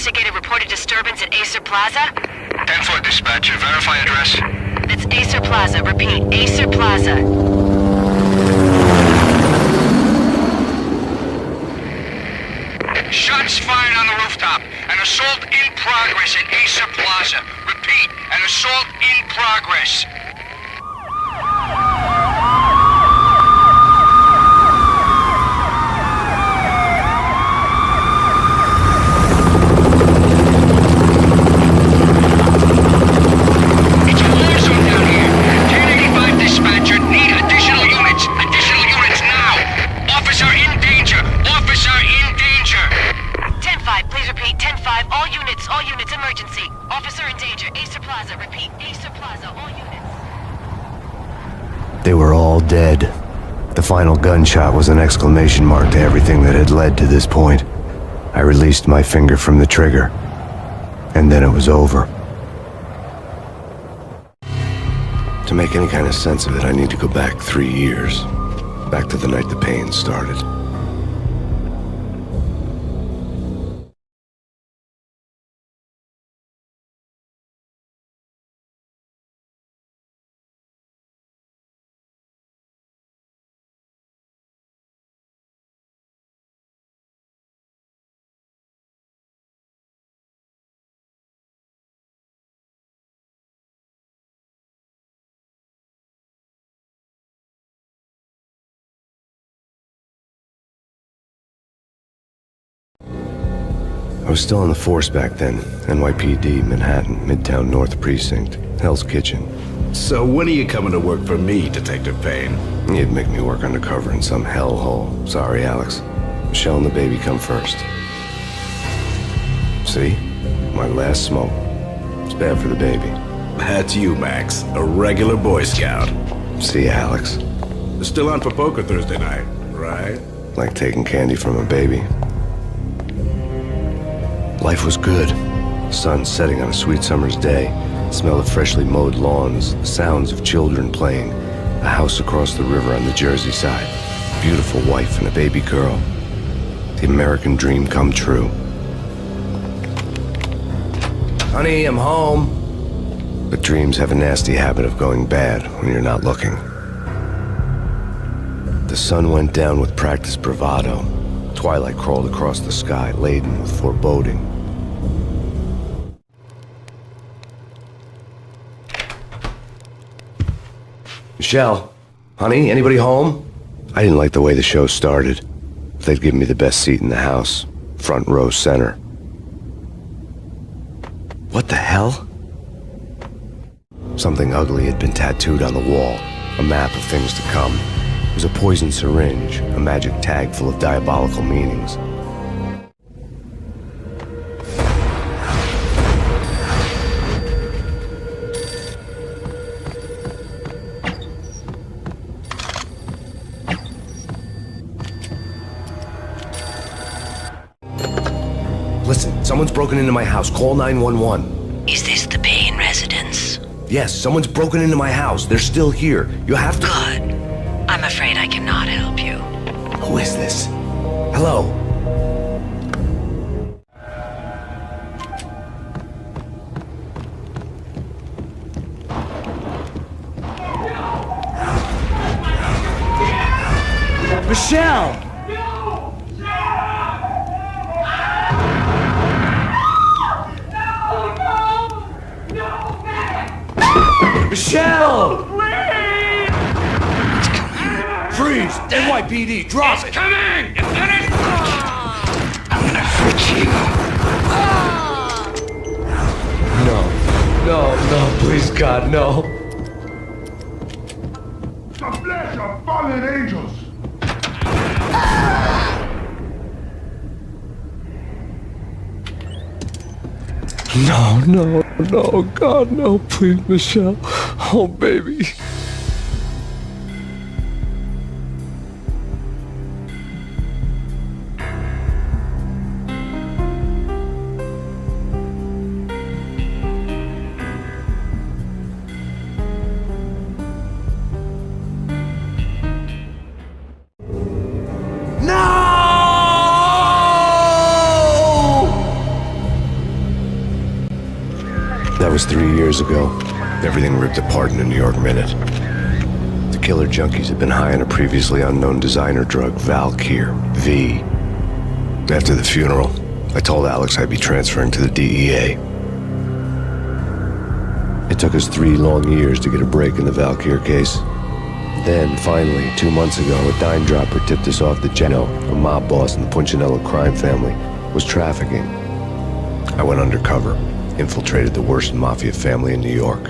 investigated reported disturbance at Acer Plaza? 10-4 dispatcher, verify address. That's Acer Plaza. Repeat, Acer Plaza. Shots fired on the rooftop. An assault in progress at Acer Plaza. Repeat, an assault in progress. It's a war zone down here. 1085 dispatcher, need additional units. Additional units now. Officer in danger. Officer in danger. 10-5, please repeat. 10-5, all units, emergency. Officer in danger, Acer Plaza. Repeat, Acer Plaza, all units. They were all dead. The final gunshot was an exclamation mark to everything that had led to this point. I released my finger from the trigger, and then it was over. To make any kind of sense of it, I need to go back 3 years. Back to the night the Payne started. I was still on the force back then. NYPD, Manhattan, Midtown North Precinct, Hell's Kitchen. So when are you coming to work for me, Detective Payne? You'd make me work undercover in some hellhole. Sorry, Alex. Michelle and the baby come first. See? My last smoke. It's bad for the baby. That's you, Max. A regular Boy Scout. See, Alex? Still on for poker Thursday night, right? Like taking candy from a baby. Life was good. Sun setting on a sweet summer's day. The smell of freshly mowed lawns. The sounds of children playing. A house across the river on the Jersey side. Beautiful wife and a baby girl. The American dream come true. Honey, I'm home. But dreams have a nasty habit of going bad when you're not looking. The sun went down with practiced bravado. Twilight crawled across the sky, laden with foreboding. Michelle, honey, anybody home? I didn't like the way the show started. They'd give me the best seat in the house, front row center. What the hell? Something ugly had been tattooed on the wall, a map of things to come. It was a poison syringe, a magic tag full of diabolical meanings. Listen, someone's broken into my house. Call 911. Is this the Payne residence? Yes, someone's broken into my house. They're still here. You have to... Good. I'm afraid I cannot help you. Who is this? Hello? Michelle! Michelle! Freeze! NYPD, drop it! Coming! Is that it? I'm gonna fix you. No, please God, no. The flesh of fallen angels! No, God, no, please, Michelle. Oh, baby. was 3 years ago. Everything ripped apart in a New York minute. The killer junkies had been high on a previously unknown designer drug, Valkyr, V. After the funeral, I told Alex I'd be transferring to the DEA. It took us 3 long years to get a break in the Valkyr case. Then, finally, 2 months ago, a dime dropper tipped us off that Geno, a mob boss in the Punchinello crime family, was trafficking. I went undercover, infiltrated the worst mafia family in New York.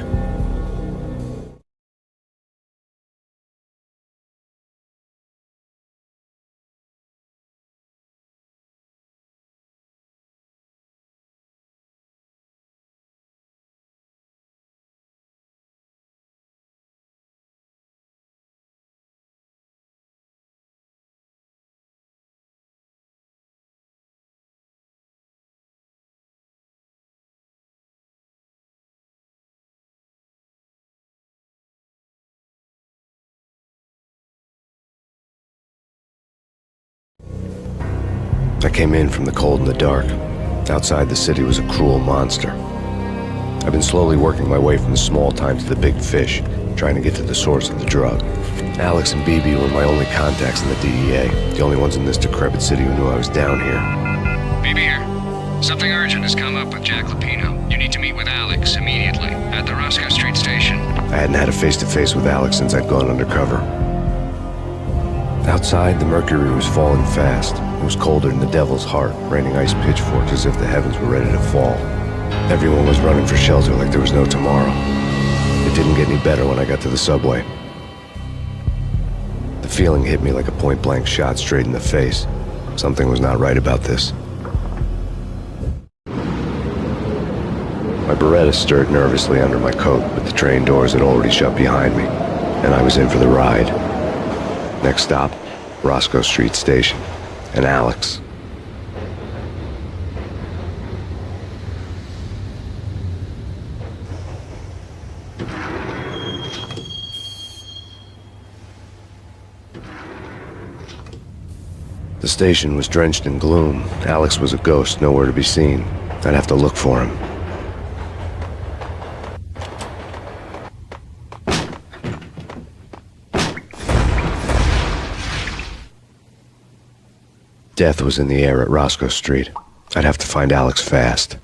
I came in from the cold and the dark. Outside the city was a cruel monster. I've been slowly working my way from the small time to the big fish, trying to get to the source of the drug. Alex and BB were my only contacts in the DEA, the only ones in this decrepit city who knew I was down here. BB here. Something urgent has come up with Jack Lapino. You need to meet with Alex immediately at the Roscoe Street station. I hadn't had a face-to-face with Alex since I'd gone undercover. Outside, the mercury was falling fast. It was colder than the devil's heart, raining ice pitchforks as if the heavens were ready to fall. Everyone was running for shelter like there was no tomorrow. It didn't get any better when I got to the subway. The feeling hit me like a point-blank shot straight in the face. Something was not right about this. My Beretta stirred nervously under my coat, but the train doors had already shut behind me, and I was in for the ride. Next stop, Roscoe Street Station, and Alex. The station was drenched in gloom. Alex was a ghost, nowhere to be seen. I'd have to look for him. Death was in the air at Roscoe Street. I'd have to find Alex fast.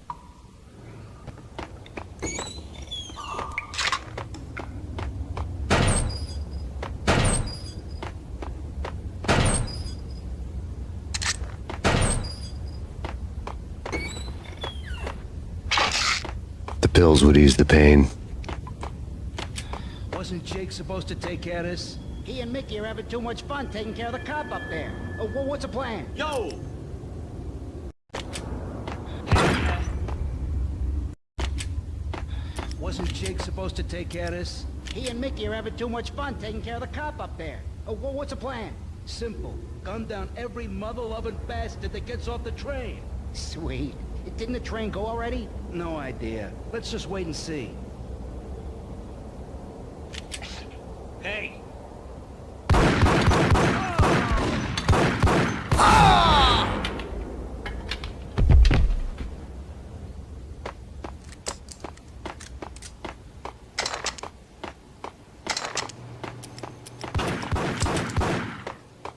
The pills would ease the pain. Wasn't Jake supposed to take care of this? He and Mickey are having too much fun taking care of the cop up there. What's the plan? Yo! Wasn't Jake supposed to take care of this? He and Mickey are having too much fun taking care of the cop up there. What's the plan? Simple. Gun down every mother-loving bastard that gets off the train. Sweet. Didn't the train go already? No idea. Let's just wait and see. Hey!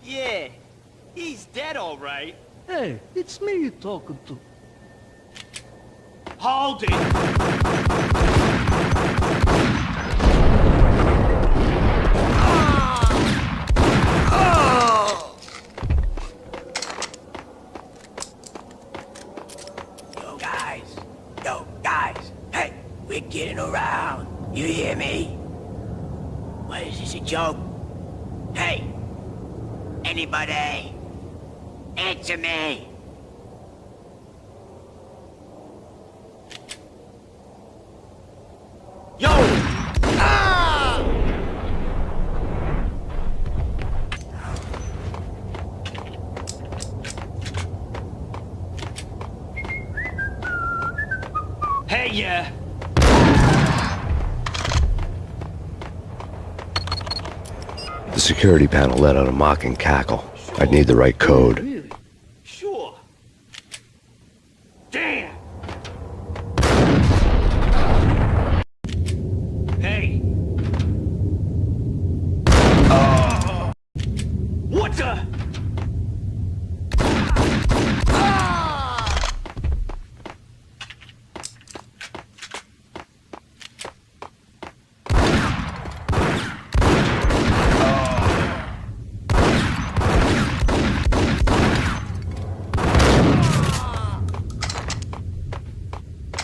Yeah, he's dead, all right. Hey, it's me you're talking to. Hold it! Yo, guys, hey, we're getting around. You hear me? What, is this a joke? Hey, anybody? Answer me. Yo! Ah! Hey, yeah! The security panel let out a mocking cackle. I'd need the right code. Really? Sure. Damn! What the?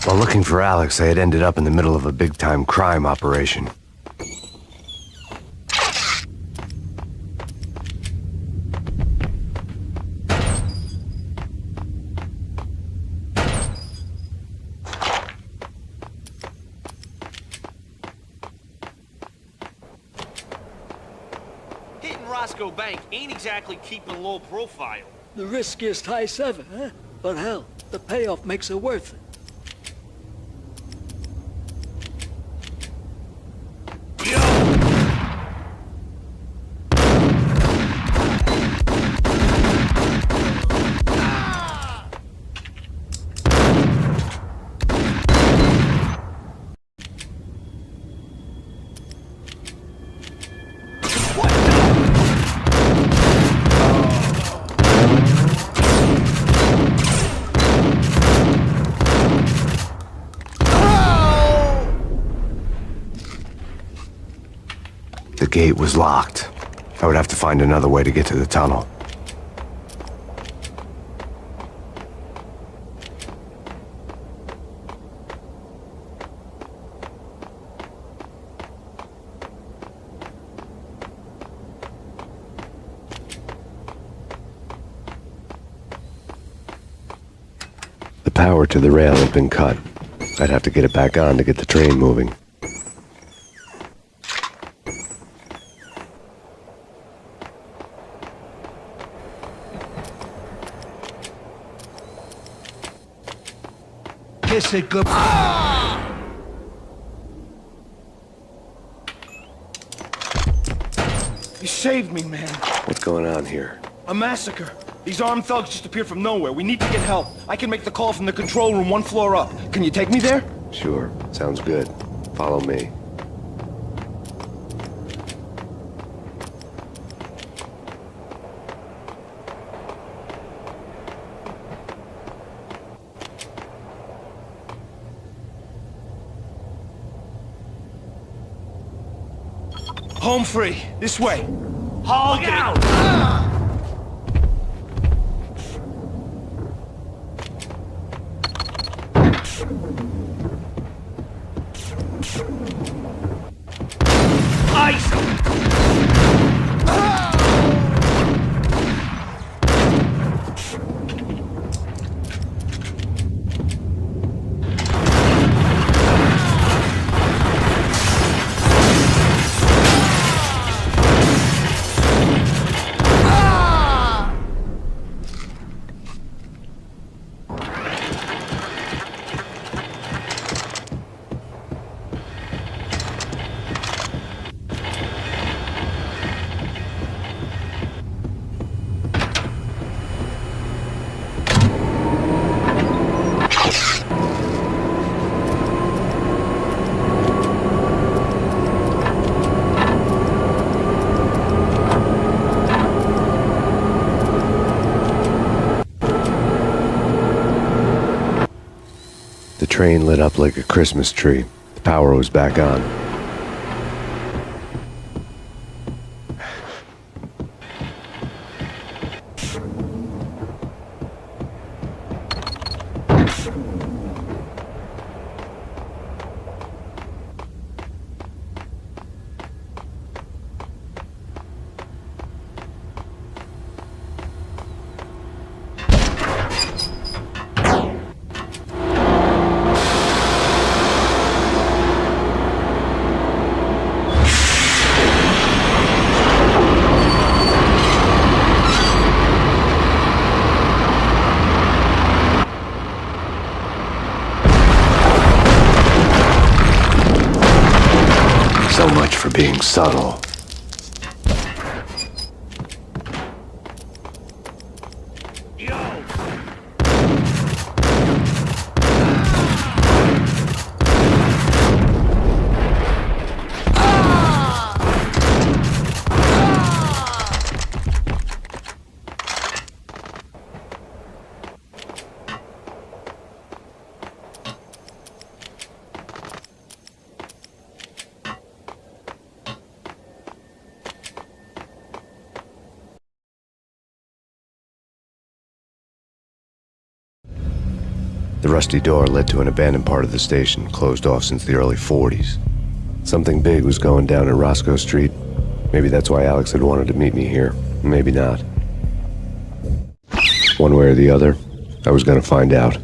While looking for Alex, I had ended up in the middle of a big-time crime operation. Hitting Roscoe Bank ain't exactly keeping a low profile. The riskiest heist ever, huh? But hell, the payoff makes it worth it. The gate was locked. I would have to find another way to get to the tunnel. The power to the rail had been cut. I'd have to get it back on to get the train moving. Kiss it good. You saved me, man. What's going on here? A massacre. These armed thugs just appeared from nowhere. We need to get help. I can make the call from the control room 1 floor up. Can you take me there? Sure, sounds good. Follow me. Home free. This way. Hog out! The train lit up like a Christmas tree. The power was back on. So much for being subtle. The rusty door led to an abandoned part of the station, closed off since the early 40s. Something big was going down at Roscoe Street. Maybe that's why Alex had wanted to meet me here. Maybe not. One way or the other, I was gonna find out.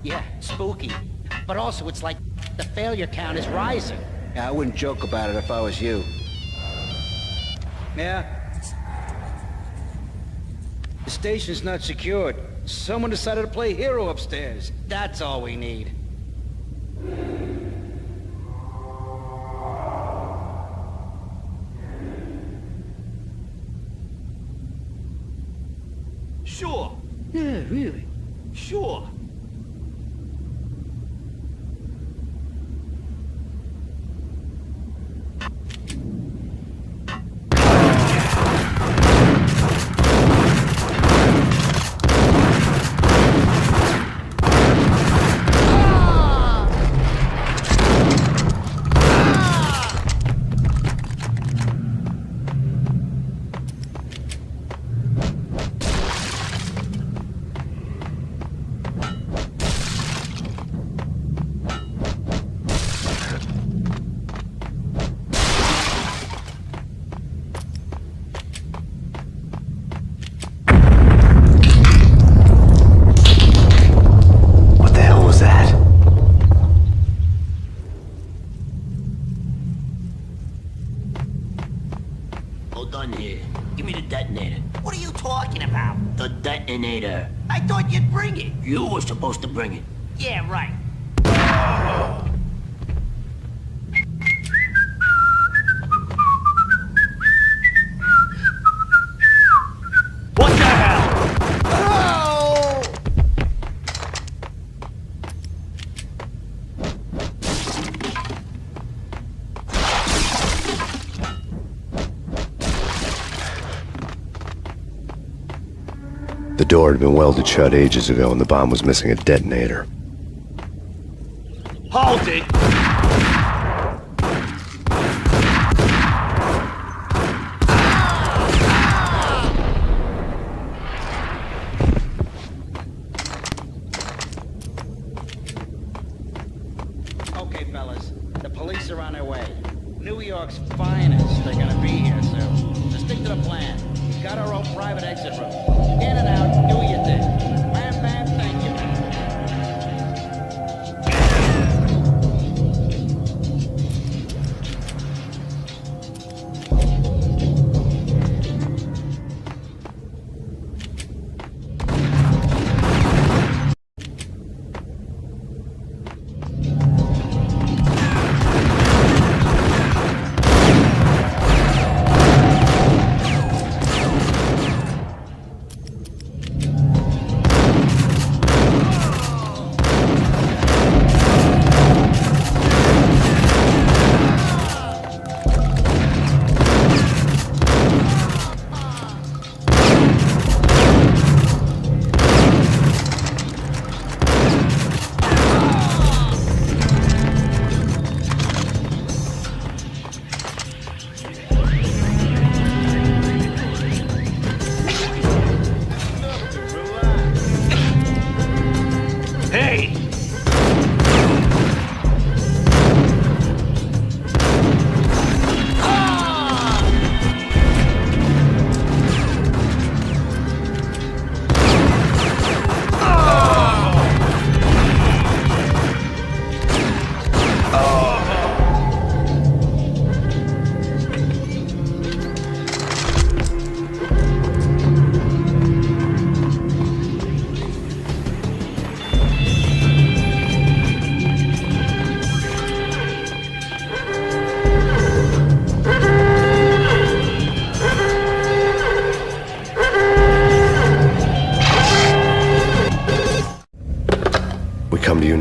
Yeah, spooky. But also, it's like the failure count is rising. Yeah, I wouldn't joke about it if I was you. Yeah? The station's not secured. Someone decided to play hero upstairs. That's all we need. Sure. Yeah, really. Sure. Detonator. I thought you'd bring it. You were supposed to bring it. Yeah, right. What the hell? Oh! The door had been welded shut ages ago and the bomb was missing a detonator. Hold it! Okay, fellas. The police are on their way. New York's finest. They're gonna be here soon. So stick to the plan. We've got our own private exit route. In and out, do your thing. Bam, bam, thank you.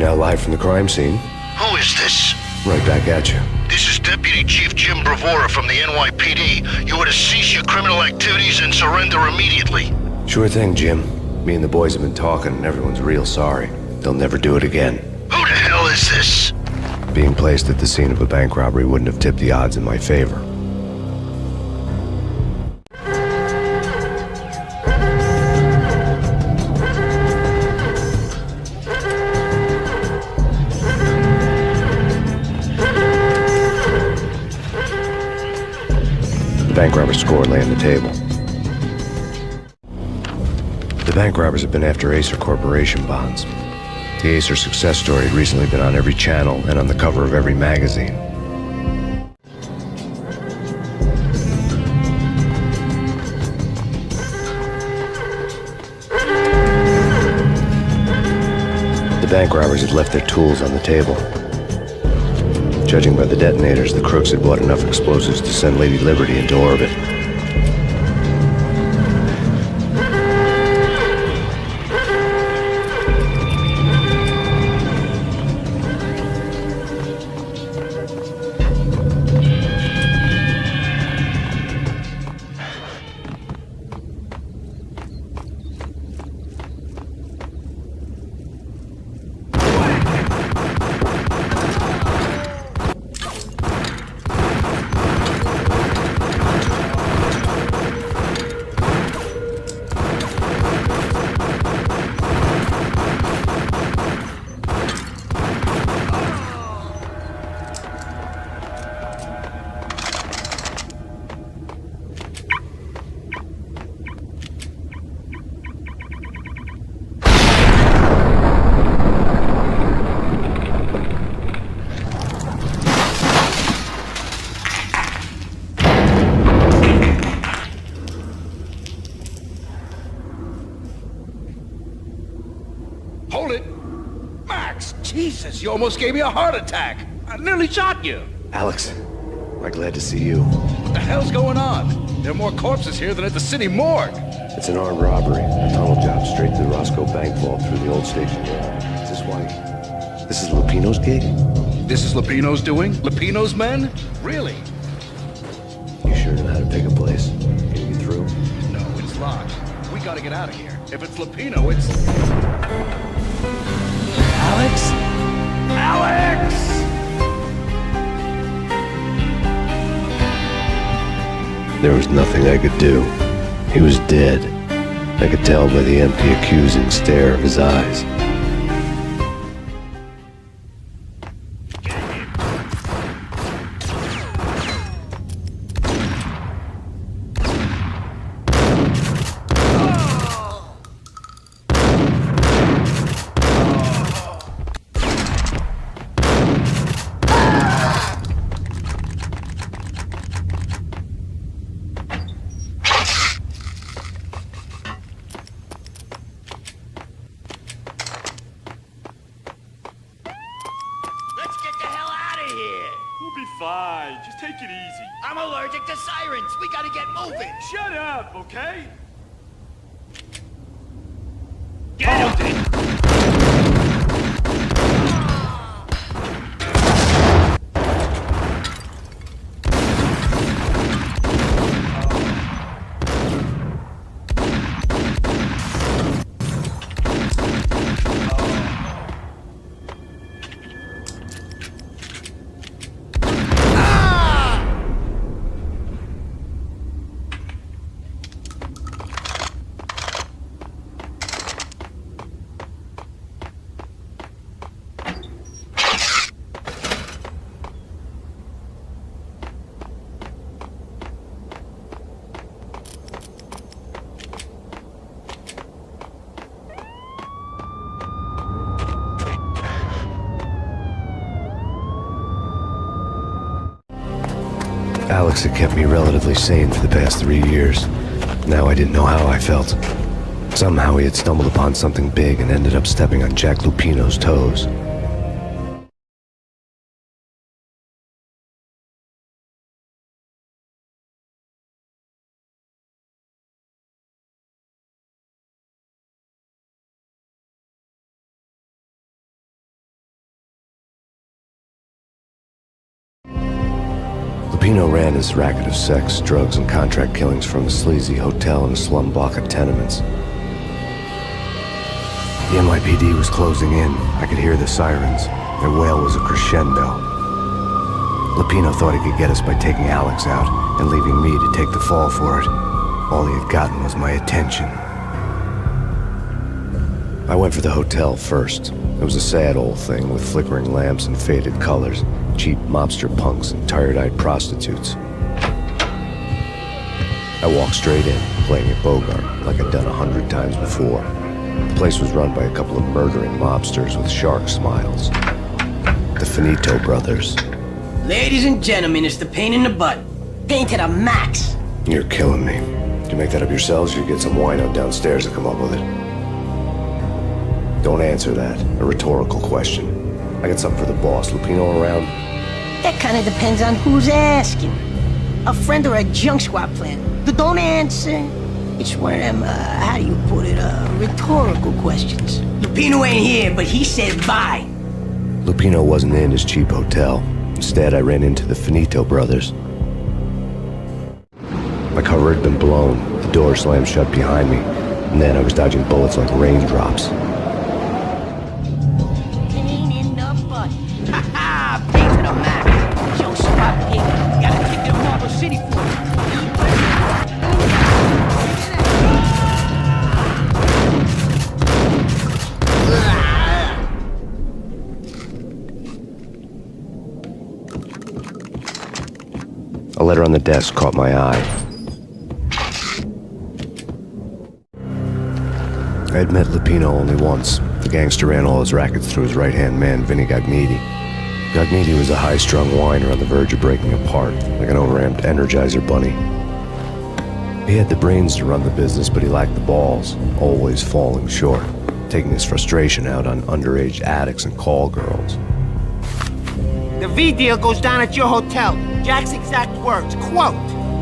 now live from the crime scene. Who is this? Right back at you. This is Deputy Chief Jim Bravura from the NYPD. You are to cease your criminal activities and surrender immediately. Sure thing, Jim. Me and the boys have been talking and everyone's real sorry. They'll never do it again. Who the hell is this? Being placed at the scene of a bank robbery wouldn't have tipped the odds in my favor. The bank robber's score lay on the table. The bank robbers have been after Acer Corporation bonds. The Acer success story had recently been on every channel and on the cover of every magazine. The bank robbers had left their tools on the table. Judging by the detonators, the crooks had bought enough explosives to send Lady Liberty into orbit. Hold it! Max! Jesus, you almost gave me a heart attack! I nearly shot you! Alex, I'm glad to see you. What the hell's going on? There are more corpses here than at the city morgue! It's an armed robbery. A tunnel job straight to the Roscoe Bank vault through the old station wall. Is this why? This is Lupino's gig? This is Lupino's doing? Lupino's men? Really? You sure know how to pick a place? Can you get through? No, it's locked. We gotta get out of here. If it's Lupino, it's... Alex? Alex! There was nothing I could do. He was dead. I could tell by the empty, accusing stare of his eyes. Let's get the hell out of here! We'll be fine. Just take it easy. I'm allergic to sirens! We gotta get moving! Shut up, okay? Get him! Alex had kept me relatively sane for the past 3 years. Now I didn't know how I felt. Somehow he had stumbled upon something big and ended up stepping on Jack Lupino's toes. Lupino ran his racket of sex, drugs, and contract killings from a sleazy hotel in a slum block of tenements. The NYPD was closing in. I could hear the sirens. Their wail was a crescendo. Lupino thought he could get us by taking Alex out and leaving me to take the fall for it. All he had gotten was my attention. I went for the hotel first. It was a sad old thing with flickering lamps and faded colors, cheap mobster punks and tired-eyed prostitutes. I walked straight in, playing it Bogart, like I'd done 100 times before. The place was run by a couple of murdering mobsters with shark smiles. The Finito brothers. Ladies and gentlemen, it's the Payne in the butt. Payne to the max. You're killing me. Did you make that up yourselves, or you get some wino downstairs to come up with it? Don't answer that. A rhetorical question. I got something for the boss. Lupino around? That kind of depends on who's asking. A friend or a junk squad plan. But don't answer. It's one of them, how do you put it, rhetorical questions. Lupino ain't here, but he said bye. Lupino wasn't in his cheap hotel. Instead, I ran into the Finito brothers. My cover had been blown. The door slammed shut behind me. And then I was dodging bullets like raindrops. Payne in the butt. Ha ha! Payne to the max. Junk squad pig. Gotta take their Marble City for it. A letter on the desk caught my eye. I had met Lupino only once. The gangster ran all his rackets through his right-hand man, Vinny Gagniti. Gagniti was a high-strung whiner on the verge of breaking apart, like an overamped Energizer bunny. He had the brains to run the business, but he lacked the balls, always falling short, taking his frustration out on underage addicts and call girls. The V deal goes down at your hotel. Jack's exact words, quote,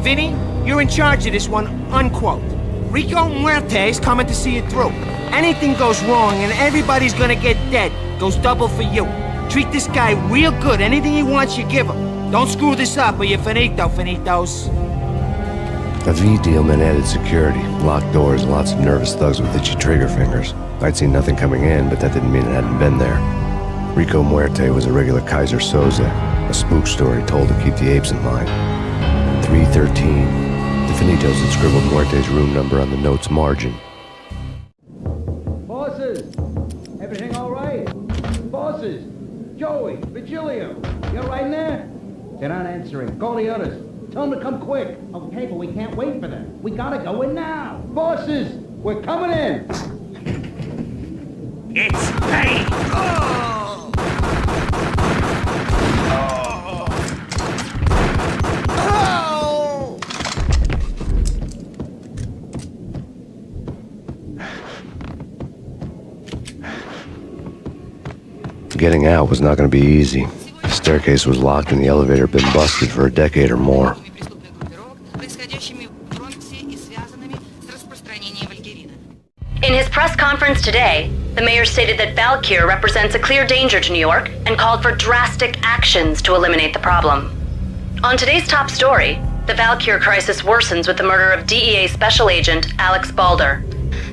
"Vinny, you're in charge of this one," unquote. Rico Muerte's coming to see it through. Anything goes wrong and everybody's gonna get dead, goes double for you. Treat this guy real good. Anything he wants, you give him. Don't screw this up or you're finito, finitos. A V deal meant added security, locked doors, and lots of nervous thugs with itchy trigger fingers. I'd seen nothing coming in, but that didn't mean it hadn't been there. Rico Muerte was a regular Kaiser Soze, a spook story told to keep the apes in line. 313. The Finitos had scribbled Muerte's room number on the note's margin. Bosses! Everything all right? Bosses! Joey, Virgilio, you all right in there? They're not answering. Call the others. Tell them to come quick. Okay, but we can't wait for them. We gotta go in now. Bosses! We're coming in! It's Payne! Getting out was not going to be easy. The staircase was locked and the elevator had been busted for a decade or more. In his press conference today, the mayor stated that Valkyr represents a clear danger to New York and called for drastic actions to eliminate the problem. On today's top story, the Valkyr crisis worsens with the murder of DEA Special Agent Alex Balder.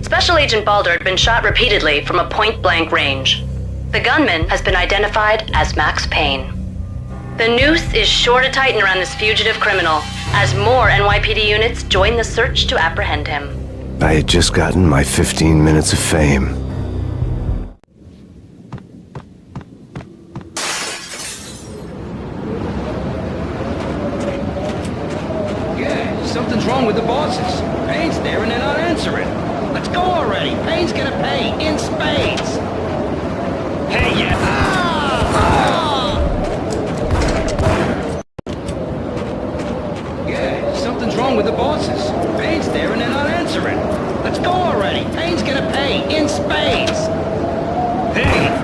Special Agent Balder had been shot repeatedly from a point-blank range. The gunman has been identified as Max Payne. The noose is sure to tighten around this fugitive criminal as more NYPD units join the search to apprehend him. I had just gotten my 15 minutes of fame. Yeah, something's wrong with the bosses. Payne's there and they're not answering. Let's go already. Payne's gonna pay in spades. Hey, yeah! Yeah, something's wrong with the bosses. Payne's there and they're not answering. Let's go already. Payne's gonna pay in spades. Hey!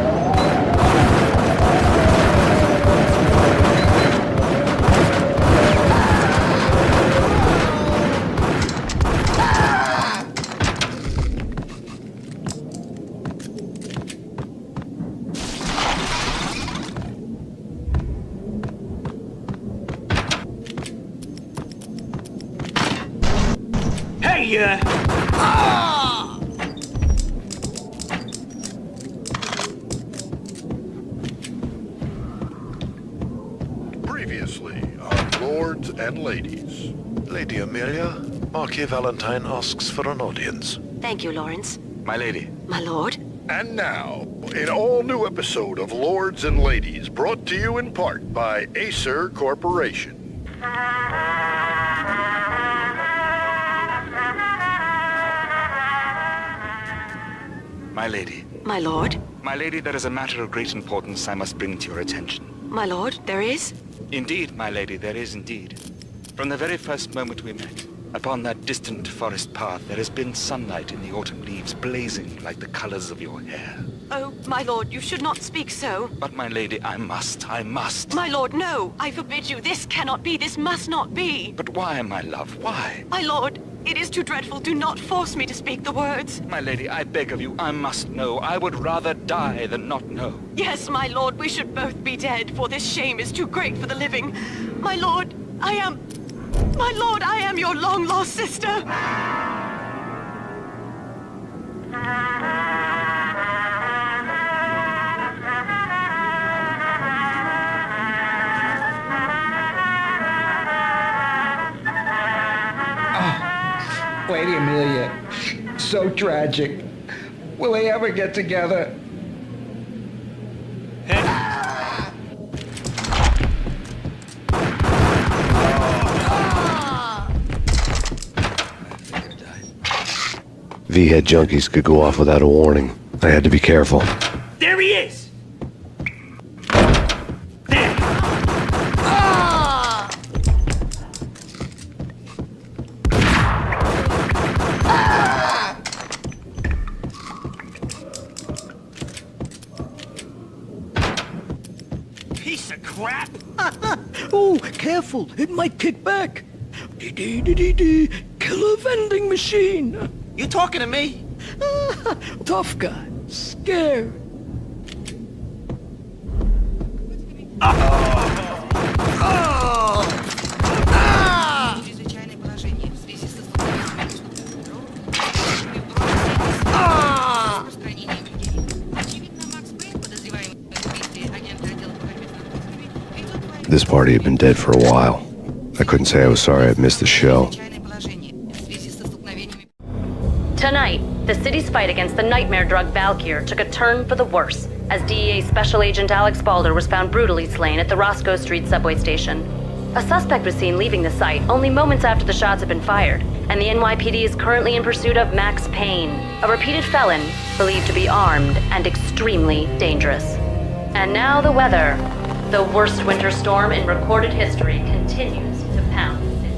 Previously on Lords and Ladies. Lady Amelia, Marquis Valentine asks for an audience. Thank you, Lawrence. My lady. My lord? And now, an all-new episode of Lords and Ladies, brought to you in part by Acer Corporation. My lady. My lord? My lady, there is a matter of great importance I must bring to your attention. My lord, there is? Indeed, my lady, there is indeed. From the very first moment we met, upon that distant forest path, there has been sunlight in the autumn leaves blazing like the colors of your hair. Oh, my lord, you should not speak so. But, my lady, I must. My lord, no! I forbid you. This cannot be. This must not be. But why, my love? Why? My lord, it is too dreadful. Do not force me to speak the words. My lady, I beg of you, I must know. I would rather die than not know. Yes, my lord, we should both be dead, for this shame is too great for the living. My lord, I am your long-lost sister. Lady Amelia, so tragic. Will they ever get together? V-head junkies could go off without a warning. I had to be careful. There he is! Piece of crap! Oh, careful! It might kick back! Dee-dee-dee-dee-dee! Killer vending machine! You talking to me? Tough guy. Scared. This party had been dead for a while. I couldn't say I was sorry I'd missed the show. Tonight, the city's fight against the nightmare drug Valkyr took a turn for the worse as DEA Special Agent Alex Balder was found brutally slain at the Roscoe Street subway station. A suspect was seen leaving the site only moments after the shots had been fired, and the NYPD is currently in pursuit of Max Payne, a repeated felon believed to be armed and extremely dangerous. And now the weather. The worst winter storm in recorded history continues to pound the city.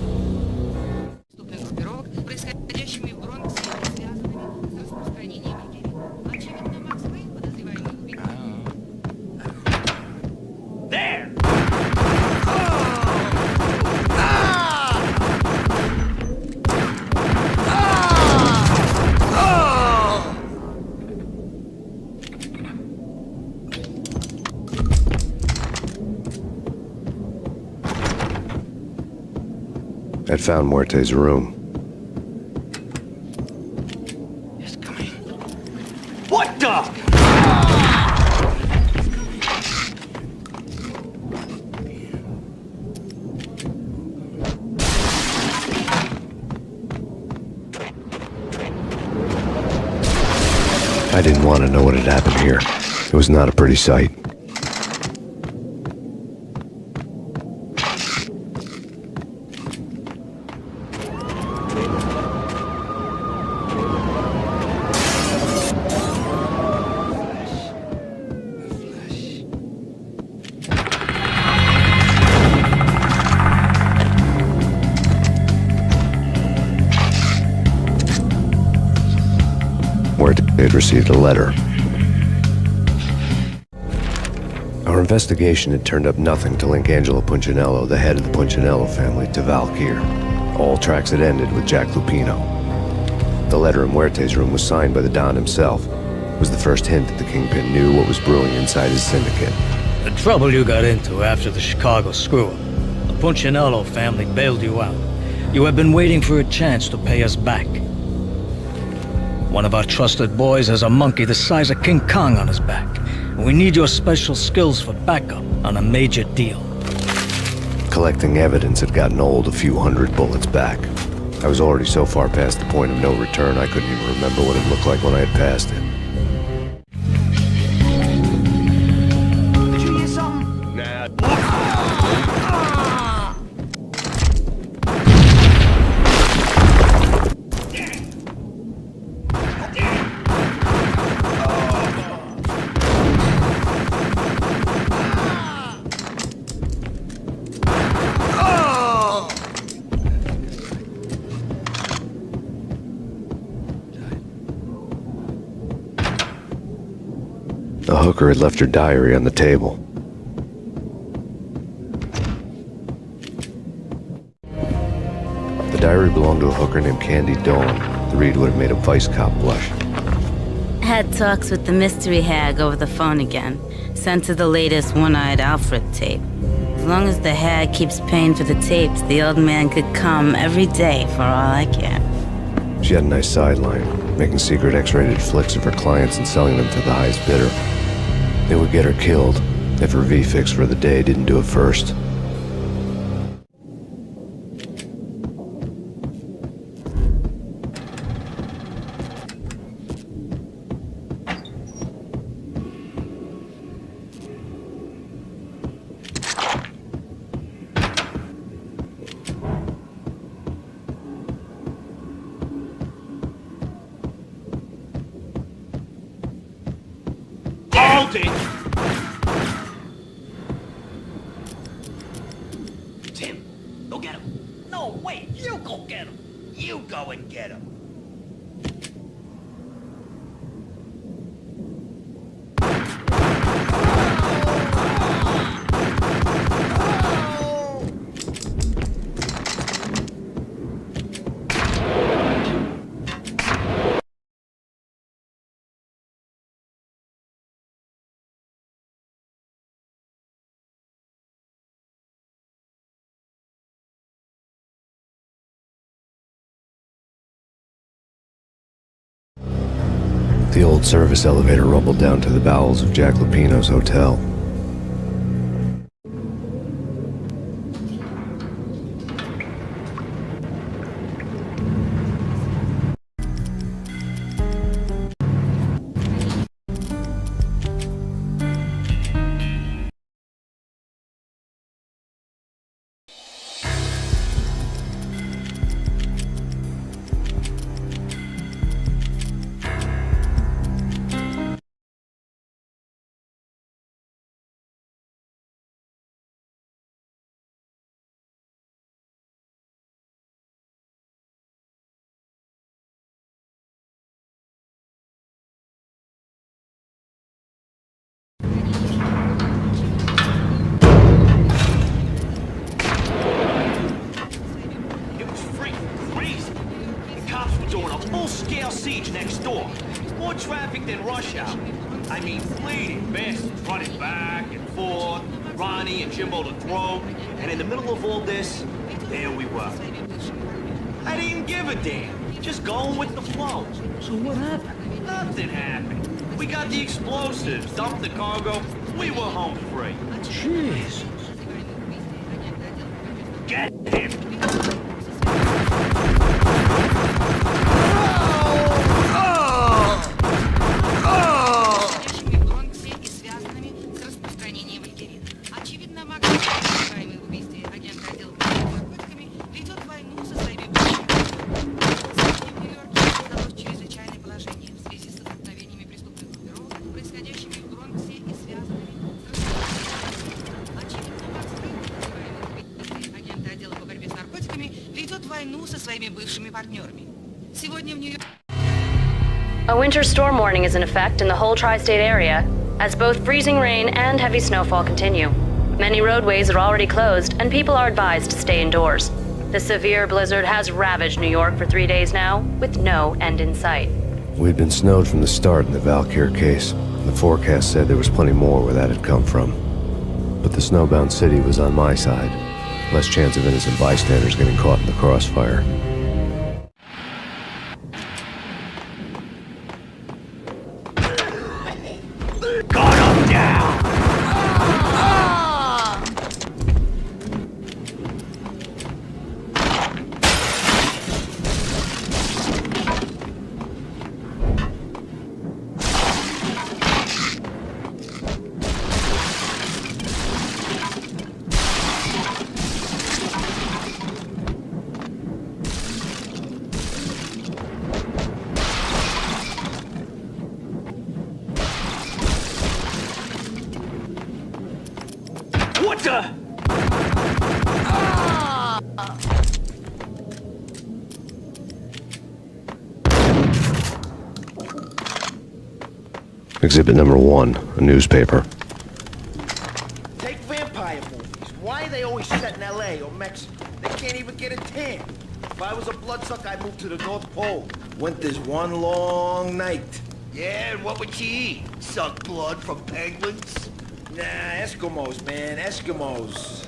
There! I'd found Muerte's room. He's coming. What the? I didn't want to know what had happened here. It was not a pretty sight. They'd received a letter. Our investigation had turned up nothing to link Angelo Punchinello, the head of the Punchinello family, to Valkyr. All tracks had ended with Jack Lupino. The letter in Muerte's room was signed by the Don himself. It was the first hint that the Kingpin knew what was brewing inside his syndicate. The trouble you got into after the Chicago screw-up. The Punchinello family bailed you out. You have been waiting for a chance to pay us back. One of our trusted boys has a monkey the size of King Kong on his back. And we need your special skills for backup on a major deal. Collecting evidence had gotten old a few hundred bullets back. I was already so far past the point of no return I couldn't even remember what it looked like when I had passed it. Did you hear something? Nah. The hooker had left her diary on the table. The diary belonged to a hooker named Candy Dawn. The read would have made a vice cop blush. Had talks with the mystery hag over the phone again. Sent her the latest One-Eyed Alfred tape. As long as the hag keeps paying for the tapes, the old man could come every day for all I care. She had a nice sideline, making secret X-rated flicks of her clients and selling them to the highest bidder. They would get her killed if her V-fix for the day didn't do it first. Hold it! Tim, go get him. No, wait, you go get him. You go and get him. The old service elevator rumbled down to the bowels of Jack Lupino's hotel. Full-scale siege next door. More traffic than rush hour. I mean, bleeding bastards running back and forth, Ronnie and Jimbo to throw, and in the middle of all this, there we were. I didn't give a damn, just going with the flow. So what happened? Nothing happened. We got the explosives, dumped the cargo, we were home free. Jesus. Get him! A winter storm warning is in effect in the whole tri-state area, as both freezing rain and heavy snowfall continue. Many roadways are already closed, and people are advised to stay indoors. The severe blizzard has ravaged New York for 3 days now, with no end in sight. We'd been snowed from the start in the Valkyr case. The forecast said there was plenty more where that had come from. But the snowbound city was on my side. Less chance of innocent bystanders getting caught in the crossfire. What the? Exhibit number 1, a newspaper. Take vampire movies. Why are they always set in L.A. or Mexico? They can't even get a tan. If I was a bloodsucker, I'd move to the North Pole. Winter's one long night. Yeah, and what would you eat? Suck blood from penguins? Nah, Eskimos, man, Eskimos.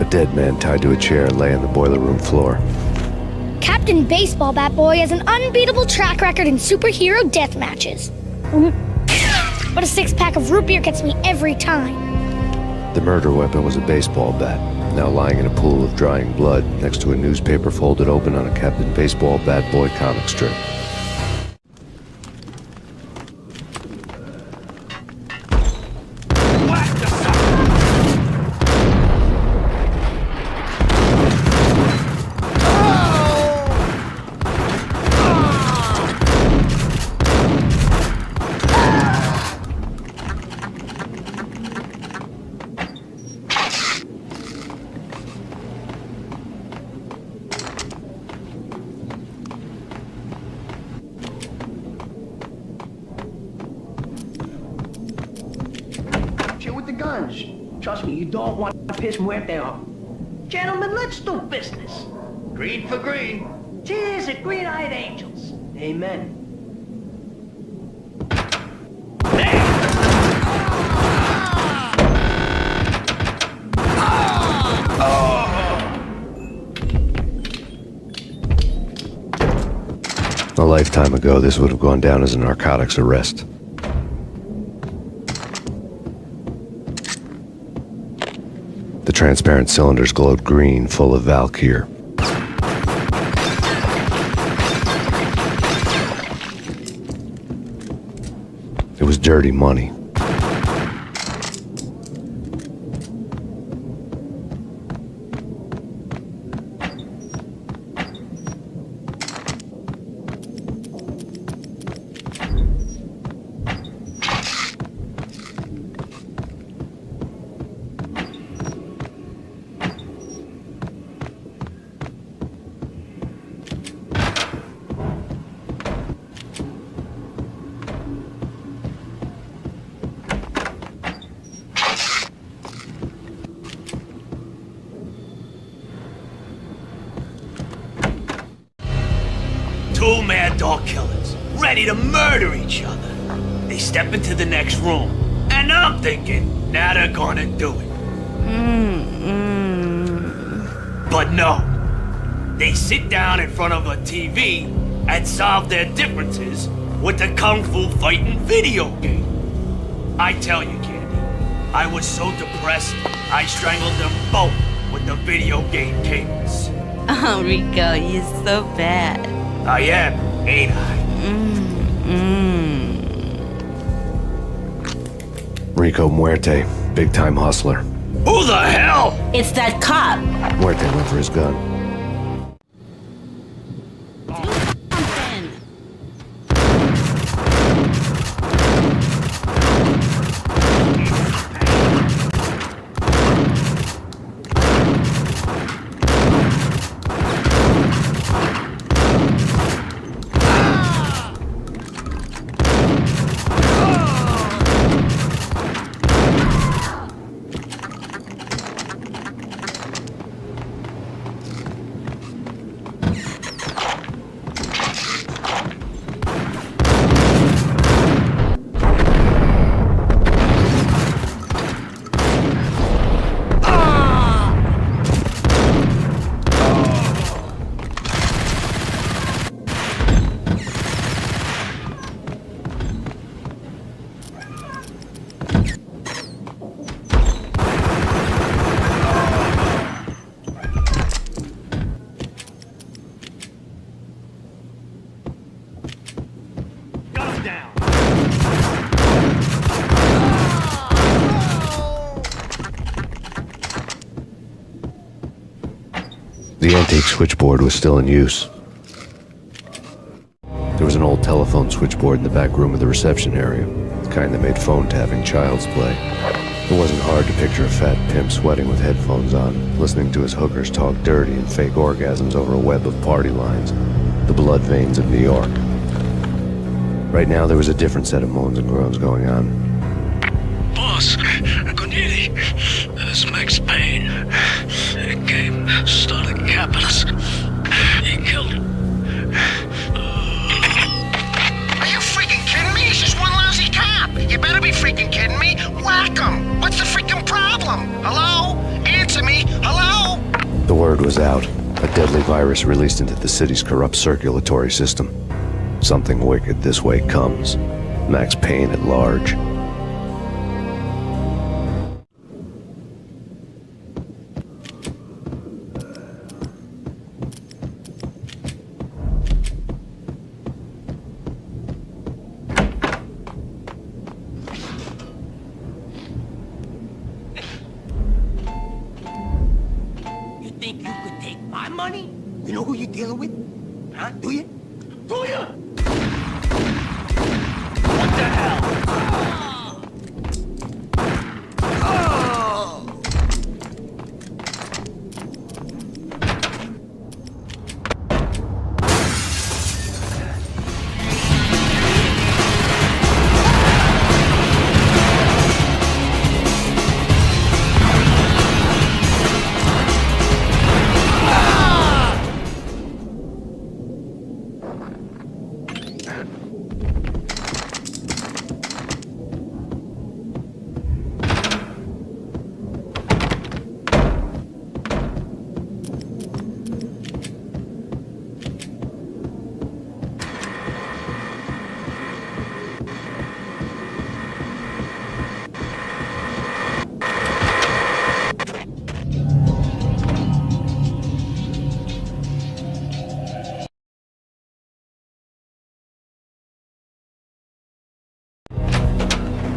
A dead man tied to a chair lay on the boiler room floor. Captain Baseball Bat Boy has an unbeatable track record in superhero death matches. But a six-pack of root beer gets me every time. The murder weapon was a baseball bat, now lying in a pool of drying blood next to a newspaper folded open on a Captain Baseball Bat Boy comic strip. Guns. Trust me, you don't want to piss Muerte off. Gentlemen, let's do business. Green for green. Cheers at Green-Eyed Angels. Amen. A lifetime ago, this would have gone down as a narcotics arrest. The transparent cylinders glowed green, full of Valkyr. It was dirty money. Two mad dog killers, ready to murder each other. They step into the next room, and I'm thinking, now they're gonna do it. But no. They sit down in front of a TV and solve their differences with the Kung Fu fighting video game. I tell you, Candy, I was so depressed, I strangled them both with the video game cables. Oh, Rico, you're so bad. I am, ain't I? Rico Muerte, big-time hustler. Who the hell? It's that cop. Muerte went for his gun. The antique switchboard was still in use. There was an old telephone switchboard in the back room of the reception area, the kind that made phone tapping child's play. It wasn't hard to picture a fat pimp sweating with headphones on, listening to his hookers talk dirty and fake orgasms over a web of party lines, the blood veins of New York. Right now, there was a different set of moans and groans going on. Boss, Cornelia, this is Max Payne. He came, started capping us. He killed him. Are you freaking kidding me? He's just one lousy cop. You better be freaking kidding me. Whack him. What's the freaking problem? Hello? Answer me. Hello? The word was out. A deadly virus released into the city's corrupt circulatory system. Something wicked this way comes. Max Payne at large. You think you could take my money? You know who you're dealing with? Huh? Do you? Do you? What the hell?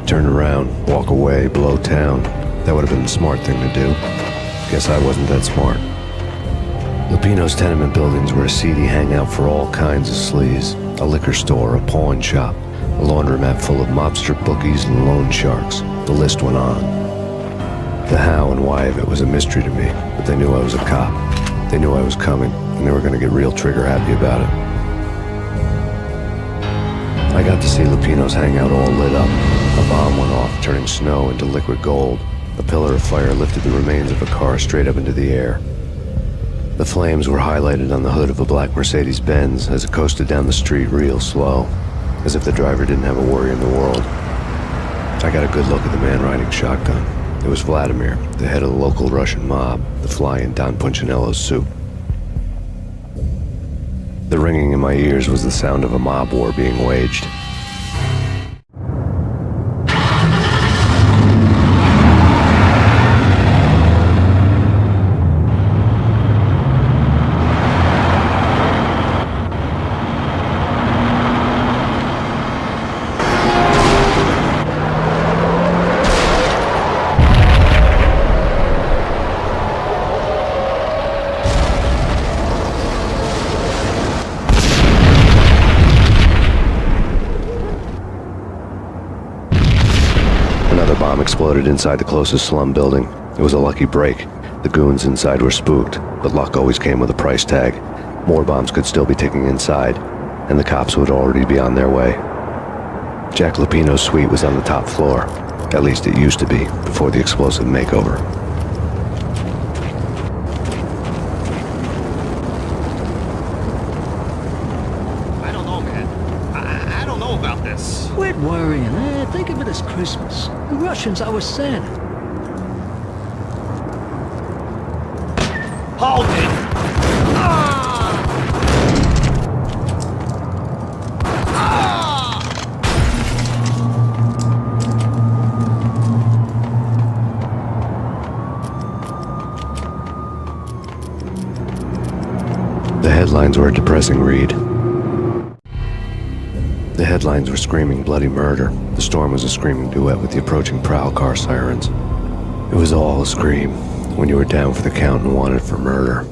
Turn around, walk away, blow town. That would have been the smart thing to do. Guess I wasn't that smart. Lupino's tenement buildings were a seedy hangout for all kinds of sleaze. A liquor store, a pawn shop, a laundromat full of mobster bookies and loan sharks. The list went on. The how and why of it was a mystery to me, but they knew I was a cop. They knew I was coming, and they were going to get real trigger happy about it. I got to see Lupino's hangout all lit up. A bomb went off, turning snow into liquid gold. A pillar of fire lifted the remains of a car straight up into the air. The flames were highlighted on the hood of a black Mercedes-Benz as it coasted down the street real slow, as if the driver didn't have a worry in the world. I got a good look at the man riding shotgun. It was Vladimir, the head of the local Russian mob, the fly in Don Punchinello's suit. The ringing in my ears was the sound of a mob war being waged. Bomb exploded inside the closest slum building. It was a lucky break. The goons inside were spooked, but luck always came with a price tag. More bombs could still be ticking inside, and the cops would already be on their way. Jack Lupino's suite was on the top floor. At least it used to be, before the explosive makeover. I don't know, man. I don't know about this. Quit worrying, eh? Think of it as Christmas. The Russians are with Santa. Hold it! The headlines were a depressing read. The headlines were screaming bloody murder. The storm was a screaming duet with the approaching prowl car sirens. It was all a scream when you were down for the count and wanted for murder.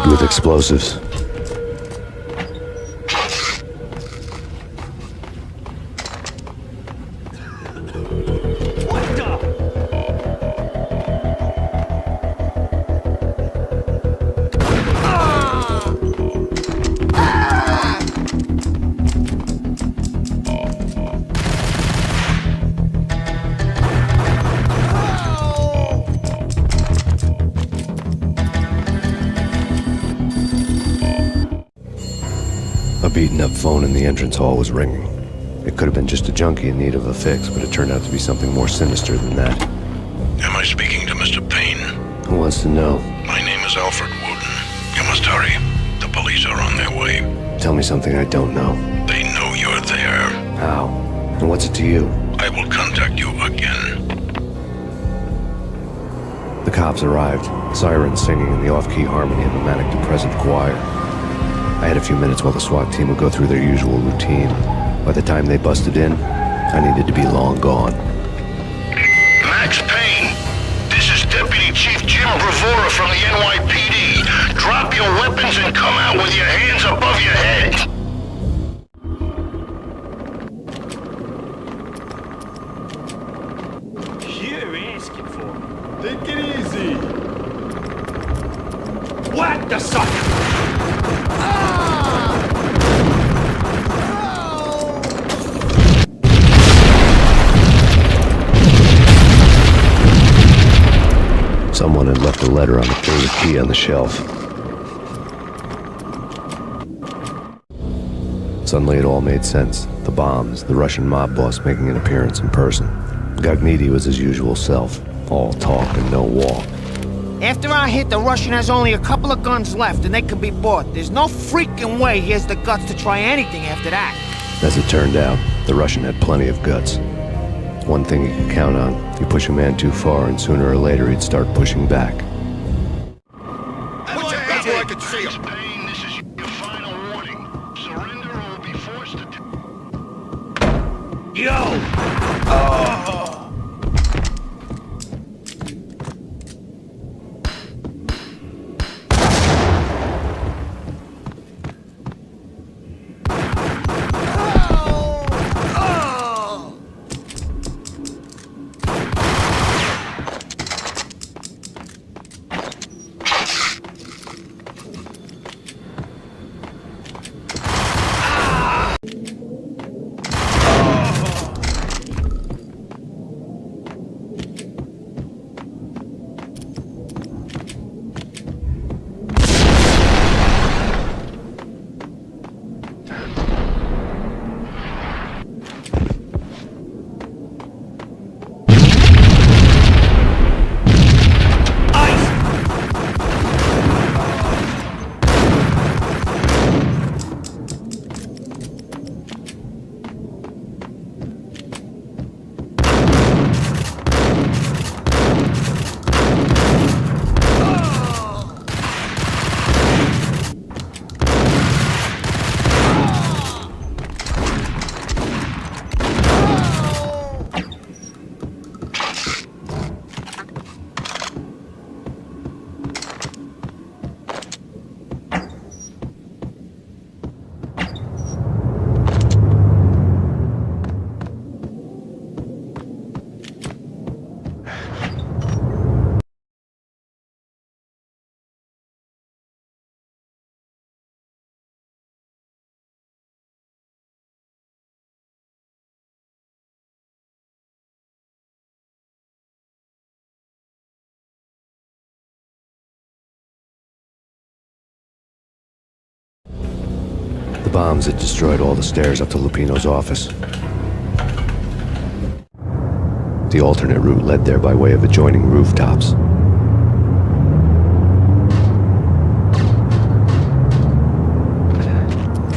Armed with explosives. A beaten-up phone in the entrance hall was ringing. It could have been just a junkie in need of a fix, but it turned out to be something more sinister than that. Am I speaking to Mr. Payne? Who wants to know? My name is Alfred Wooten. You must hurry. The police are on their way. Tell me something I don't know. They know you're there. How? And what's it to you? I will contact you again. The cops arrived, sirens singing in the off-key harmony of a manic-depressive choir. I had a few minutes while the SWAT team would go through their usual routine. By the time they busted in, I needed to be long gone. Max Payne, this is Deputy Chief Jim Bravura from the NYPD. Drop your weapons and come out with your hands above your head. You're asking for it. Take it easy. Whack the sucker! Someone had left a letter on the folded key on the shelf. Suddenly it all made sense. The bombs, the Russian mob boss making an appearance in person. Gagniti was his usual self, all talk and no walk. After our hit, the Russian has only a couple of guns left and they can be bought. There's no freaking way he has the guts to try anything after that. As it turned out, the Russian had plenty of guts. One thing you could count on, you push a man too far and sooner or later he'd start pushing back. That's where I could see him. Payne, this is your final warning. Surrender or we'll be forced to... Yo! The bombs had destroyed all the stairs up to Lupino's office. The alternate route led there by way of adjoining rooftops.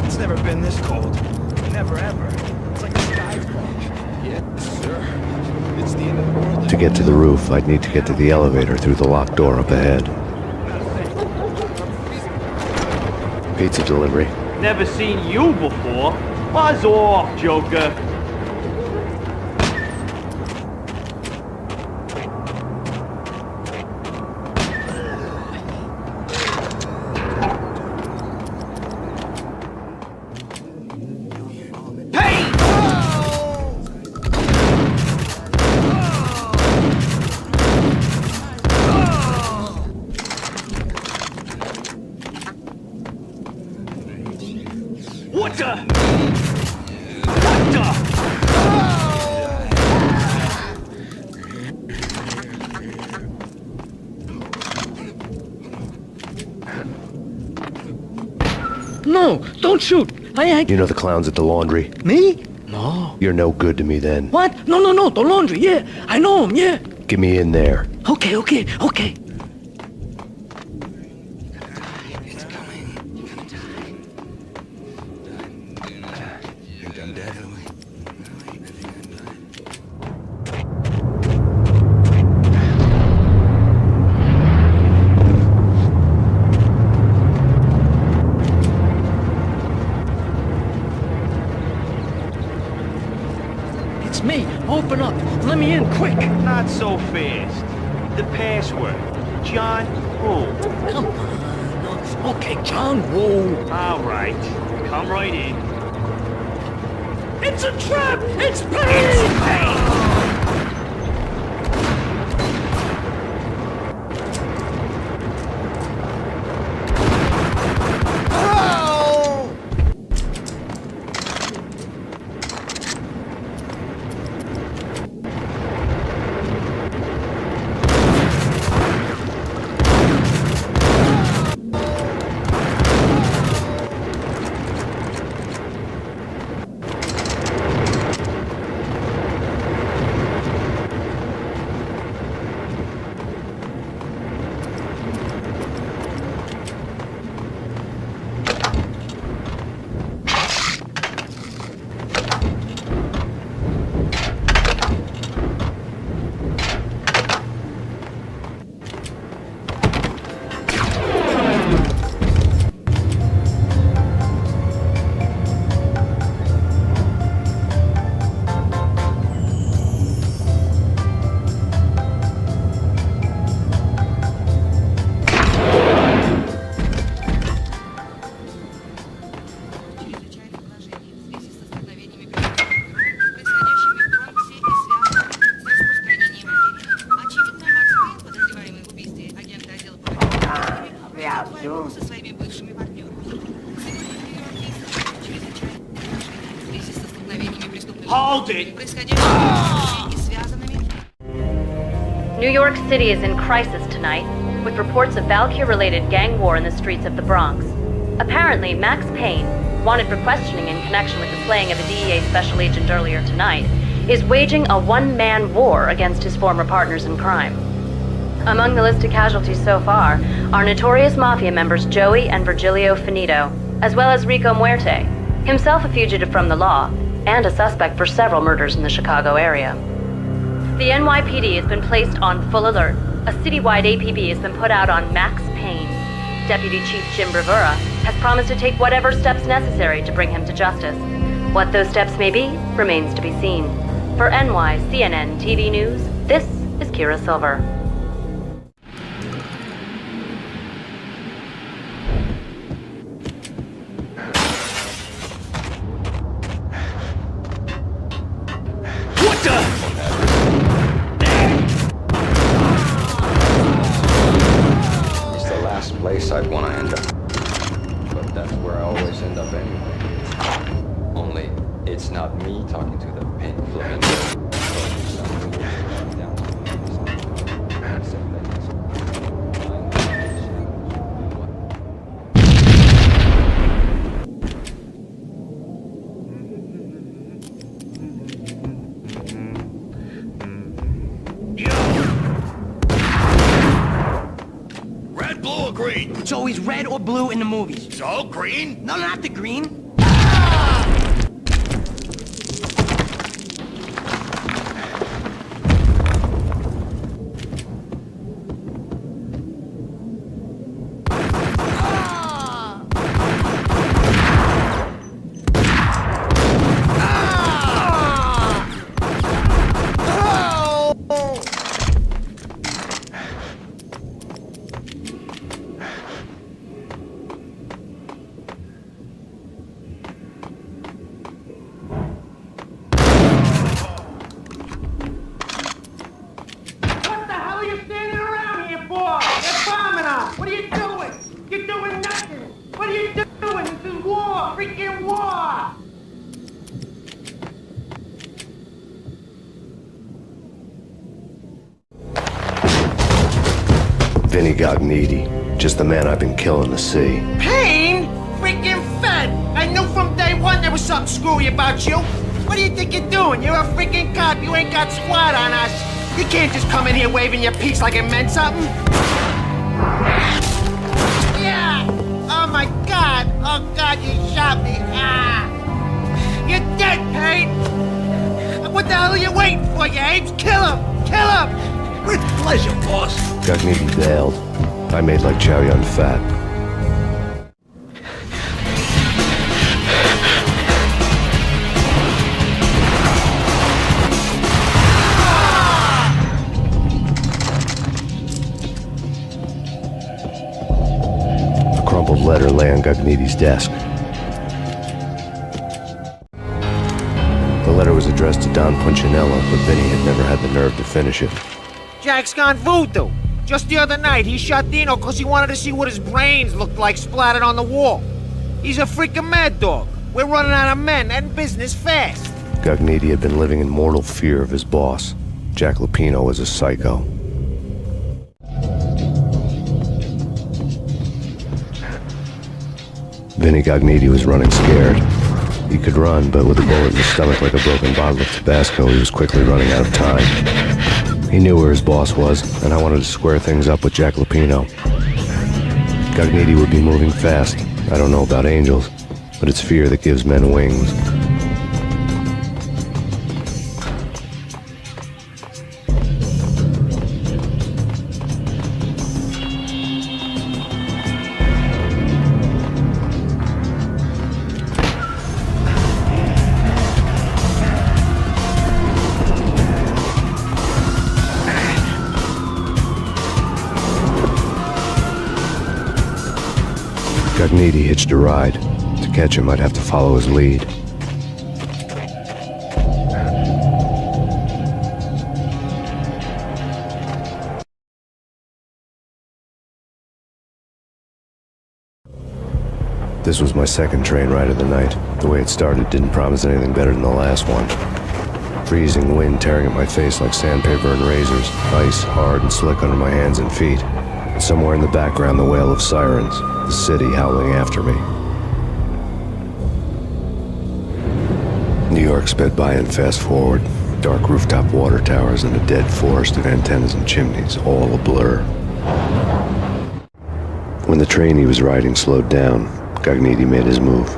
It's never been this cold. Never ever. It's like the sky's falling. Yes, sir. It's the end of the world. To get to the roof, I'd need to get to the elevator through the locked door up ahead. Pizza delivery. Never seen you before. Buzz off, Joker. What the? What the? No, don't shoot. You know the clowns at the laundry? Me? No. You're no good to me then. What? No, the laundry, yeah. I know him, yeah. Get me in there. Okay. It's me. Open up. Let me in, quick. Not so fast. The password. John Woo. Come on. Okay, John Woo. All right. Come right in. It's a trap! It's Payne! Hold it! New York City is in crisis tonight, with reports of Valkyr-related gang war in the streets of the Bronx. Apparently, Max Payne, wanted for questioning in connection with the slaying of a DEA special agent earlier tonight, is waging a one-man war against his former partners in crime. Among the list of casualties so far are notorious mafia members Joey and Virgilio Finito, as well as Rico Muerte, himself a fugitive from the law, and a suspect for several murders in the Chicago area. The NYPD has been placed on full alert. A citywide APB has been put out on Max Payne. Deputy Chief Jim Bravura has promised to take whatever steps necessary to bring him to justice. What those steps may be remains to be seen. For NYCNN TV News, this is Kira Silver. Place I'd want to end up, but that's where I always end up anyway. Only it's not me talking to the pink flamingo. It's always red or blue in the movies. So, green? No, not the green. What are you doing? You're doing nothing. What are you doing? This is war. Freaking war. Gognitti. Just the man I've been killing to see. Payne? Freaking Fed! I knew from day one there was something screwy about you. What do you think you're doing? You're a freaking cop. You ain't got squad on us. You can't just come in here waving your piece like it meant something. Yeah! Oh my God! Oh God, you shot me! Ah! You're dead, Payne! What the hell are you waiting for, you apes? Kill him! Kill him! With pleasure, boss. Gognitti bailed. I made like Chow Yun Fat. A crumpled letter lay on Gognitti's desk. The letter was addressed to Don Punchinello, but Vinny had never had the nerve to finish it. Jack's gone voodoo. Just the other night, he shot Dino because he wanted to see what his brains looked like splattered on the wall. He's a freaking mad dog. We're running out of men and business fast. Gognitti had been living in mortal fear of his boss. Jack Lupino was a psycho. Vinny Gognitti was running scared. He could run, but with a bullet in his stomach like a broken bottle of Tabasco, he was quickly running out of time. He knew where his boss was, and I wanted to square things up with Jack Lupino. Gognitti would be moving fast. I don't know about angels, but it's fear that gives men wings. Gognitti hitched a ride. To catch him, I'd have to follow his lead. This was my second train ride of the night. The way it started didn't promise anything better than the last one. Freezing wind tearing at my face like sandpaper and razors, ice hard and slick under my hands and feet. And somewhere in the background, the wail of sirens, the city howling after me. New York sped by in fast forward. Dark rooftop water towers and a dead forest of antennas and chimneys, all a blur. When the train he was riding slowed down, Gognitti made his move.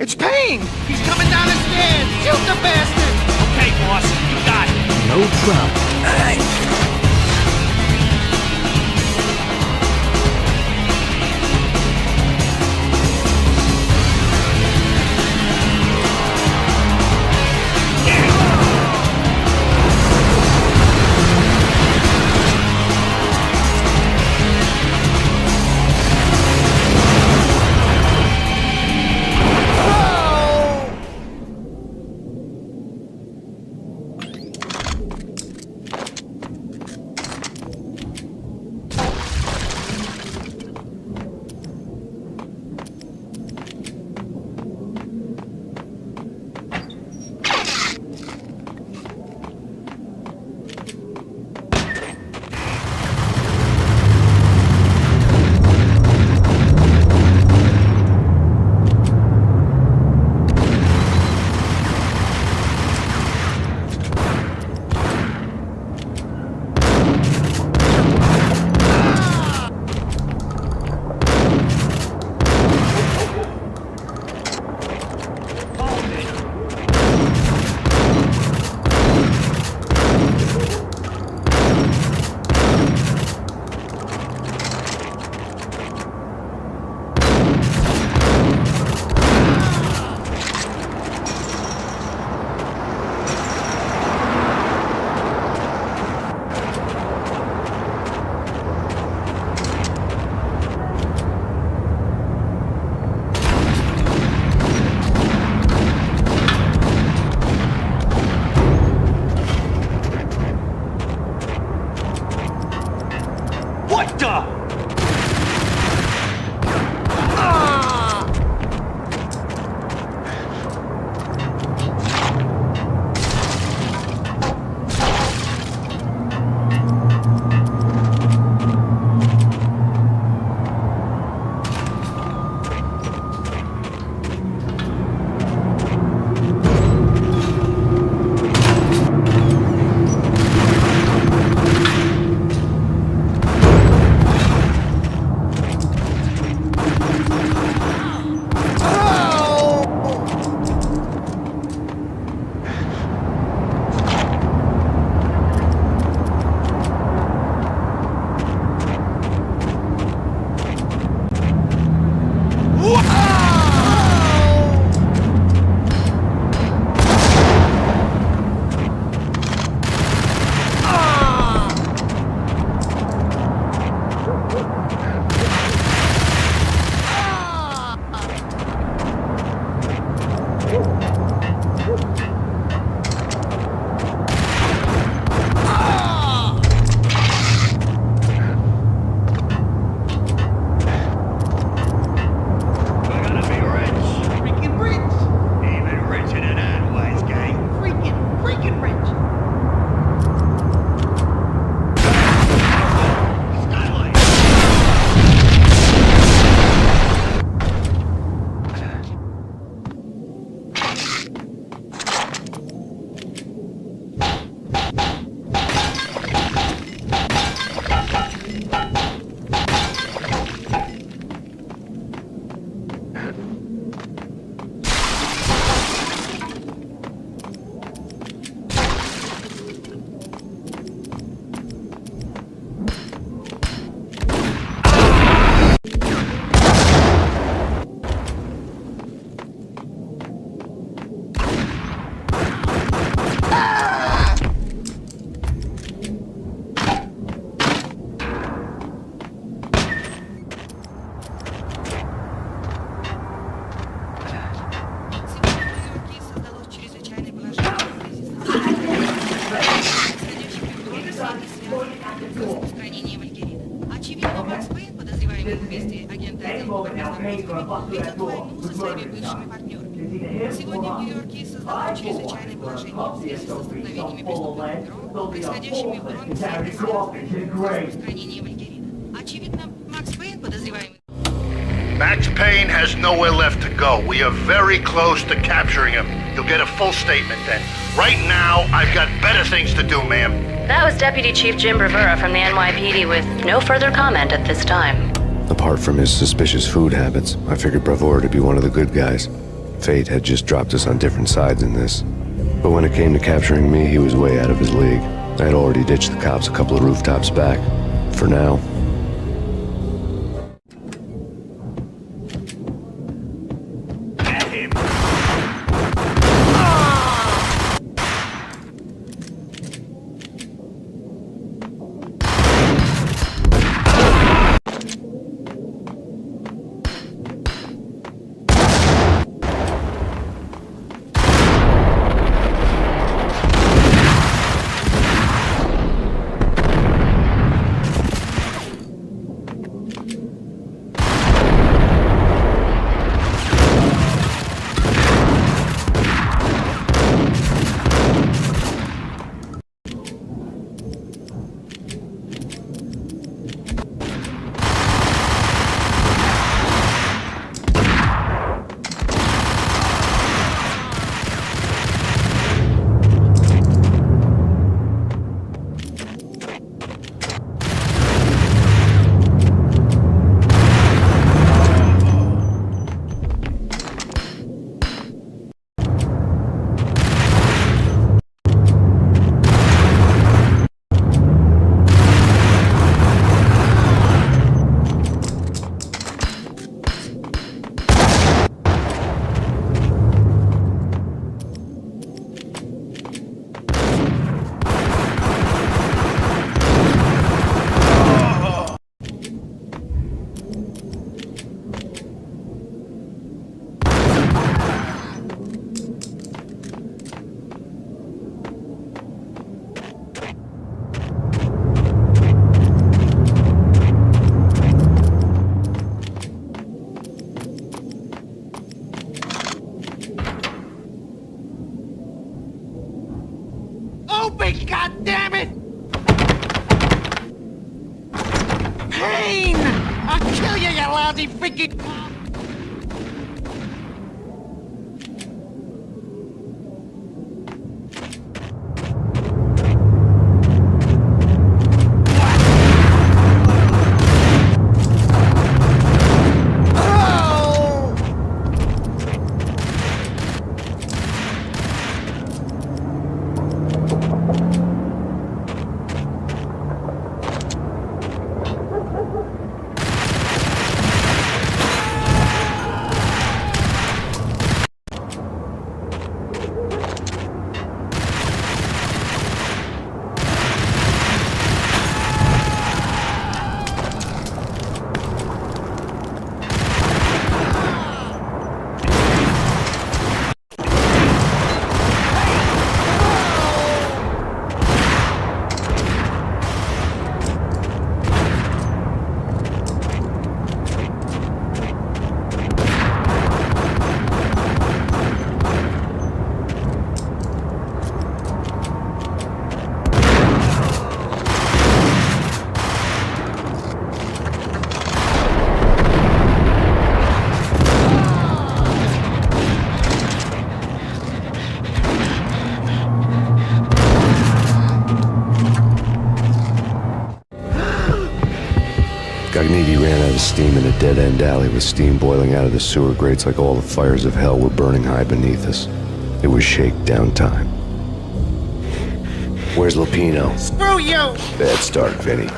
It's Payne! He's coming down the stairs! Shoot the bastard! Okay, boss, you got it. No problem. ответят войну со своими бывшими партнерами. Сегодня в Нью-Йорке создано чрезвычайное положение в связи с столкновениями преступных группировок, происходящими в Бронксе и связанными с распространением вальгерина. Очевидно, Макс Пейн, подозреваемый... Max Payne has nowhere left to go. We are very close to capturing him. You'll get a full statement then. Right now, I've got better things to do, ma'am. That was Deputy Chief Jim Bravura from the NYPD with no further comment at this time. Apart from his suspicious food habits, I figured Bravura to be one of the good guys. Fate had just dropped us on different sides in this. But when it came to capturing me, he was way out of his league. I had already ditched the cops a couple of rooftops back. For now... Open, goddammit! Payne! I'll kill you, you lousy freaking cop! Cogniti ran out of steam in a dead-end alley with steam boiling out of the sewer grates like all the fires of hell were burning high beneath us. It was shakedown time. Where's Lupino? Screw you! Bad start, Vinny.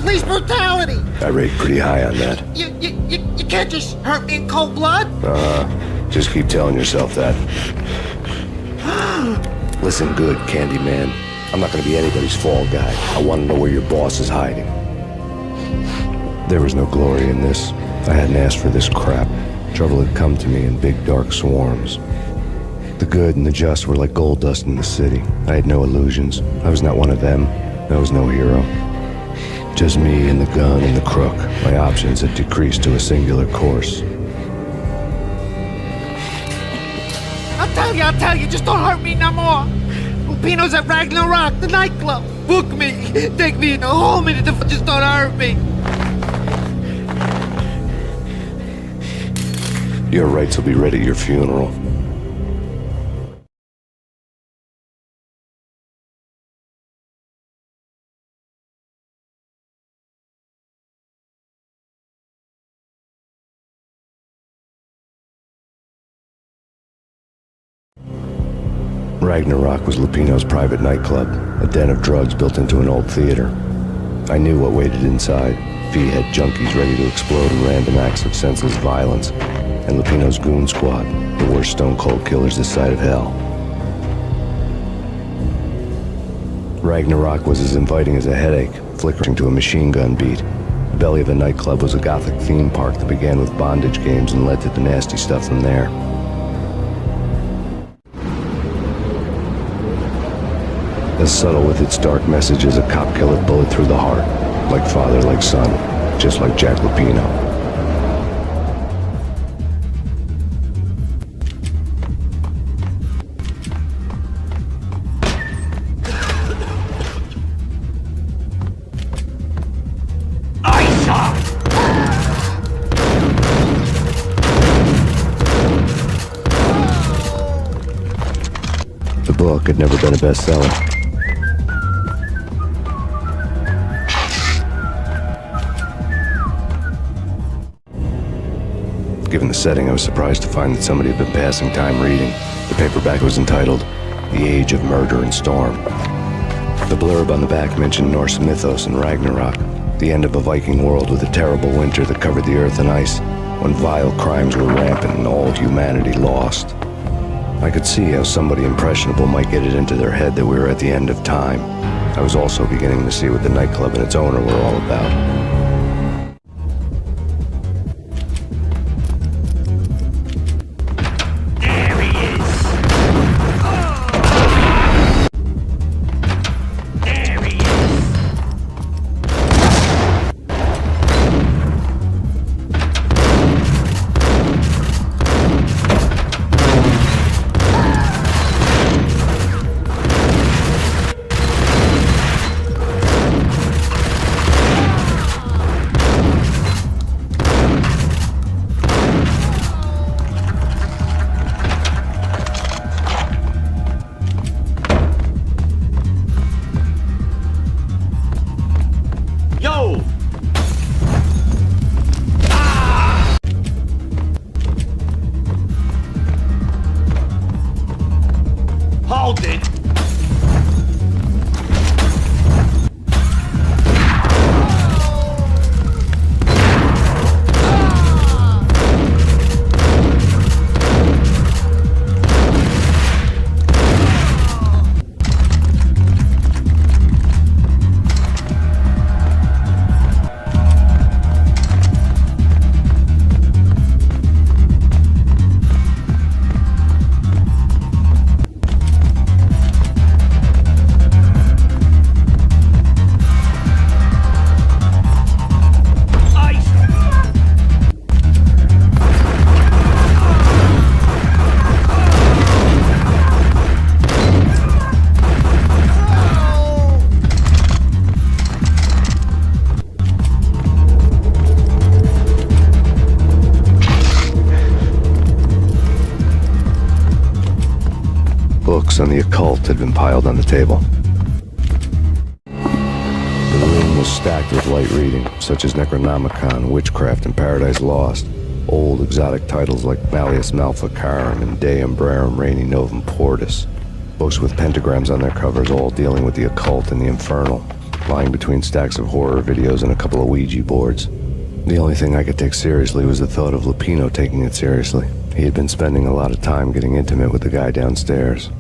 Police brutality! I rate pretty high on that. You can't just hurt me in cold blood? Just keep telling yourself that. Listen good, Candyman. I'm not gonna be anybody's fall guy. I want to know where your boss is hiding. There was no glory in this. I hadn't asked for this crap. Trouble had come to me in big dark swarms. The good and the just were like gold dust in the city. I had no illusions. I was not one of them. I was no hero. Just me and the gun and the crook. My options had decreased to a singular course. tell you, just don't hurt me no more. Lupino's at Ragnarok, the nightclub. Book me, take me in the home, and just don't hurt me. Your rights will be ready at your funeral. Ragnarok was Lupino's private nightclub, a den of drugs built into an old theater. I knew what waited inside. V-head junkies ready to explode in random acts of senseless violence, and Lupino's goon squad, the worst stone-cold killers this side of hell. Ragnarok was as inviting as a headache, flickering to a machine gun beat. The belly of the nightclub was a gothic theme park that began with bondage games and led to the nasty stuff from there. As subtle with its dark message as a cop killer bullet through the heart, like father, like son, just like Jack Lupino. The book had never been a bestseller. Given the setting, I was surprised to find that somebody had been passing time reading. The paperback was entitled, The Age of Murder and Storm. The blurb on the back mentioned Norse mythos and Ragnarok, the end of a Viking world with a terrible winter that covered the earth in ice, when vile crimes were rampant and all humanity lost. I could see how somebody impressionable might get it into their head that we were at the end of time. I was also beginning to see what the nightclub and its owner were all about. Hold it! Books on the occult had been piled on the table. The room was stacked with light reading, such as Necronomicon, Witchcraft, and Paradise Lost. Old exotic titles like Malleus Maleficarum and De Umbrarum Reini Novum Portus. Books with pentagrams on their covers, all dealing with the occult and the infernal, lying between stacks of horror videos and a couple of Ouija boards. The only thing I could take seriously was the thought of Lupino taking it seriously. He had been spending a lot of time getting intimate with the guy downstairs.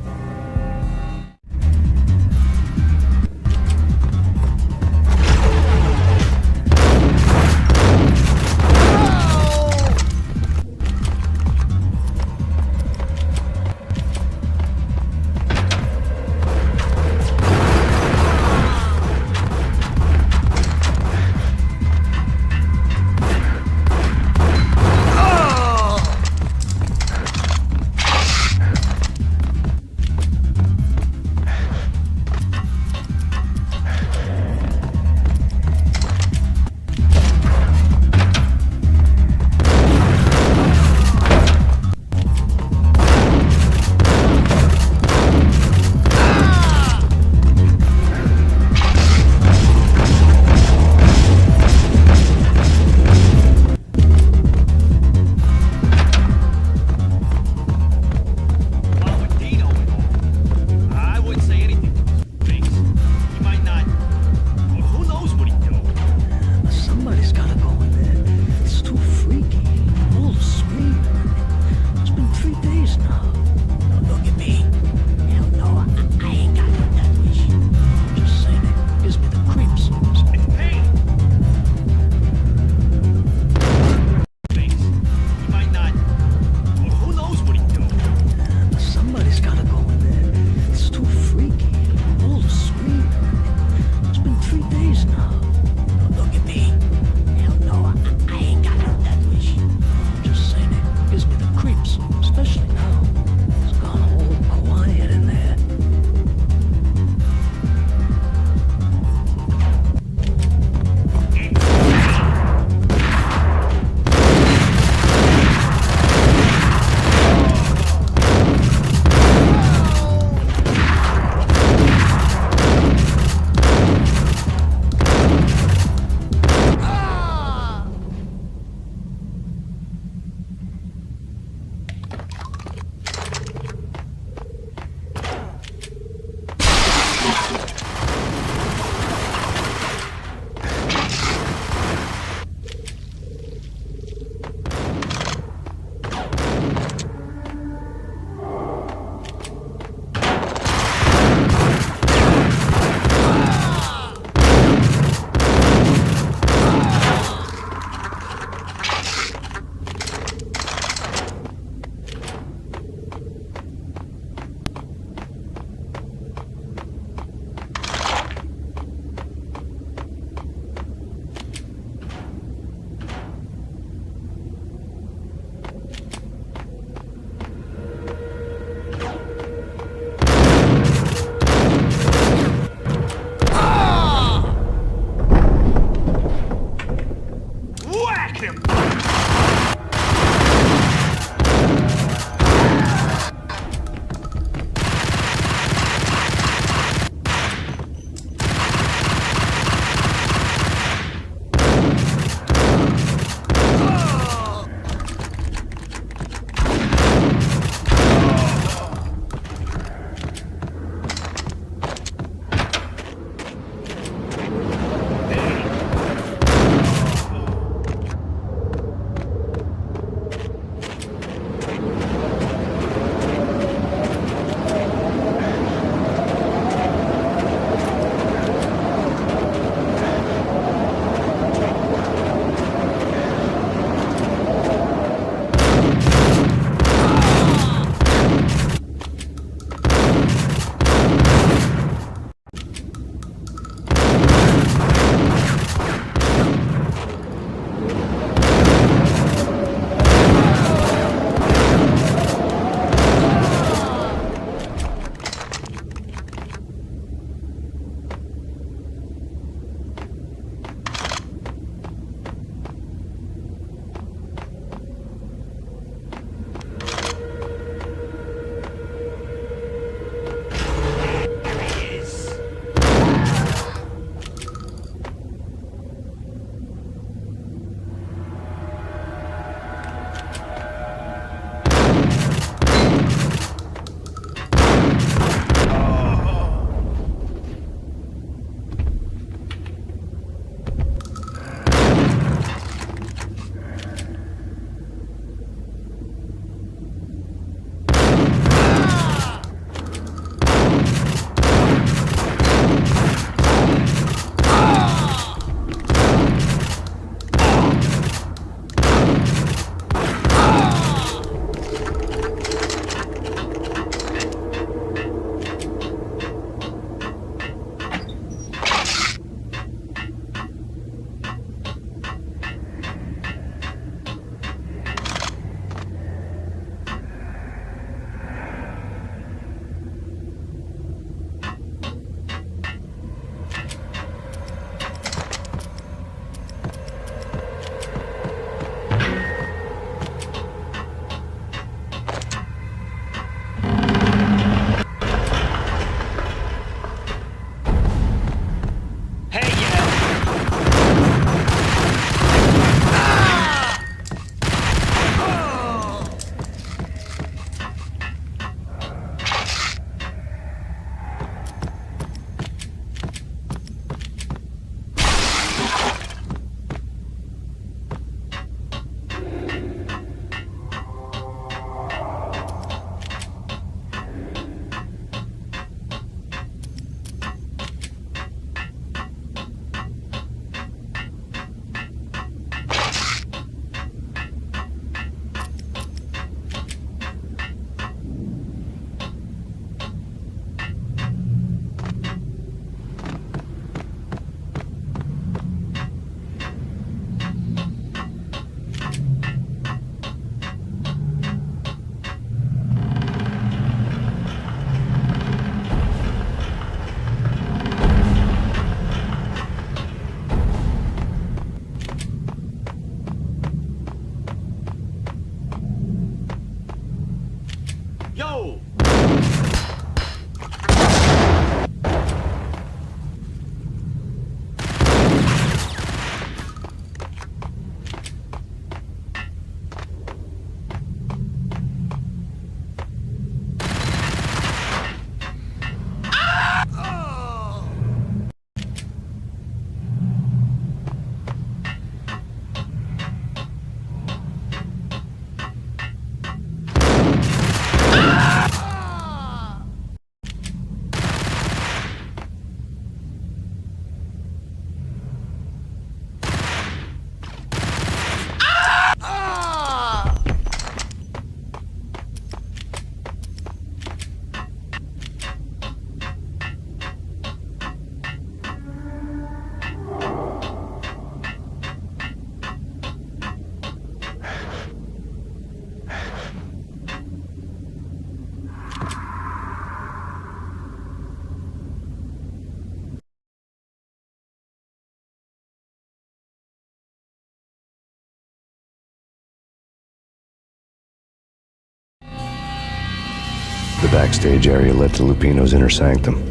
The backstage area led to Lupino's inner sanctum.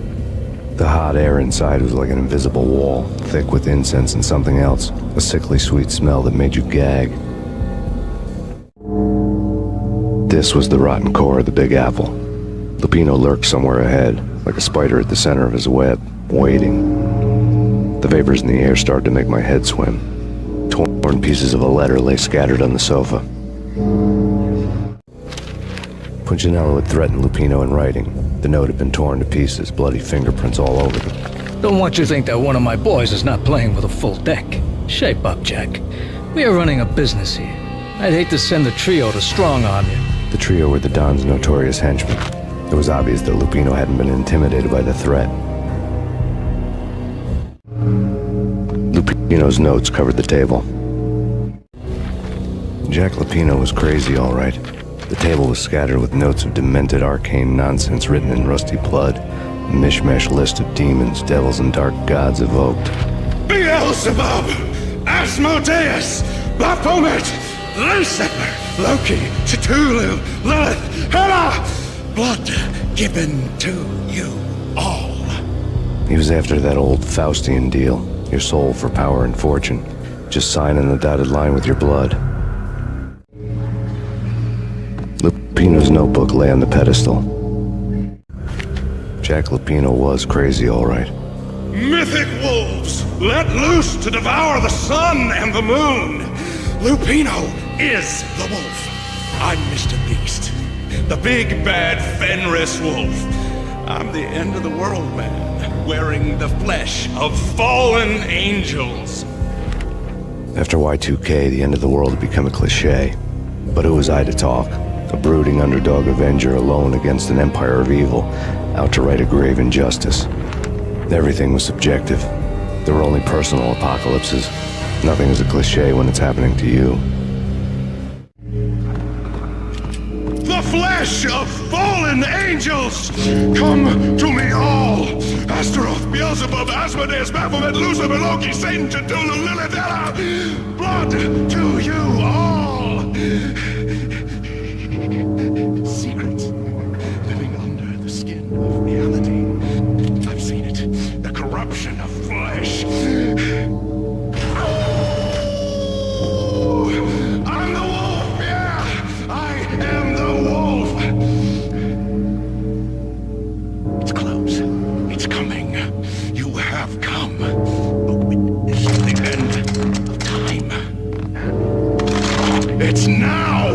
The hot air inside was like an invisible wall, thick with incense and something else, a sickly sweet smell that made you gag. This was the rotten core of the Big Apple. Lupino lurked somewhere ahead, like a spider at the center of his web, waiting. The vapors in the air started to make my head swim. Torn pieces of a letter lay scattered on the sofa. Punchinello had threatened Lupino in writing. The note had been torn to pieces, bloody fingerprints all over them. Don't want you to think that one of my boys is not playing with a full deck. Shape up, Jack. We are running a business here. I'd hate to send the trio to strong-arm you. The trio were the Don's notorious henchmen. It was obvious that Lupino hadn't been intimidated by the threat. Lupino's notes covered the table. Jack Lupino was crazy, all right. The table was scattered with notes of demented arcane nonsense written in rusty blood. A mishmash list of demons, devils, and dark gods evoked. Beelzebub! Asmodeus! Baphomet! Lucifer! Loki! Cthulhu! Lilith! Hela! Blood given to you all. He was after that old Faustian deal. Your soul for power and fortune. Just sign on the dotted line with your blood. Lupino's notebook lay on the pedestal. Jack Lupino was crazy, all right. Mythic wolves, let loose to devour the sun and the moon. Lupino is the wolf. I'm Mr. Beast, the big bad Fenris wolf. I'm the end of the world man, wearing the flesh of fallen angels. After Y2K, the end of the world had become a cliché. But who was I to talk? A brooding underdog avenger alone against an empire of evil, out to right a grave injustice. Everything was subjective. There were only personal apocalypses. Nothing is a cliché when it's happening to you. The flesh of fallen angels! Come to me all! Astaroth, Beelzebub, Asmodeus, Baphomet, Lucifer, Loki, Satan, Cthulhu, Lilith, Hela! Blood to you all! Secrets living under the skin of reality. I've seen it. The corruption of flesh. I'm the wolf, yeah! I am the wolf! It's close. It's coming. You have come. Witness the end of time. It's now!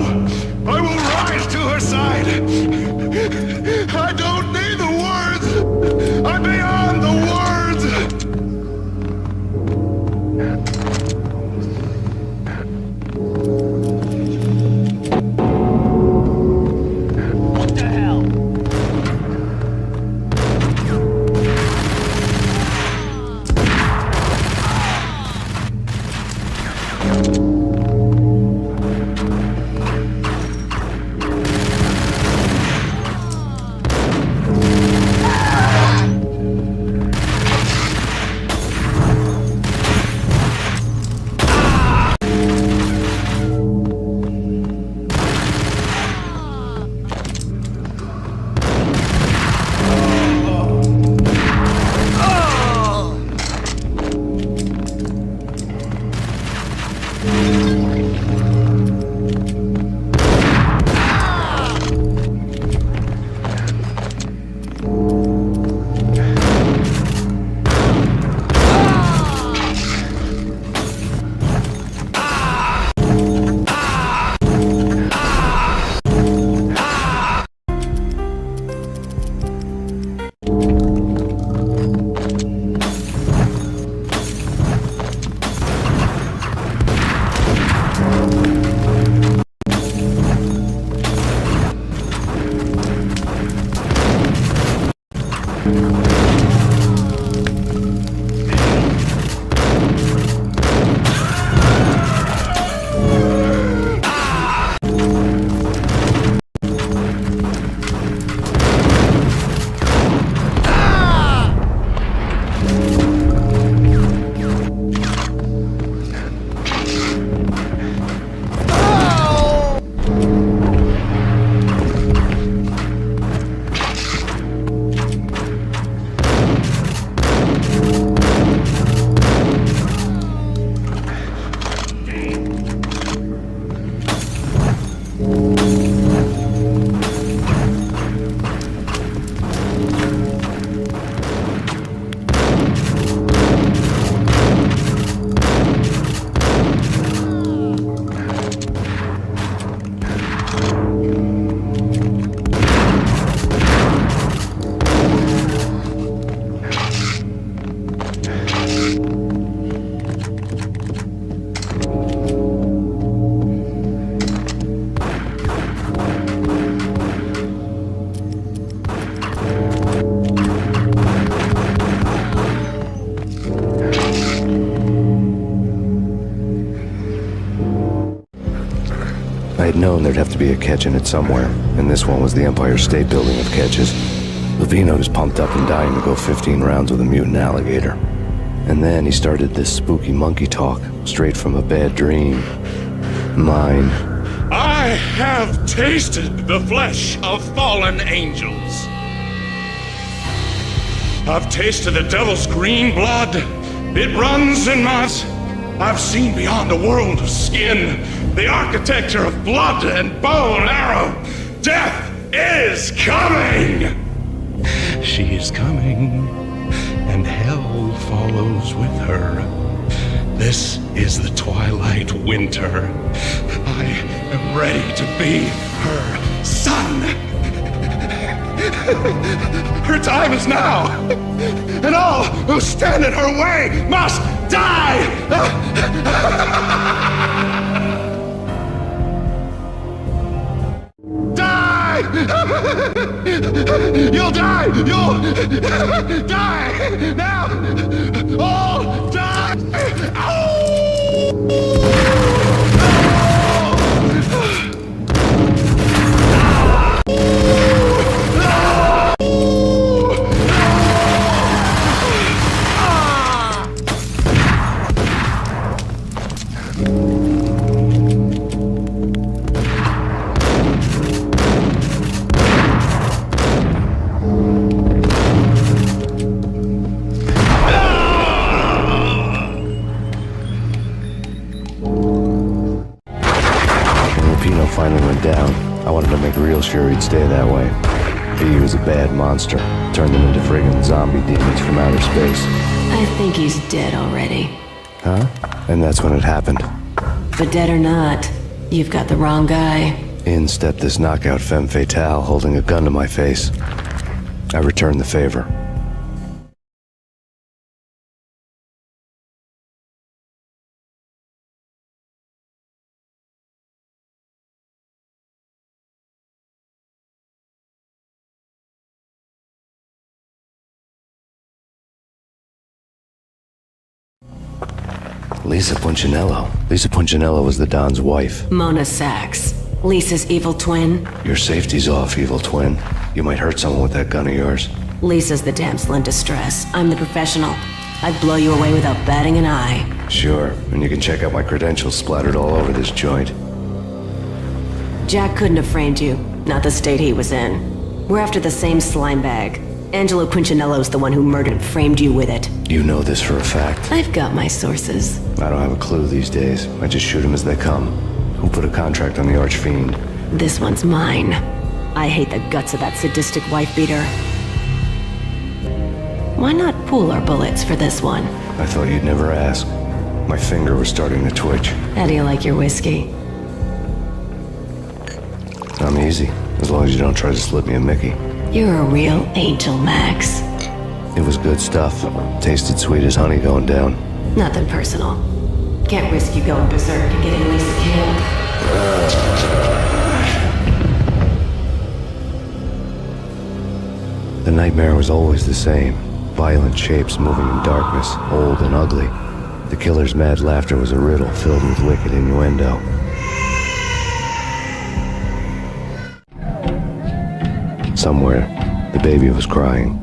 known there'd have to be a catch in it somewhere, and this one was the Empire State Building of catches. Lupino was pumped up and dying to go 15 rounds with a mutant alligator. And then he started this spooky monkey talk, straight from a bad dream. Mine. I have tasted the flesh of fallen angels. I've tasted the devil's green blood. It runs in my... I've seen beyond a world of skin, the architecture of blood and bow and arrow. Death is coming! She is coming, and hell follows with her. This is the twilight winter. I am ready to be her son. Her time is now, and all who stand in her way must die! Die! You'll die! You'll die! Now! All die! Finally went down. I wanted to make real sure he'd stay that way. He was a bad monster. Turned them into friggin' zombie demons from outer space. I think he's dead already. Huh? And that's when it happened. But dead or not, you've got the wrong guy. In stepped this knockout femme fatale holding a gun to my face. I returned the favor. Lisa Punchinello. Lisa Punchinello was the Don's wife. Mona Sachs. Lisa's evil twin. Your safety's off, evil twin. You might hurt someone with that gun of yours. Lisa's the damsel in distress. I'm the professional. I'd blow you away without batting an eye. Sure, and you can check out my credentials splattered all over this joint. Jack couldn't have framed you. Not the state he was in. We're after the same slime bag. Angelo Punchinello's the one who murdered and framed you with it. You know this for a fact. I've got my sources. I don't have a clue these days. I just shoot them as they come. Who put a contract on the Archfiend? This one's mine. I hate the guts of that sadistic wife-beater. Why not pool our bullets for this one? I thought you'd never ask. My finger was starting to twitch. How do you like your whiskey? I'm easy, as long as you don't try to slip me a Mickey. You're a real angel, Max. It was good stuff. Tasted sweet as honey going down. Nothing personal. Can't risk you going berserk and getting Lisa killed. The nightmare was always the same. Violent shapes moving in darkness, old and ugly. The killer's mad laughter was a riddle filled with wicked innuendo. Somewhere, the baby was crying.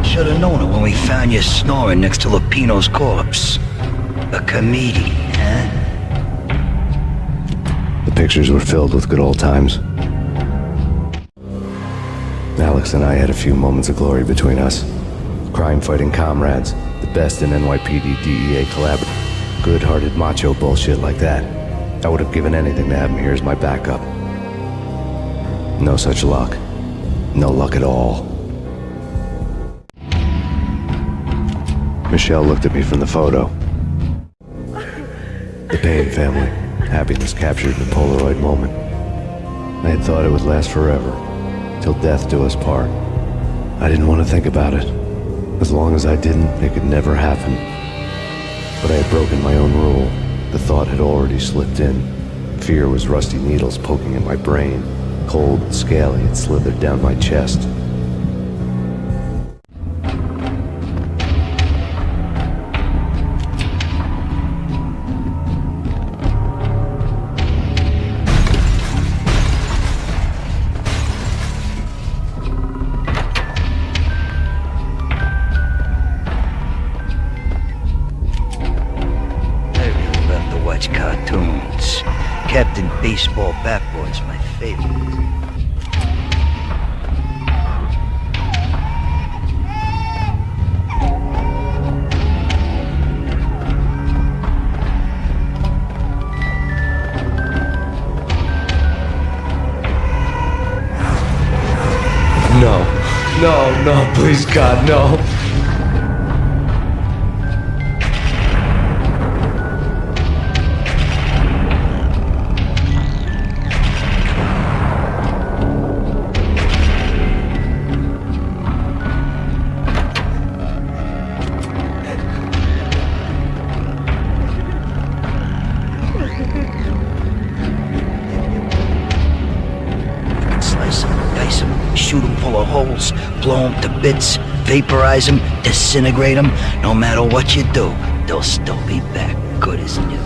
Should've known it when we found you snoring next to Lupino's corpse. A comedian, huh? The pictures were filled with good old times. Alex and I had a few moments of glory between us. Crime-fighting comrades, the best in NYPD DEA collaborative. Good-hearted macho bullshit like that. I would have given anything to have him here as my backup. No such luck. No luck at all. Michelle looked at me from the photo. The Payne family. Happiness captured in a Polaroid moment. I had thought it would last forever, till death do us part. I didn't want to think about it. As long as I didn't, it could never happen. But I had broken my own rule. The thought had already slipped in. Fear was rusty needles poking at my brain. Cold and scaly, it slithered down my chest. Cartoons. Captain Baseball Bat Boy's my favorite. No, please God, no. Shoot them full of holes, blow them to bits, vaporize them, disintegrate them. No matter what you do, they'll still be back good as new.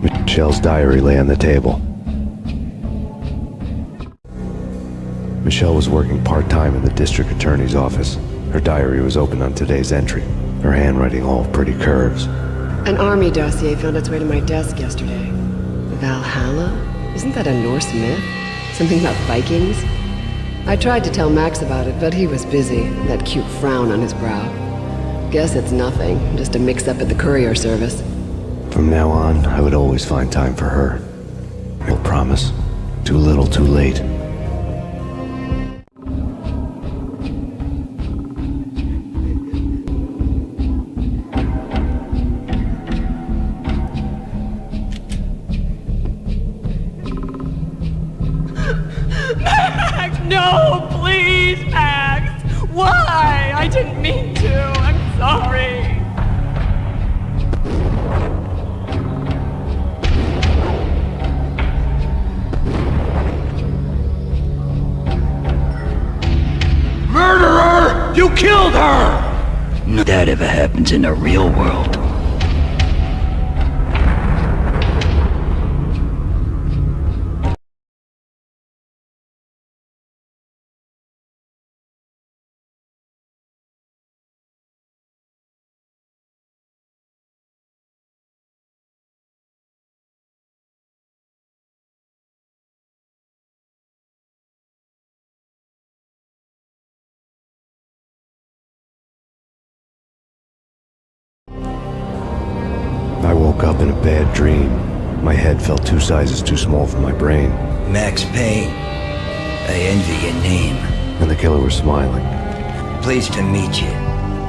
Michelle's diary lay on the table. Michelle was working part-time in the district attorney's office. Her diary was open on today's entry, her handwriting all pretty curves. An army dossier found its way to my desk yesterday. Valhalla? Isn't that a Norse myth? Something about Vikings? I tried to tell Max about it, but he was busy, that cute frown on his brow. Guess it's nothing, just a mix-up at the courier service. From now on, I would always find time for her. I'll promise. Too little, too late. No, please, Max! Why? I didn't mean to. I'm sorry. Murderer! You killed her! No, that ever happens in the real world. I woke up in a bad dream. My head felt 2 sizes too small for my brain. Max Payne. I envy your name. And the killer was smiling. Pleased to meet you.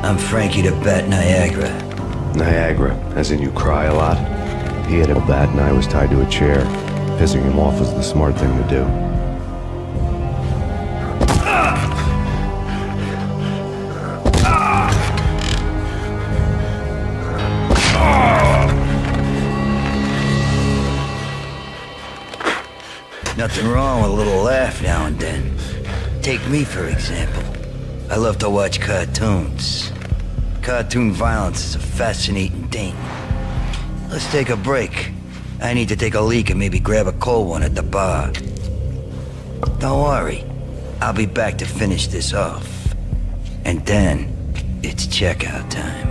I'm Frankie the Bat Niagara. Niagara, as in you cry a lot? He had a bat and I was tied to a chair. Pissing him off was the smart thing to do. Nothing wrong with a little laugh now and then. Take me, for example. I love to watch cartoons. Cartoon violence is a fascinating thing. Let's take a break. I need to take a leak and maybe grab a cold one at the bar. Don't worry. I'll be back to finish this off. And then, it's checkout time.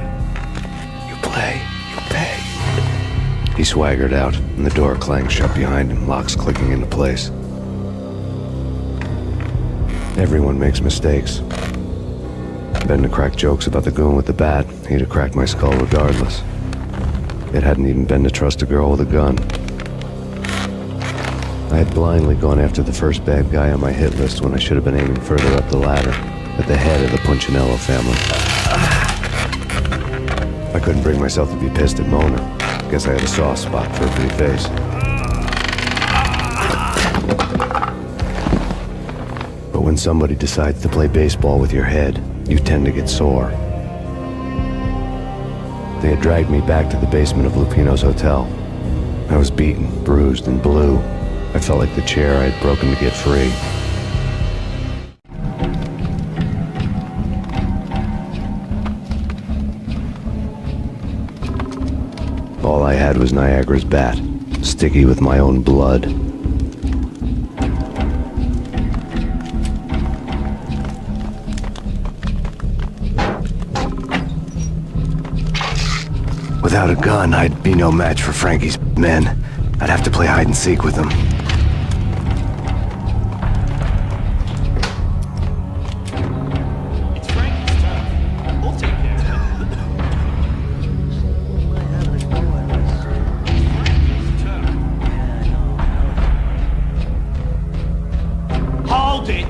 You play, you pay. He swaggered out, and the door clanged shut behind him, locks clicking into place. Everyone makes mistakes. Been to crack jokes about the goon with the bat, he'd have cracked my skull regardless. It hadn't even been to trust a girl with a gun. I had blindly gone after the first bad guy on my hit list when I should have been aiming further up the ladder, at the head of the Punchinello family. I couldn't bring myself to be pissed at Mona. Guess I had a soft spot for her pretty face. But when somebody decides to play baseball with your head, you tend to get sore. They had dragged me back to the basement of Lupino's hotel. I was beaten, bruised, and blue. I felt like the chair I had broken to get free. All I had was Niagara's bat, sticky with my own blood. Without a gun, I'd be no match for Frankie's men. I'd have to play hide and seek with them. Hold it!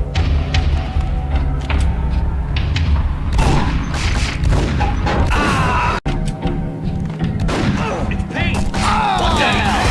It's Payne! What the hell?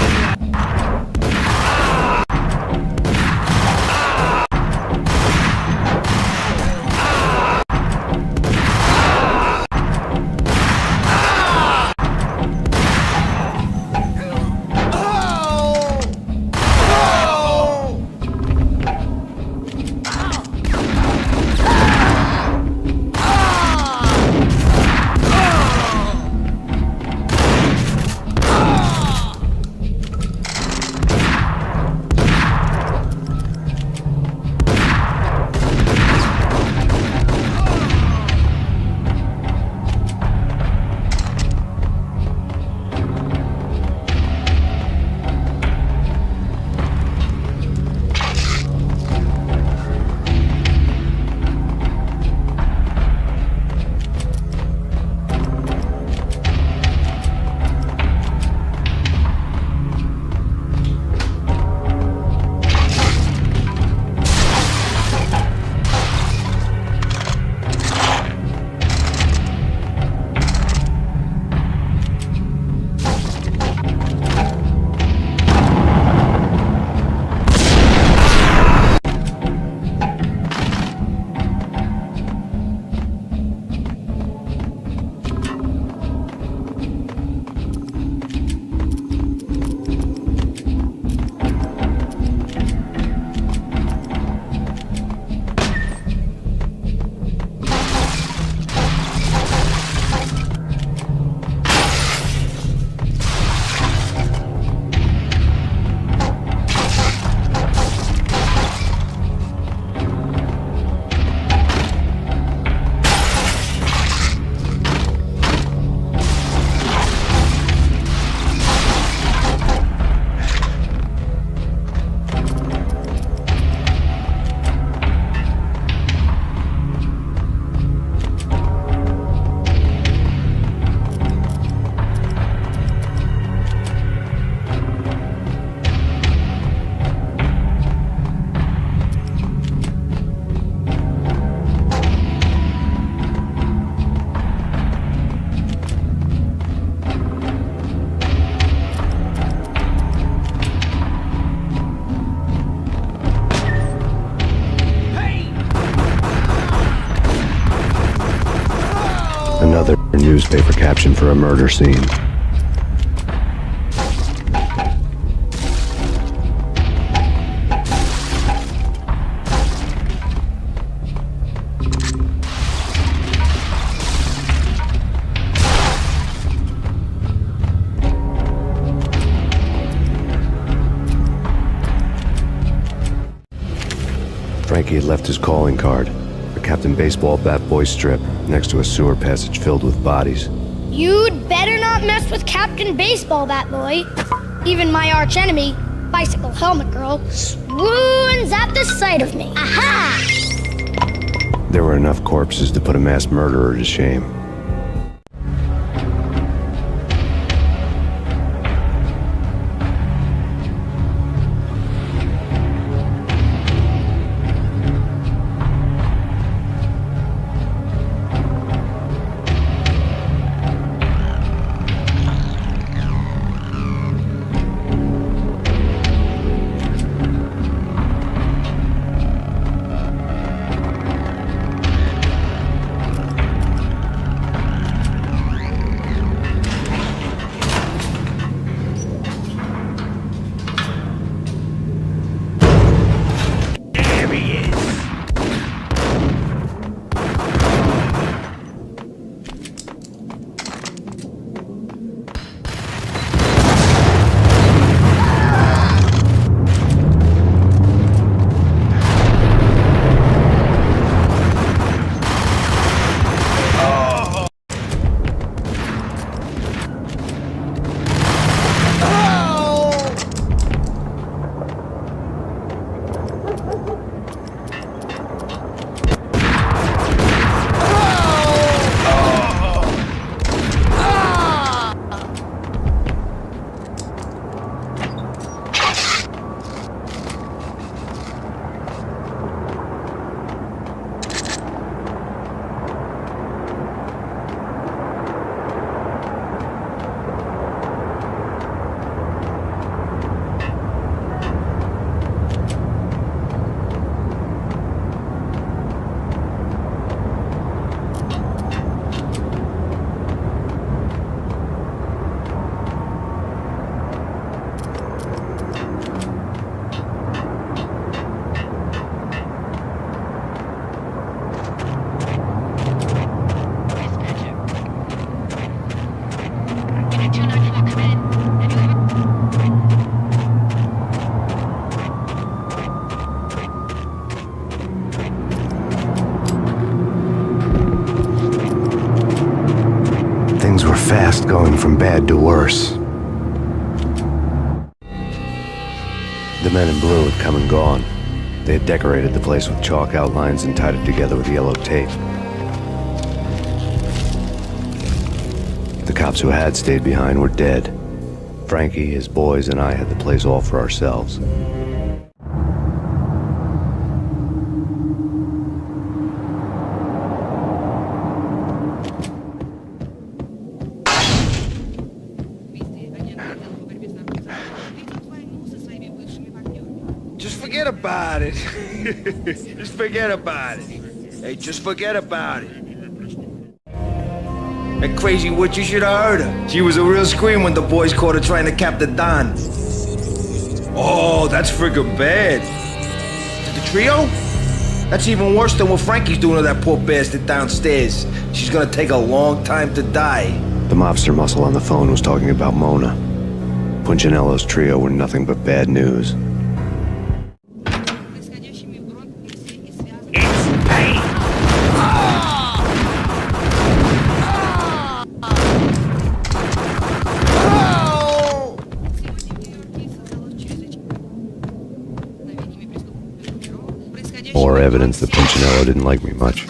Another newspaper caption for a murder scene. Frankie had left his calling card. Captain Baseball Bat Boy strip next to a sewer passage filled with bodies. You'd better not mess with Captain Baseball Bat Boy. Even my archenemy, Bicycle Helmet Girl, swoons at the sight of me. Aha! There were enough corpses to put a mass murderer to shame. Going from bad to worse. The men in blue had come and gone. They had decorated the place with chalk outlines and tied it together with yellow tape. The cops who had stayed behind were dead. Frankie, his boys, and I had the place all for ourselves. Just forget about it. Just forget about it. Hey, just forget about it. That crazy witch, you should have heard her. She was a real scream when the boys caught her trying to cap the Don. Oh, that's friggin' bad. To the trio? That's even worse than what Frankie's doing to that poor bastard downstairs. She's gonna take a long time to die. The mobster muscle on the phone was talking about Mona. Punchinello's trio were nothing but bad news. More evidence that Punchinello didn't like me much.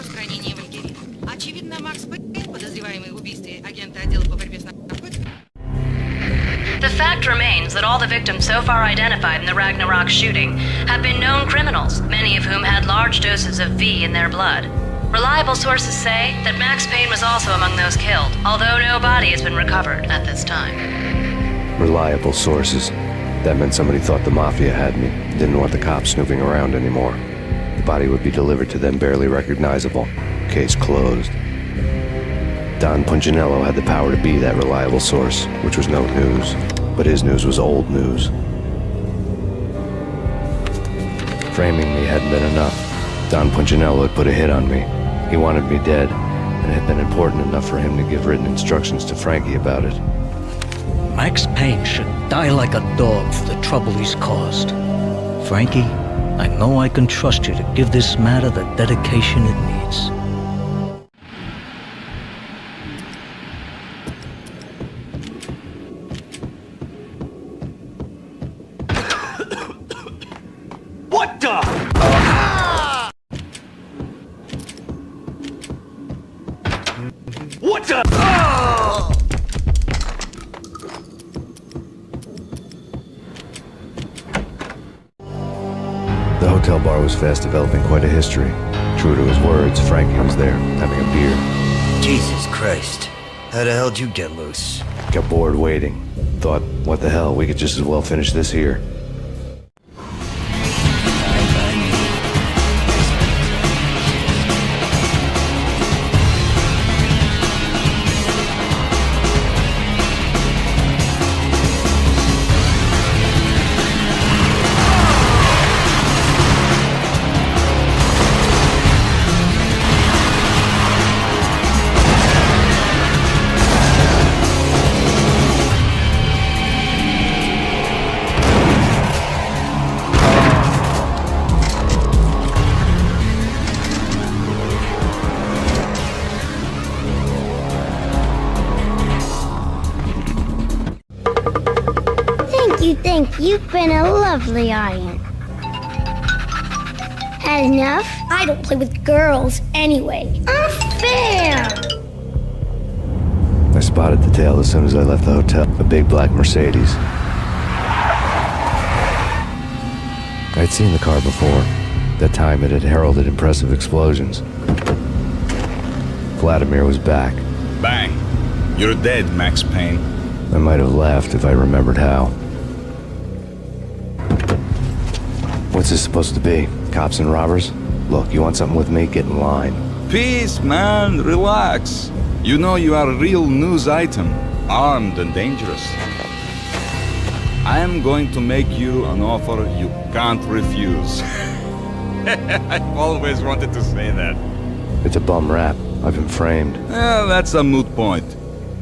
The fact remains that all the victims so far identified in the Ragnarok shooting have been known criminals, many of whom had large doses of V in their blood. Reliable sources say that Max Payne was also among those killed, although no body has been recovered at this time. Reliable sources. That meant somebody thought the Mafia had me, didn't want the cops snooping around anymore. The body would be delivered to them barely recognizable. Case closed. Don Punchinello had the power to be that reliable source, which was no news. But his news was old news. Framing me hadn't been enough. Don Punchinello had put a hit on me. He wanted me dead, and it had been important enough for him to give written instructions to Frankie about it. Max Payne should die like a dog for the trouble he's caused. Frankie, I know I can trust you to give this matter the dedication it needs. What the? What the? The hotel bar was fast developing quite a history. True to his words, Frankie was there, having a beer. Jesus Christ. How the hell did you get loose? Got bored waiting. Thought, what the hell, we could just as well finish this here. You've been a lovely audience. Had enough? I don't play with girls anyway. Unfair! I spotted the tail as soon as I left the hotel. A big black Mercedes. I'd seen the car before. That time it had heralded impressive explosions. Vladimir was back. Bang. You're dead, Max Payne. I might have laughed if I remembered how. What's this supposed to be? Cops and robbers? Look, you want something with me? Get in line. Peace, man. Relax. You know you are a real news item. Armed and dangerous. I am going to make you an offer you can't refuse. I've always wanted to say that. It's a bum rap. I've been framed. That's a moot point.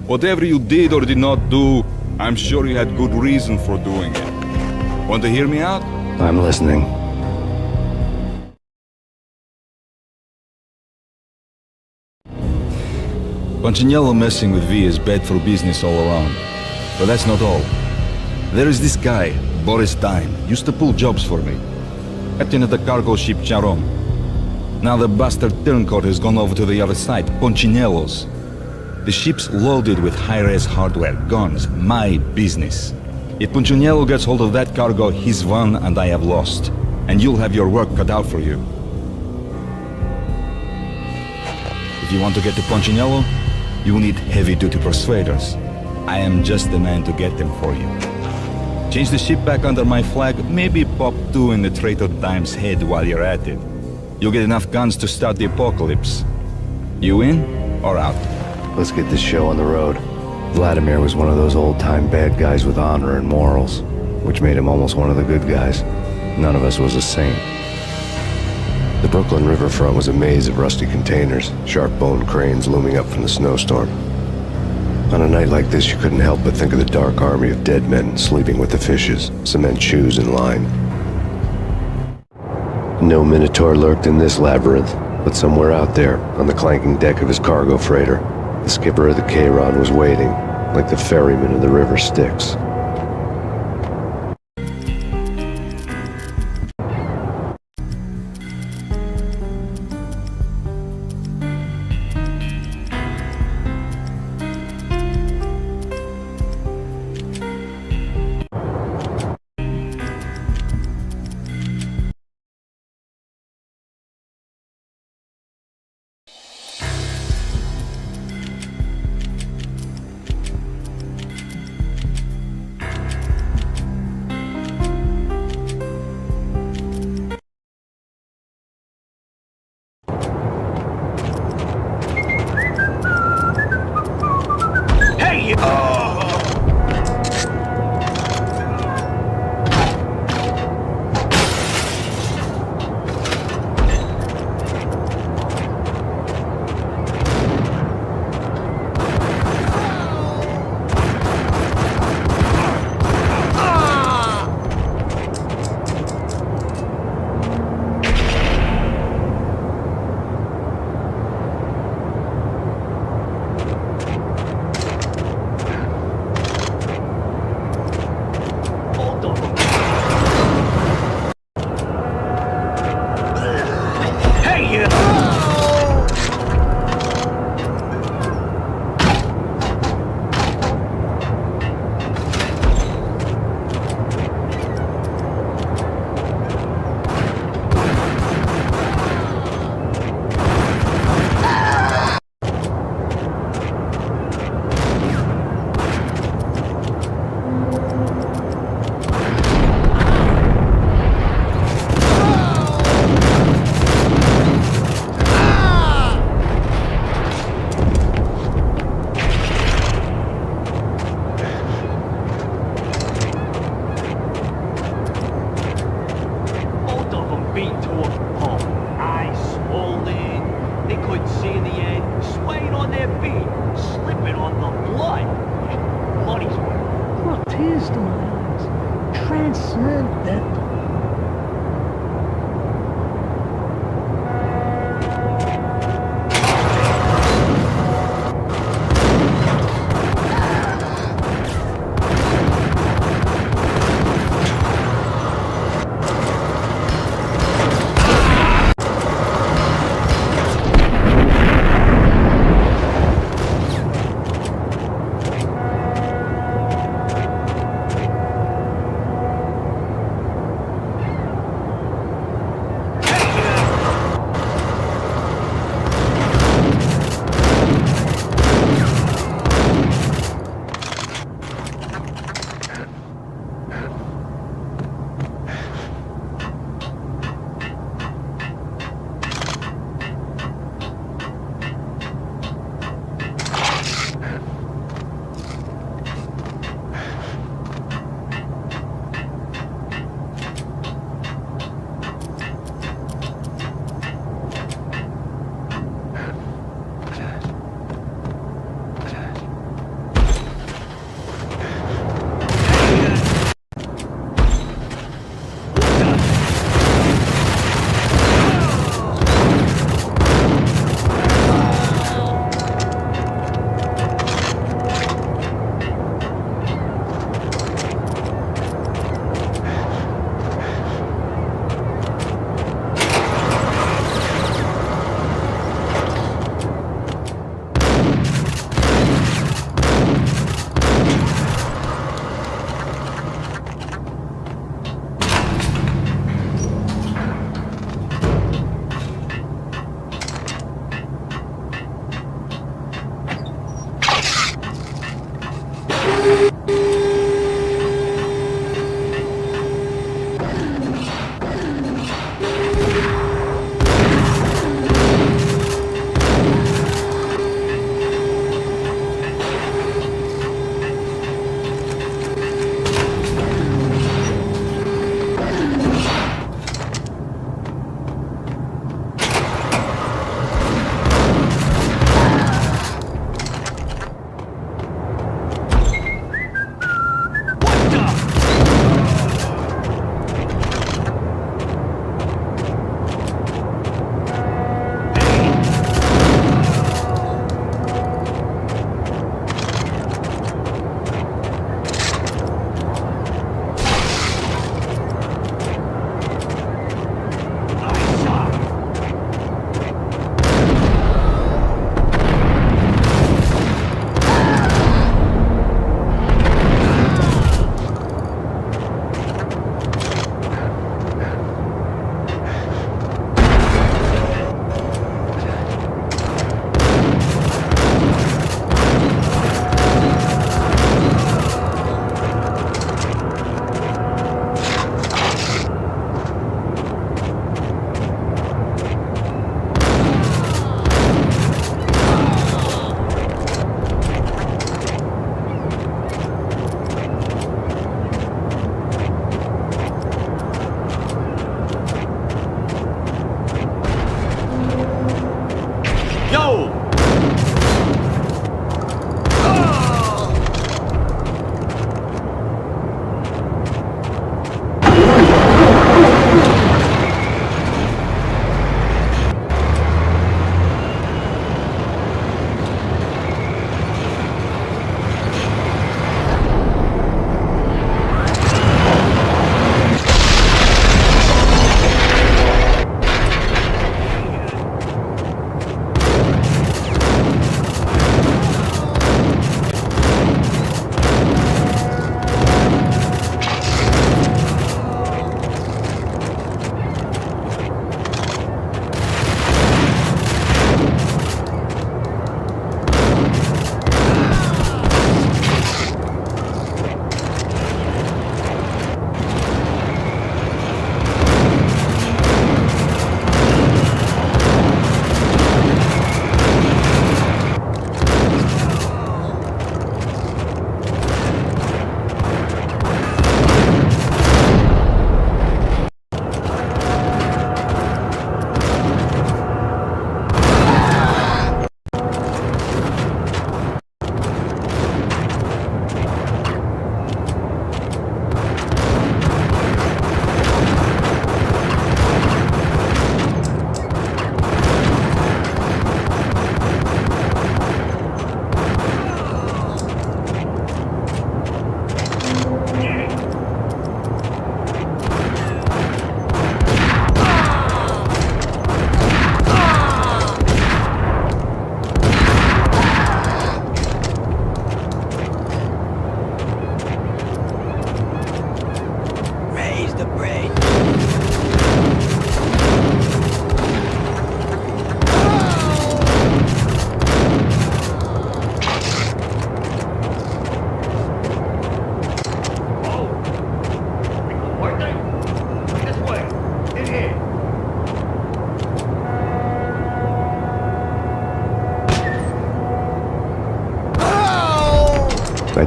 Whatever you did or did not do, I'm sure you had good reason for doing it. Want to hear me out? I'm listening. Punchinello messing with V is bad for business all around. But that's not all. There is this guy, Boris Dime, used to pull jobs for me. Captain of the cargo ship Charon. Now the bastard turncoat has gone over to the other side, Punchinello's. The ship's loaded with high-res hardware, guns, my business. If Punchinello gets hold of that cargo, he's won and I have lost. And you'll have your work cut out for you. If you want to get to Punchinello, you will need heavy-duty persuaders. I am just the man to get them for you. Change the ship back under my flag, maybe pop 2 in the traitor Dime's head while you're at it. You'll get enough guns to start the apocalypse. You in or out? Let's get this show on the road. Vladimir was one of those old-time bad guys with honor and morals, which made him almost one of the good guys. None of us was a saint. The Brooklyn riverfront was a maze of rusty containers, sharp-boned cranes looming up from the snowstorm. On a night like this, you couldn't help but think of the dark army of dead men sleeping with the fishes, cement shoes in line. No Minotaur lurked in this labyrinth, but somewhere out there, on the clanking deck of his cargo freighter, the skipper of the Chiron was waiting, like the ferryman of the river Styx.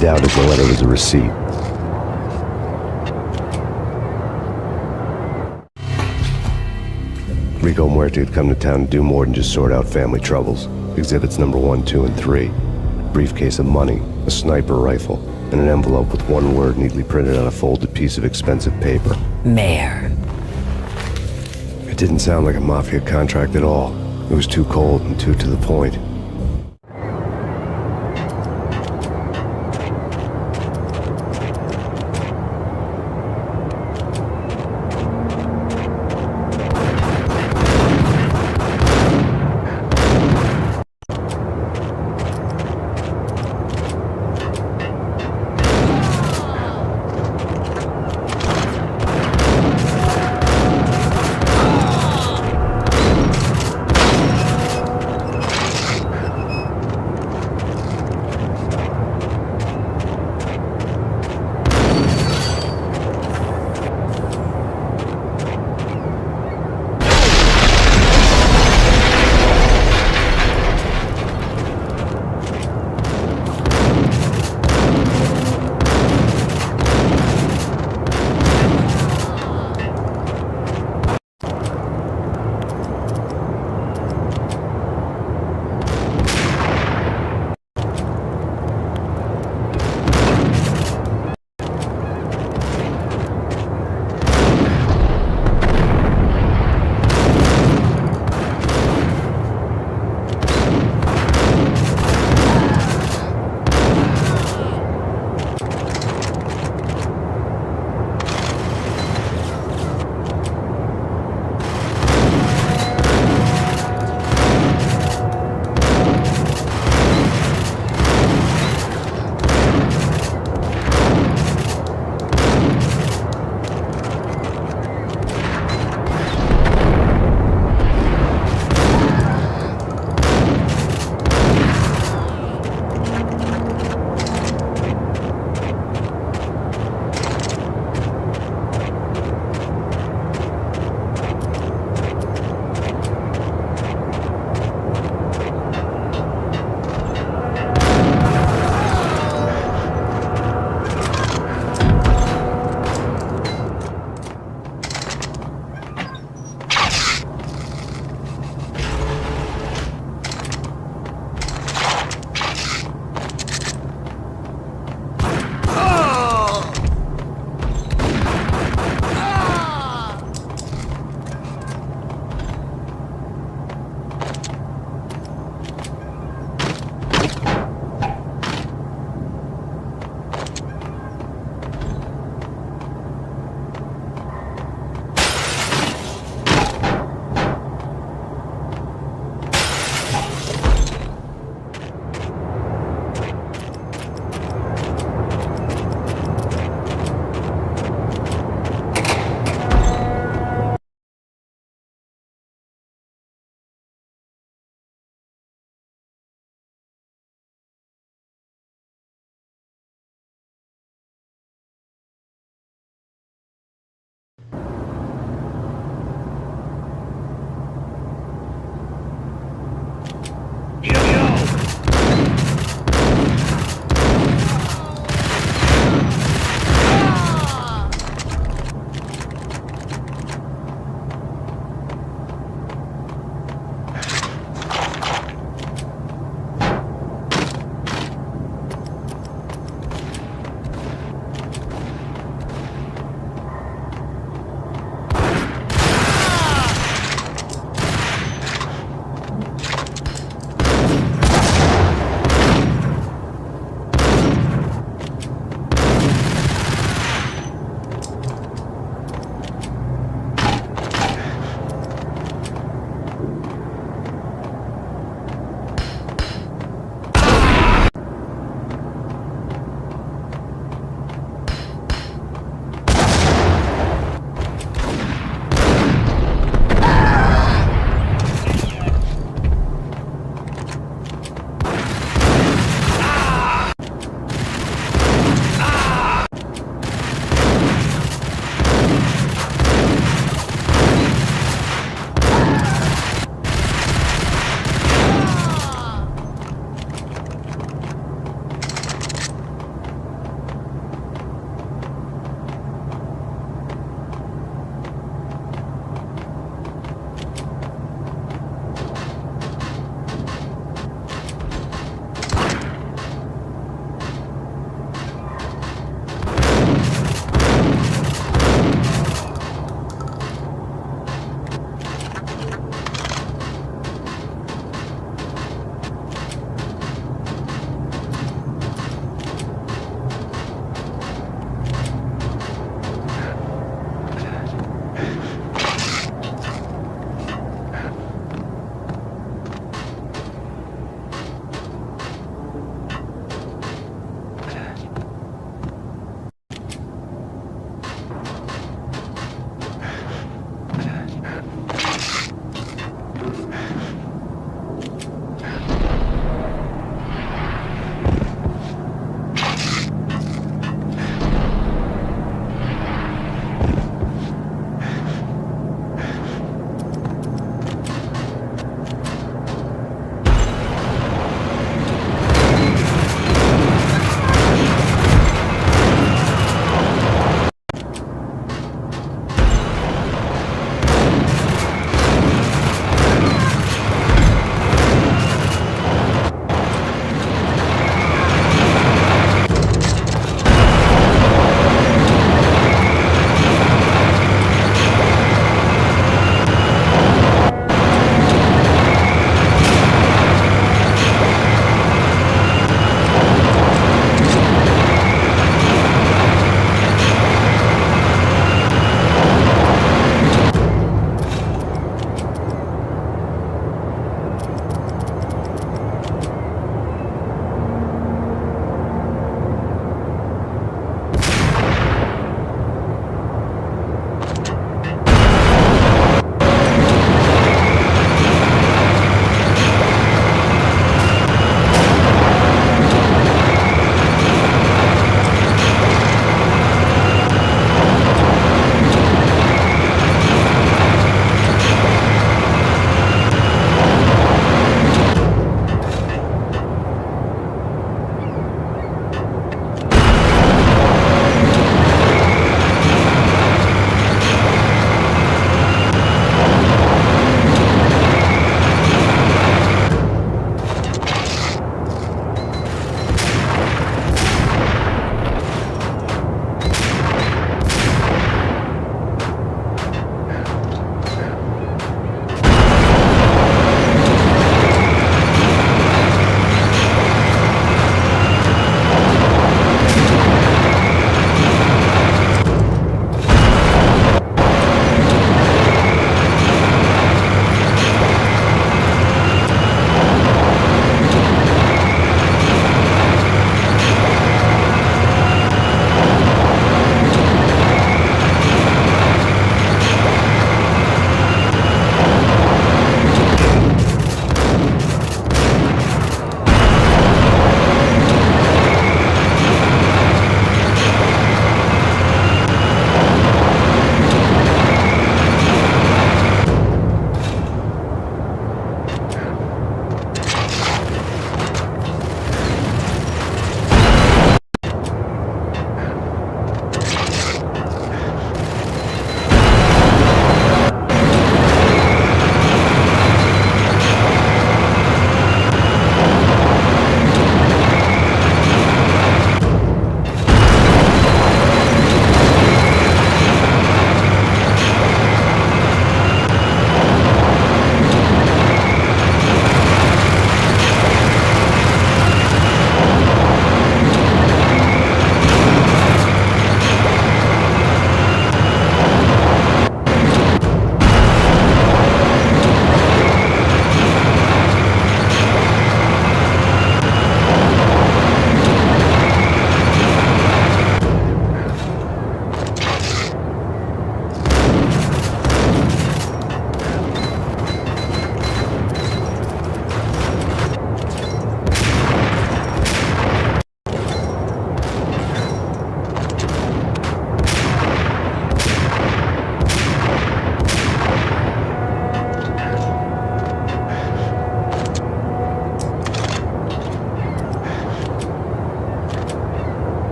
doubted the letter was a receipt. Rico Muerte had come to town to do more than just sort out family troubles. Exhibits number 1, 2, and 3. A briefcase of money, a sniper rifle, and an envelope with one word neatly printed on a folded piece of expensive paper. Mayor. It didn't sound like a mafia contract at all. It was too cold and too to the point.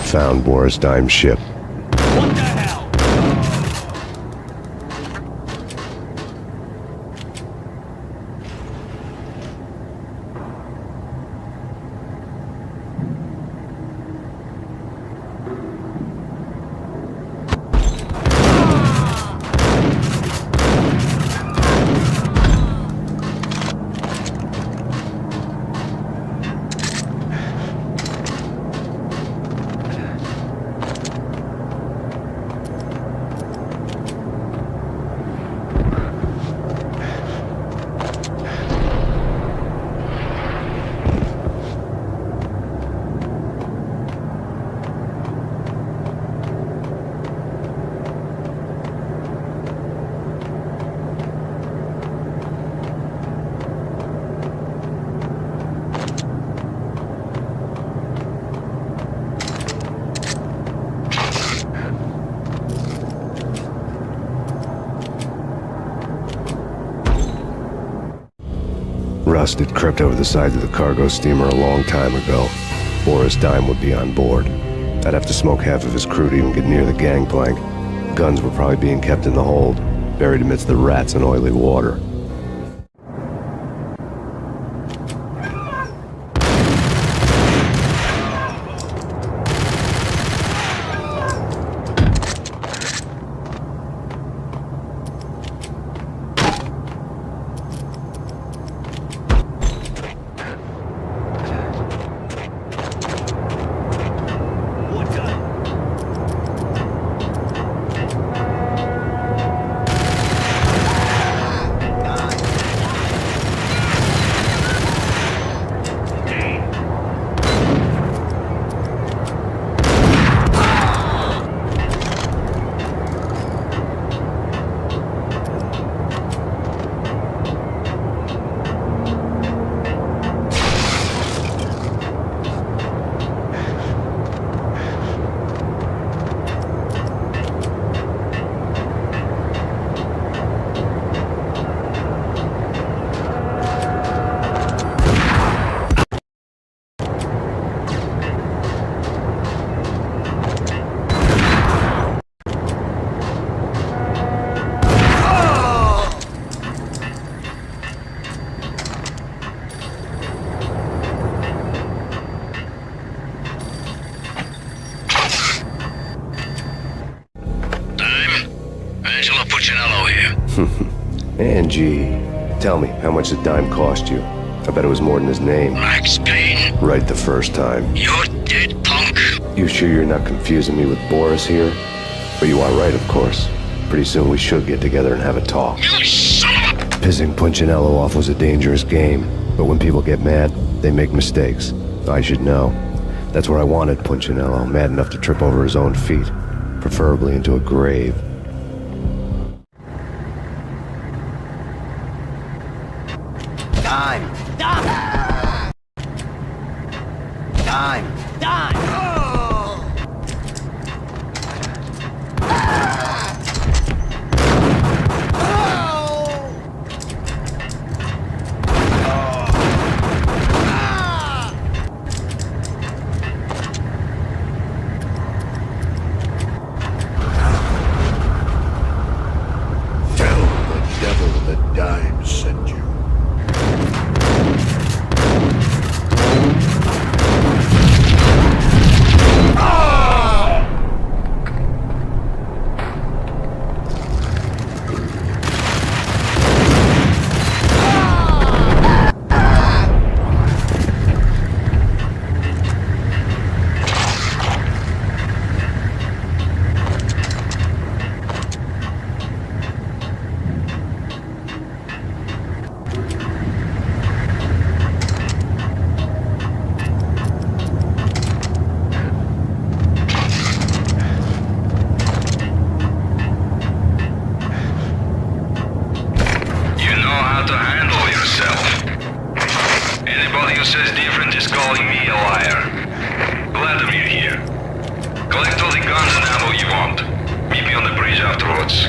found Boris Dime's ship. Rust had crept over the sides of the cargo steamer a long time ago. Boris Dime would be on board. I'd have to smoke half of his crew to even get near the gangplank. Guns were probably being kept in the hold, buried amidst the rats and oily water. Angie, tell me, how much did Dime cost you? I bet it was more than his name. Max Payne? Right the first time. You're dead, punk. You sure you're not confusing me with Boris here? But you are right, of course. Pretty soon we should get together and have a talk. You son of a... Pissing Punchinello off was a dangerous game, but when people get mad, they make mistakes. I should know. That's where I wanted Punchinello, mad enough to trip over his own feet, preferably into a grave. Dime! Dime! Dime! Dime! Tell the devil that Dime sent you. says different is calling me a liar. Glad of you here. Collect all the guns and ammo you want. Meet me on the bridge afterwards.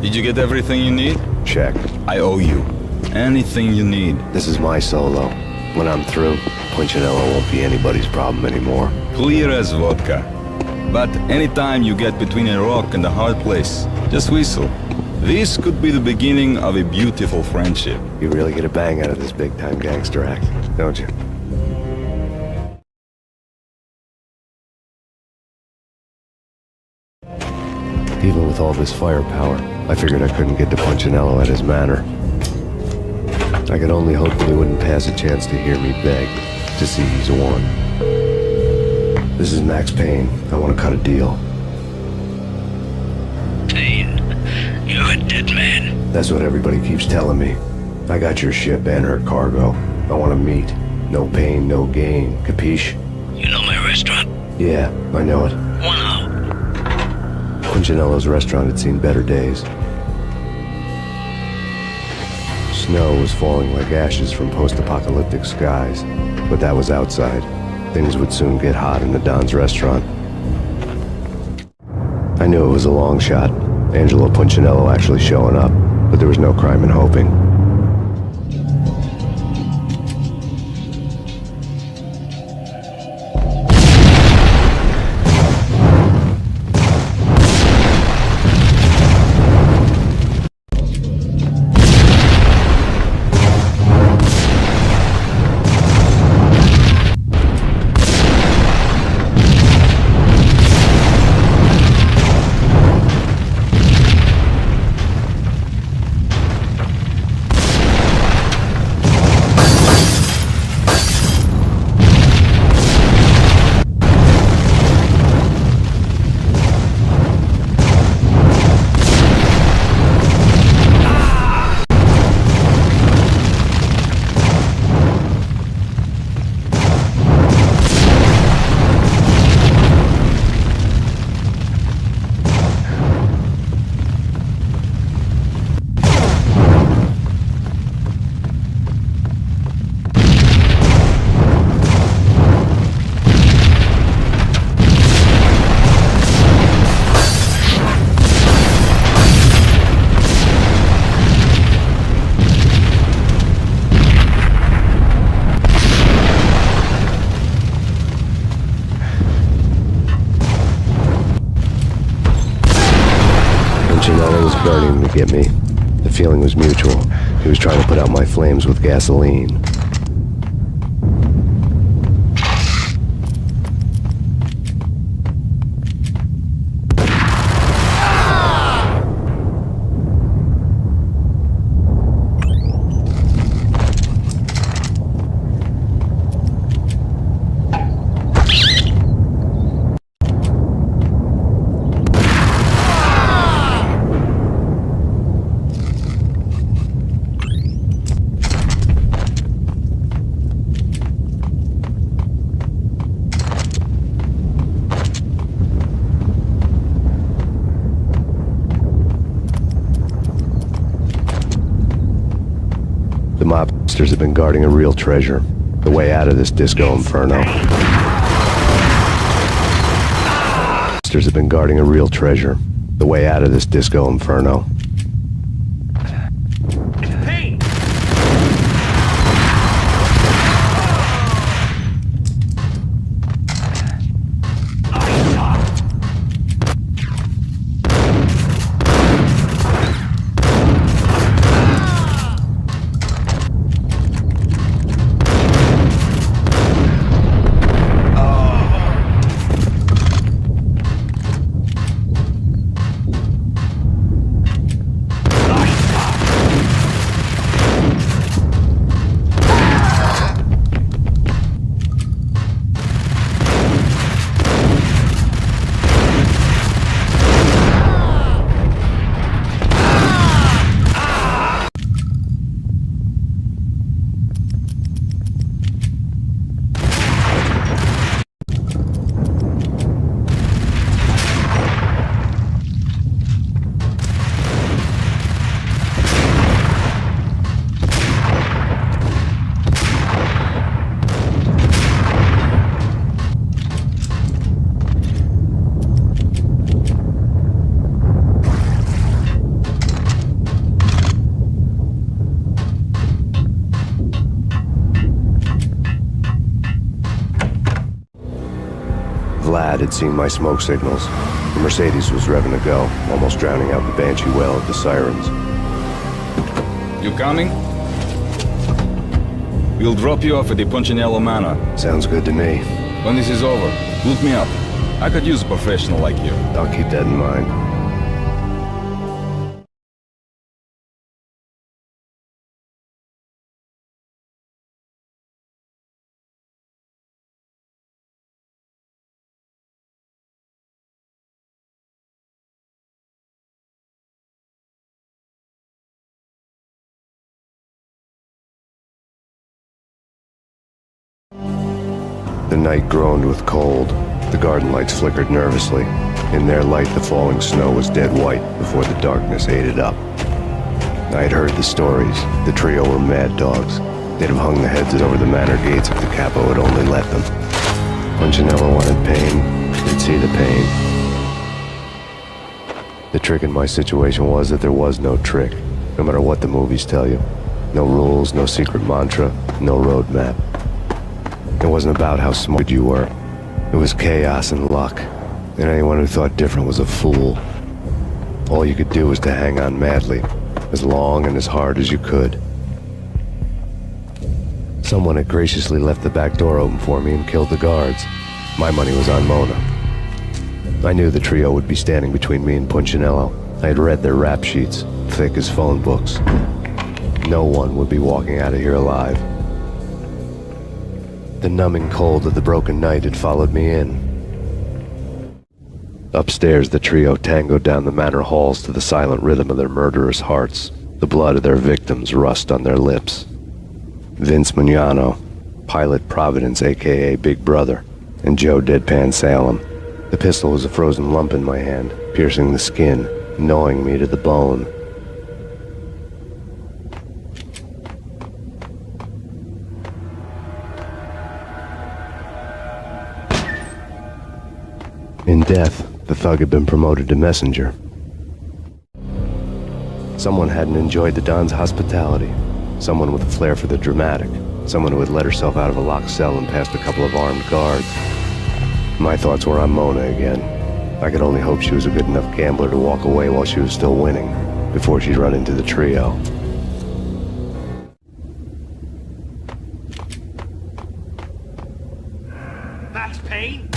Did you get everything you need? Check. I owe you. Anything you need. This is my solo. When I'm through, Punchinello won't be anybody's problem anymore. Clear as vodka. But anytime you get between a rock and a hard place, just whistle. This could be the beginning of a beautiful friendship. You really get a bang out of this big-time gangster act, don't you? Even with all this firepower, I figured I couldn't get to Punchinello at his manor. I could only hope that he wouldn't pass a chance to hear me beg to see he's won. This is Max Payne. I want to cut a deal. Payne, you're a dead man. That's what everybody keeps telling me. I got your ship and her cargo. I want to meet. No pain, no gain. Capiche? You know my restaurant? Yeah, I know it. One out. Punchinello's restaurant had seen better days. Snow was falling like ashes from post-apocalyptic skies, but that was outside. Things would soon get hot in the Don's restaurant. I knew it was a long shot, Angelo Punchinello actually showing up, but there was no crime in hoping. Punchinello was burning to get me. The feeling was mutual. He was trying to put out my flames with gasoline. The mobsters have been guarding a real treasure. The way out of this disco inferno. Mobsters have been guarding a real treasure. The way out of this disco inferno. Matt had seen my smoke signals. The Mercedes was revving to go, almost drowning out the banshee wail of the sirens. You coming? We'll drop you off at the Punchinello Manor. Sounds good to me. When this is over, look me up. I could use a professional like you. I'll keep that in mind. The night groaned with cold. The garden lights flickered nervously. In their light, the falling snow was dead white before the darkness ate it up. I had heard the stories. The trio were mad dogs. They'd have hung the heads over the manor gates if the capo had only let them. Punchinello wanted Payne. They'd see the pain. The trick in my situation was that there was no trick, no matter what the movies tell you. No rules, no secret mantra, no roadmap. It wasn't about how smart you were. It was chaos and luck, and anyone who thought different was a fool. All you could do was to hang on madly, as long and as hard as you could. Someone had graciously left the back door open for me and killed the guards. My money was on Mona. I knew the trio would be standing between me and Punchinello. I had read their rap sheets, thick as phone books. No one would be walking out of here alive. The numbing cold of the broken night had followed me in. Upstairs, the trio tangoed down the manor halls to the silent rhythm of their murderous hearts. The blood of their victims rust on their lips. Vince Mignano, Pilot Providence, a.k.a. Big Brother, and Joe Deadpan Salem. The pistol was a frozen lump in my hand, piercing the skin, gnawing me to the bone. In death, the thug had been promoted to messenger. Someone hadn't enjoyed the Don's hospitality. Someone with a flair for the dramatic. Someone who had let herself out of a locked cell and past a couple of armed guards. My thoughts were on Mona again. I could only hope she was a good enough gambler to walk away while she was still winning, before she'd run into the trio. Max Payne?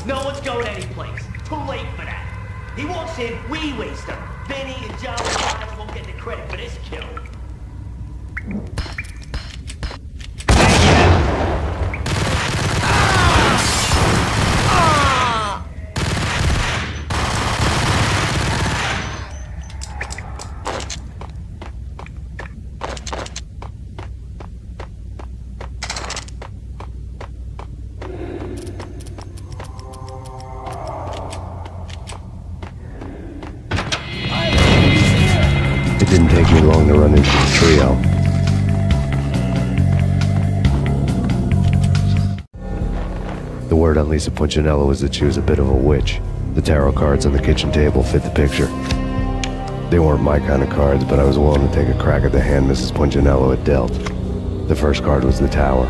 No one's going anyplace. Too late for that. He walks in, we waste him. Benny and John and Giles won't get the credit for this kill. It didn't take me long to run into the trio. The word on Lisa Punchinello was that she was a bit of a witch. The tarot cards on the kitchen table fit the picture. They weren't my kind of cards, but I was willing to take a crack at the hand Mrs. Punchinello had dealt. The first card was the tower.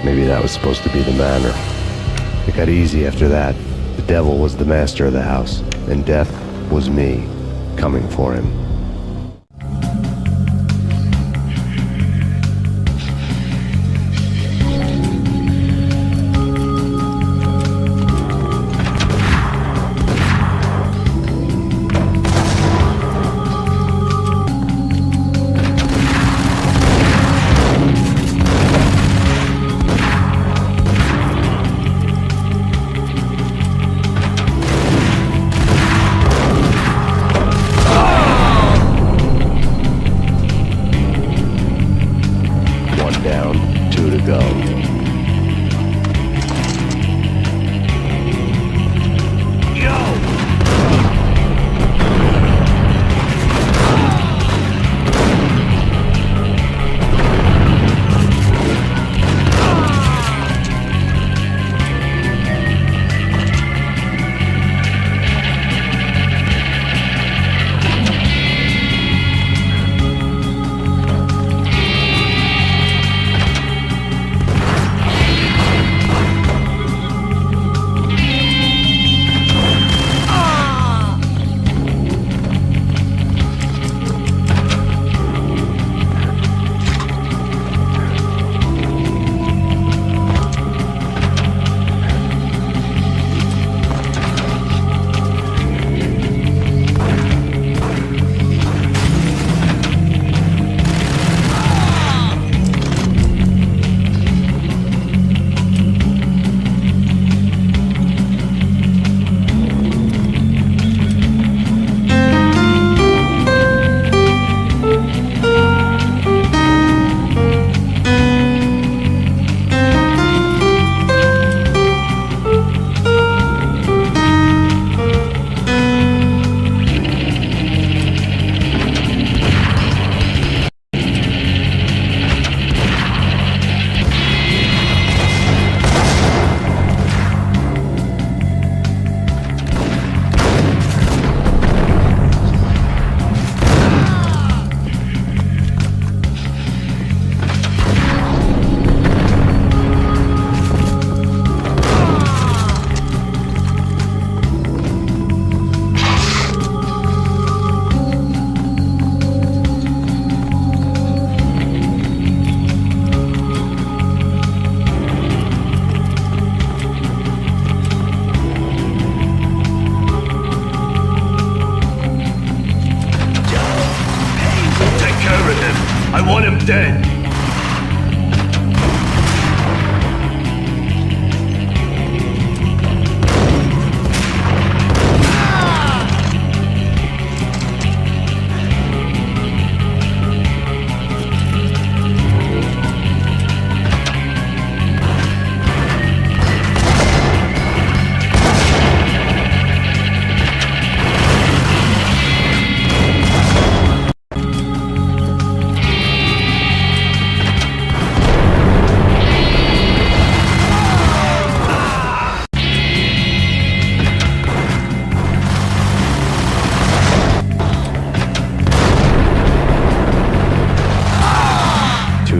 Maybe that was supposed to be the manor. It got easy after that. The devil was the master of the house, and death was me, coming for him. down, 2 to go. I want him dead.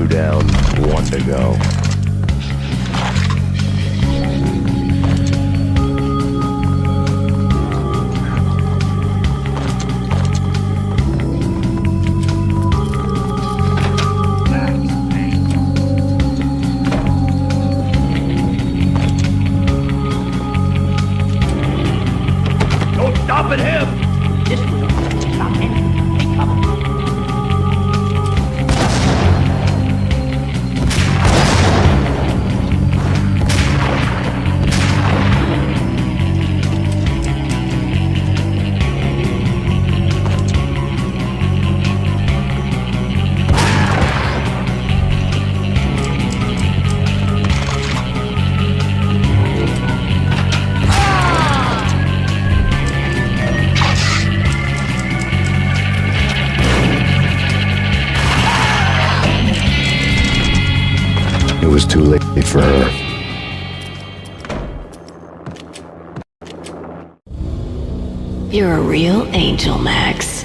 Down, 1 to go. Don't stop at him! This will stop him. Take cover. It was too late for her. You're a real angel, Max.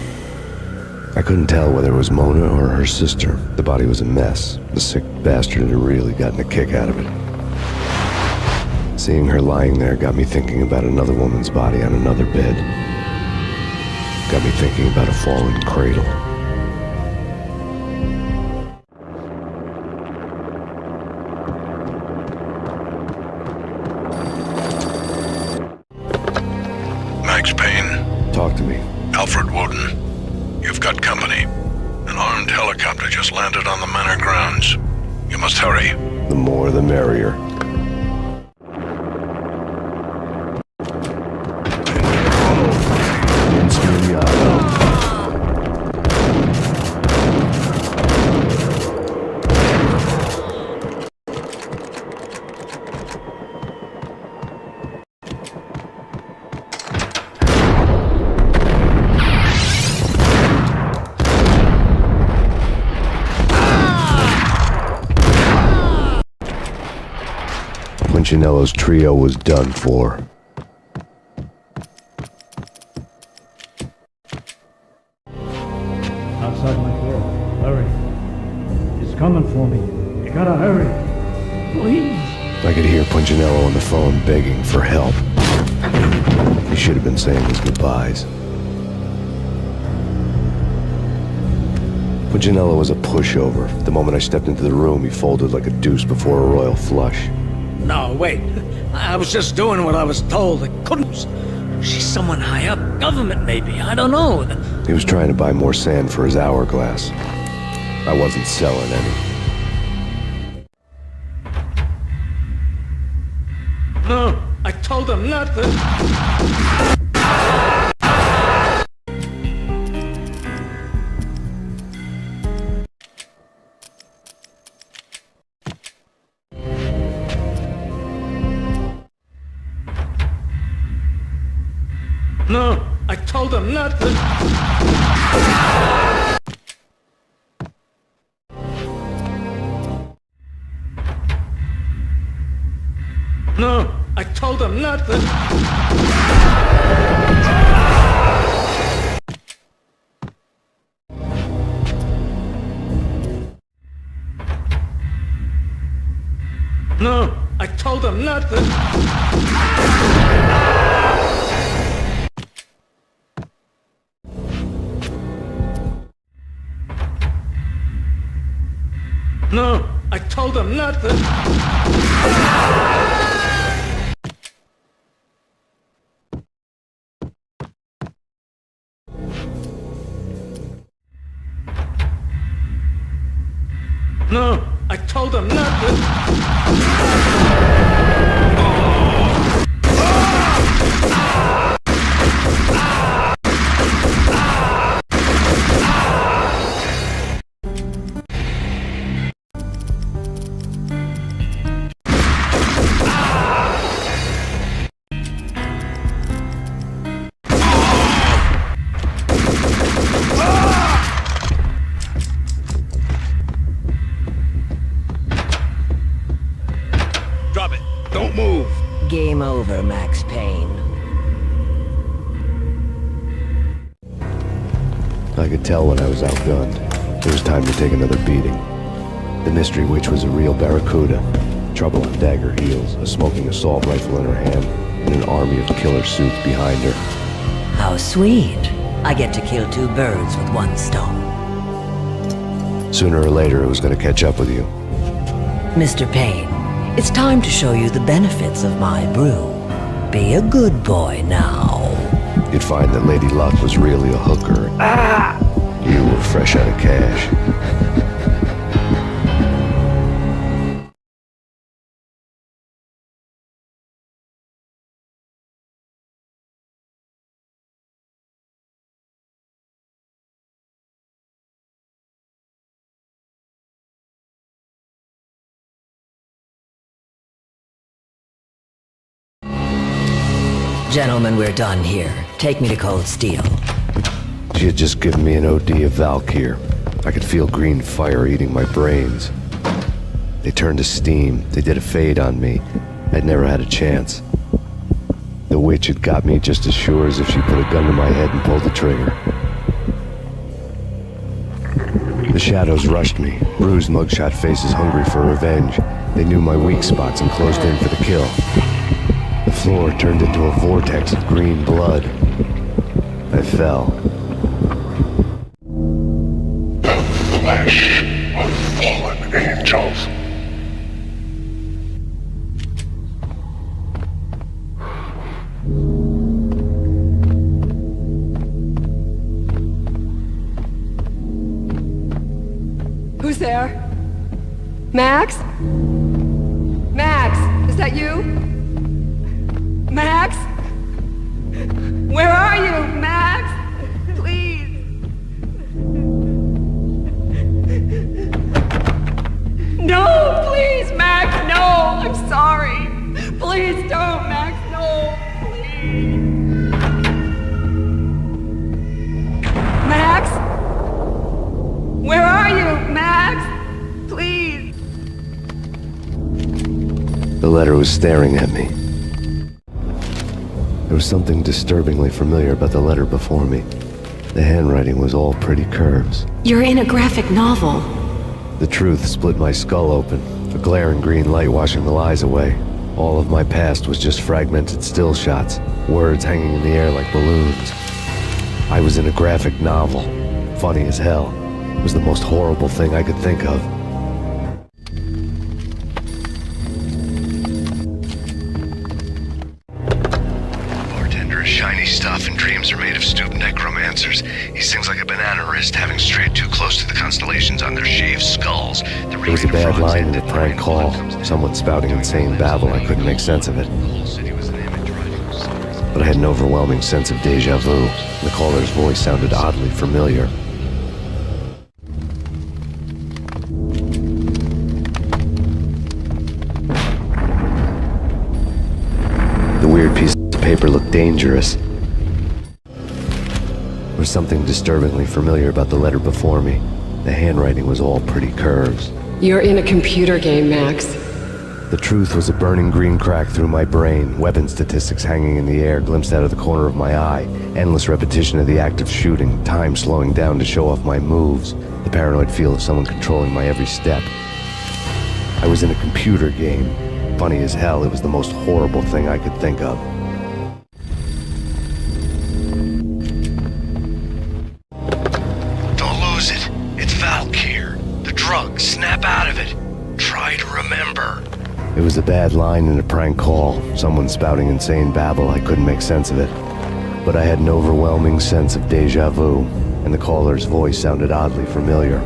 I couldn't tell whether it was Mona or her sister. The body was a mess. The sick bastard had really gotten a kick out of it. Seeing her lying there got me thinking about another woman's body on another bed. Got me thinking about a fallen cradle. Max Payne. Talk to me. Alfred Woden. You've got company. An armed helicopter just landed on the manor grounds. You must hurry. The more the merrier. Punchinello's trio was done for. Outside my door. Hurry. He's coming for me. You gotta hurry. Please. I could hear Punchinello on the phone begging for help. He should have been saying his goodbyes. Punchinello was a pushover. The moment I stepped into the room, he folded like a deuce before a royal flush. No, wait. I was just doing what I was told. I couldn't. She's someone high up. Government, maybe. I don't know. He was trying to buy more sand for his hourglass. I wasn't selling any. No, I told him not to. No, I told him not to. No, I told him not to. No, I told him not to. No, I told him not to. No, I told him not to. Game over, Max Payne. I could tell when I was outgunned. It was time to take another beating. The mystery witch was a real barracuda. Trouble on dagger heels, a smoking assault rifle in her hand, and an army of killer suits behind her. How sweet. I get to kill two birds with one stone. Sooner or later, it was going to catch up with you. Mr. Payne, it's time to show you the benefits of my brew. Be a good boy now. You'd find that Lady Luck was really a hooker. Ah! You were fresh out of cash. Gentlemen, we're done here. Take me to Cold Steel. She had just given me an OD of Valkyr. I could feel green fire eating my brains. They turned to steam. They did a fade on me. I'd never had a chance. The witch had got me just as sure as if she put a gun to my head and pulled the trigger. The shadows rushed me. Bruised mugshot faces hungry for revenge. They knew my weak spots and closed in for the kill. The floor turned into a vortex of green blood. I fell. The flesh of fallen angels. Who's there? Max? Max, is that you? Max? Where are you, Max? Please. No, please, Max, no. I'm sorry. Please don't, Max, no. Please. Max? Where are you, Max? Please. The letter was staring at me. There was something disturbingly familiar about the letter before me. The handwriting was all pretty curves. You're in a graphic novel. The truth split my skull open, a glaring green light washing the lies away. All of my past was just fragmented still shots, words hanging in the air like balloons. I was in a graphic novel. Funny as hell. It was the most horrible thing I could think of. Bartender is shiny stuff, and dreams are made of stooped necromancers. He sings like a banana wrist, having strayed too close to the constellations on their shaved skulls. There was a bad line in a prank call. Someone spouting insane babble. I couldn't make sense of it. But I had an overwhelming sense of deja vu. The caller's voice sounded oddly familiar. The weird piece of paper looked dangerous. There was something disturbingly familiar about the letter before me. The handwriting was all pretty curves. You're in a computer game, Max. The truth was a burning green crack through my brain, weapon statistics hanging in the air, glimpsed out of the corner of my eye, endless repetition of the act of shooting, time slowing down to show off my moves, the paranoid feel of someone controlling my every step. I was in a computer game. Funny as hell, it was the most horrible thing I could think of. Don't lose it. It's Valk here. The drug. Snap out of it. Try to remember. It was a bad line in a prank call, someone spouting insane babble. I couldn't make sense of it. But I had an overwhelming sense of deja vu, and the caller's voice sounded oddly familiar.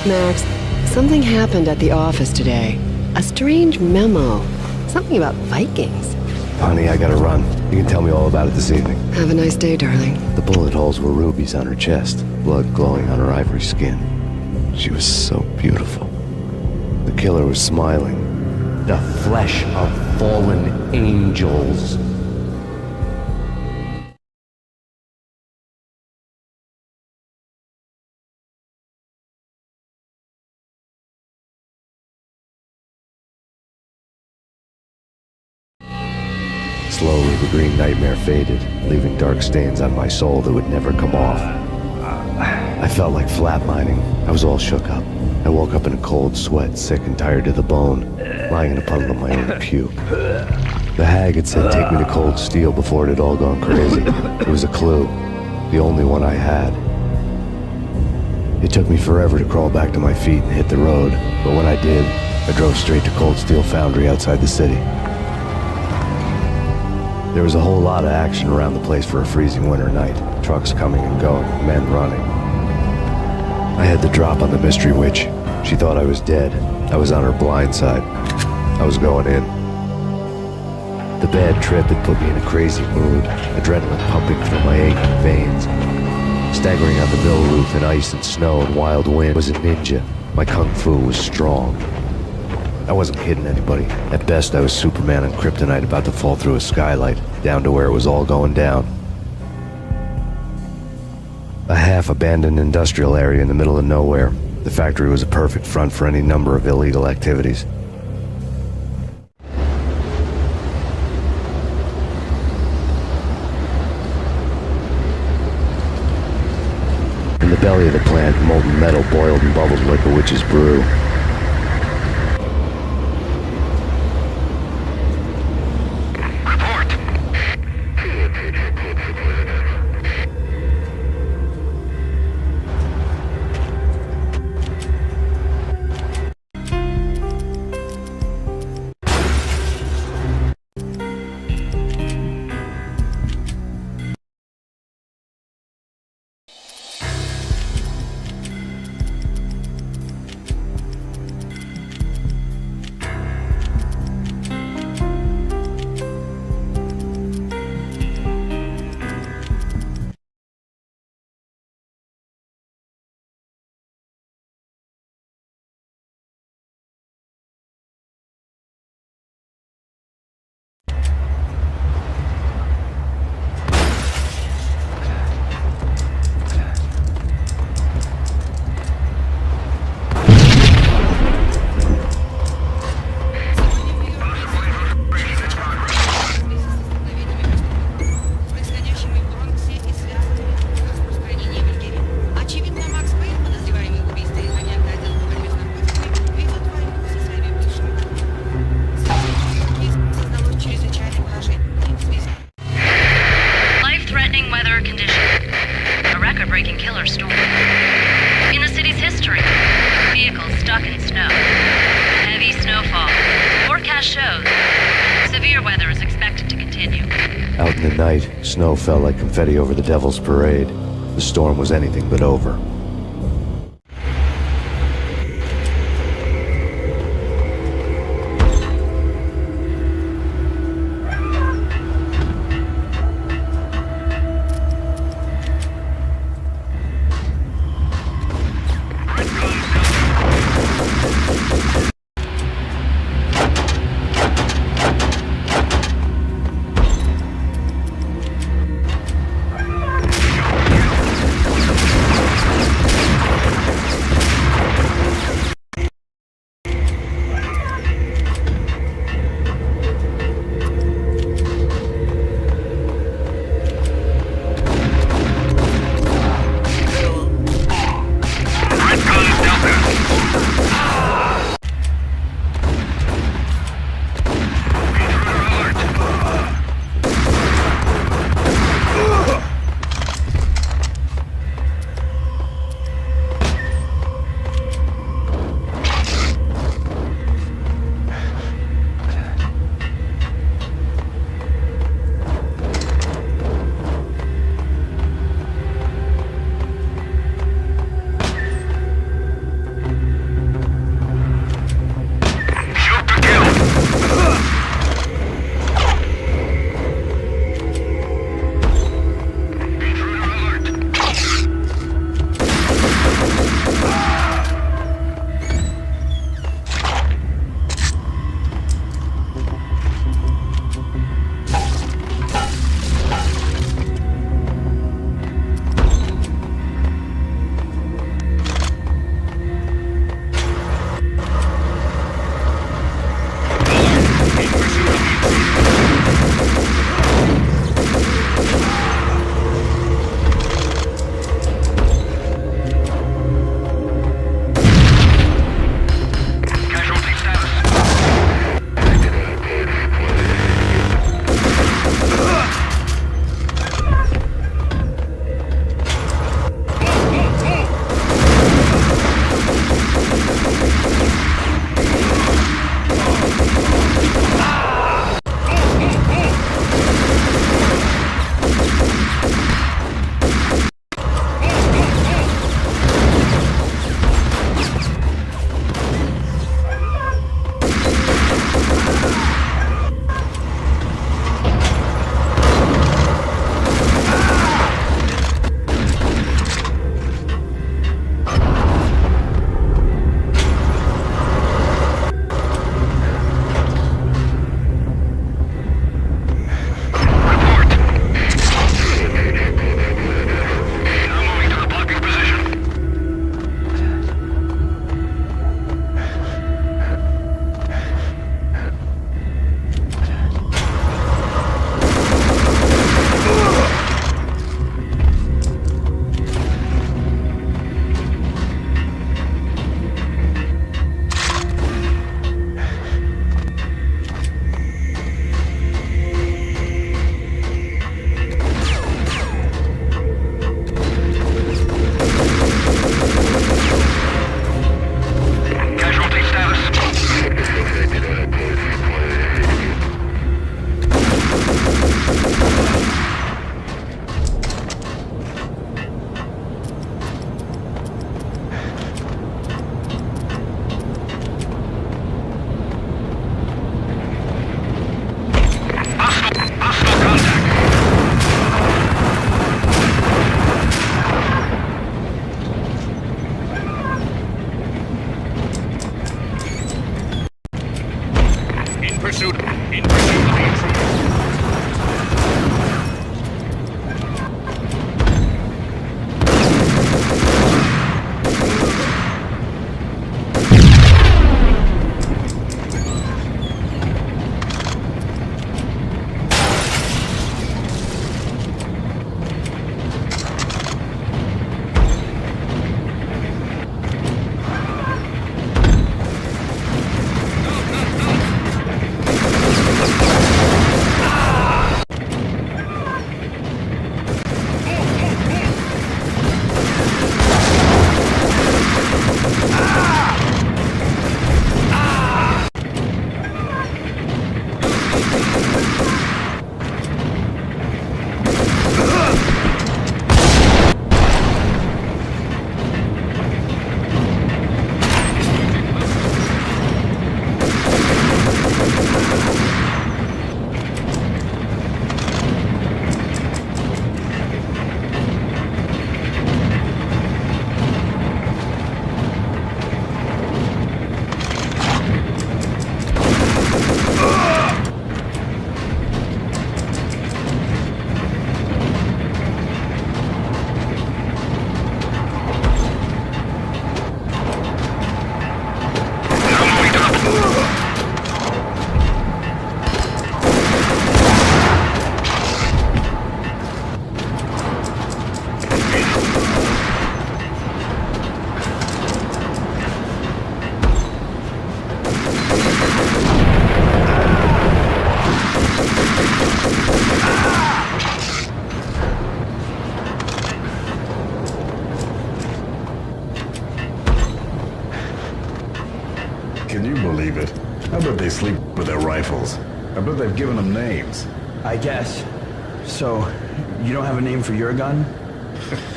Max, something happened at the office today. A strange memo. Something about Vikings. Honey, I gotta run. You can tell me all about it this evening. Have a nice day, darling. The bullet holes were rubies on her chest, blood glowing on her ivory skin. She was so beautiful. The killer was smiling. The flesh of fallen angels. Slowly, the green nightmare faded, leaving dark stains on my soul that would never come off. I felt like flatlining. I was all shook up. I woke up in a cold sweat, sick and tired to the bone, lying in a puddle of my own puke. The hag had said take me to Cold Steel before it had all gone crazy. It was a clue, the only one I had. It took me forever to crawl back to my feet and hit the road, but when I did, I drove straight to Cold Steel Foundry outside the city. There was a whole lot of action around the place for a freezing winter night. Trucks coming and going, men running. I had the drop on the mystery witch. She thought I was dead. I was on her blind side. I was going in. The bad trip had put me in a crazy mood, adrenaline pumping through my aching veins. Staggering on the mill roof in ice and snow and wild wind was a ninja. My kung fu was strong. I wasn't kidding anybody. At best, I was Superman on kryptonite about to fall through a skylight, down to where it was all going down. A half-abandoned industrial area in the middle of nowhere. The factory was a perfect front for any number of illegal activities. In the belly of the plant, molten metal boiled and bubbled like a witch's brew. Out in the night, snow fell like confetti over the Devil's Parade. The storm was anything but over. you believe it? I bet they sleep with their rifles. I bet they've given them names. I guess. So, you don't have a name for your gun?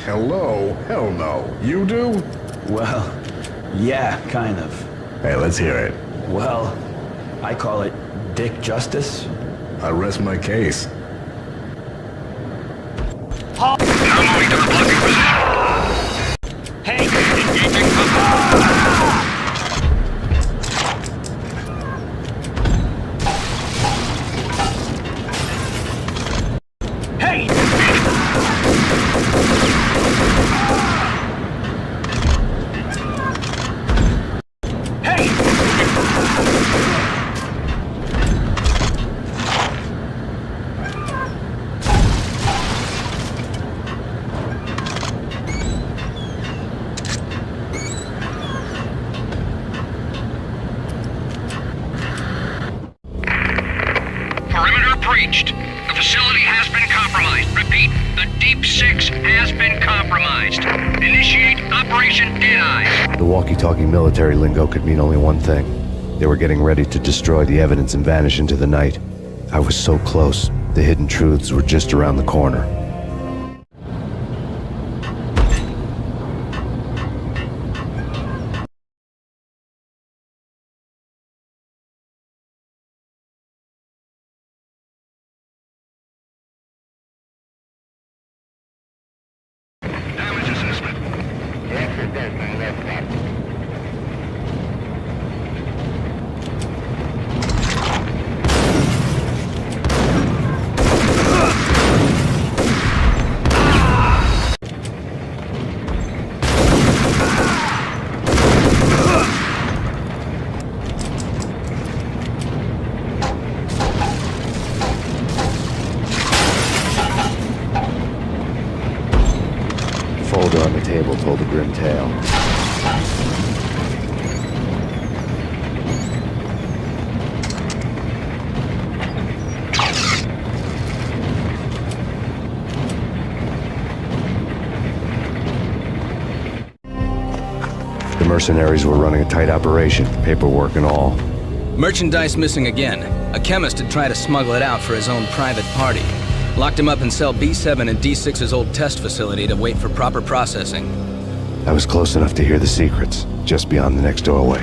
Hello? Hell no. You do? Well, yeah, kind of. Hey, let's hear it. Well, I call it Dick Justice. I rest my case. Now moving to the blocking position. Hey, engaging cover. Hey! Perimeter breached. The facility has been compromised. Repeat, the Deep Six has been compromised. Initiate Operation Deadeye. The walkie-talkie military lingo could mean only one thing. They were getting ready to destroy the evidence and vanish into the night. I was so close. The hidden truths were just around the corner. Damage assessment. Folder on the table told a grim tale. The mercenaries were running a tight operation, paperwork and all. Merchandise missing again. A chemist had tried to smuggle it out for his own private party. Locked him up in cell B7 in D6's old test facility to wait for proper processing. I was close enough to hear the secrets, just beyond the next doorway.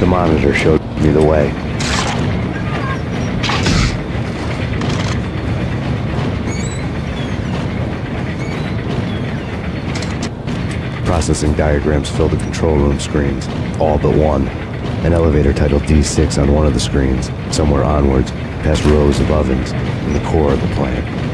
monitor showed me the way. Processing diagrams filled the control room screens, all but one. An elevator titled D6 on one of the screens, somewhere onwards, past rows of ovens, in the core of the plant.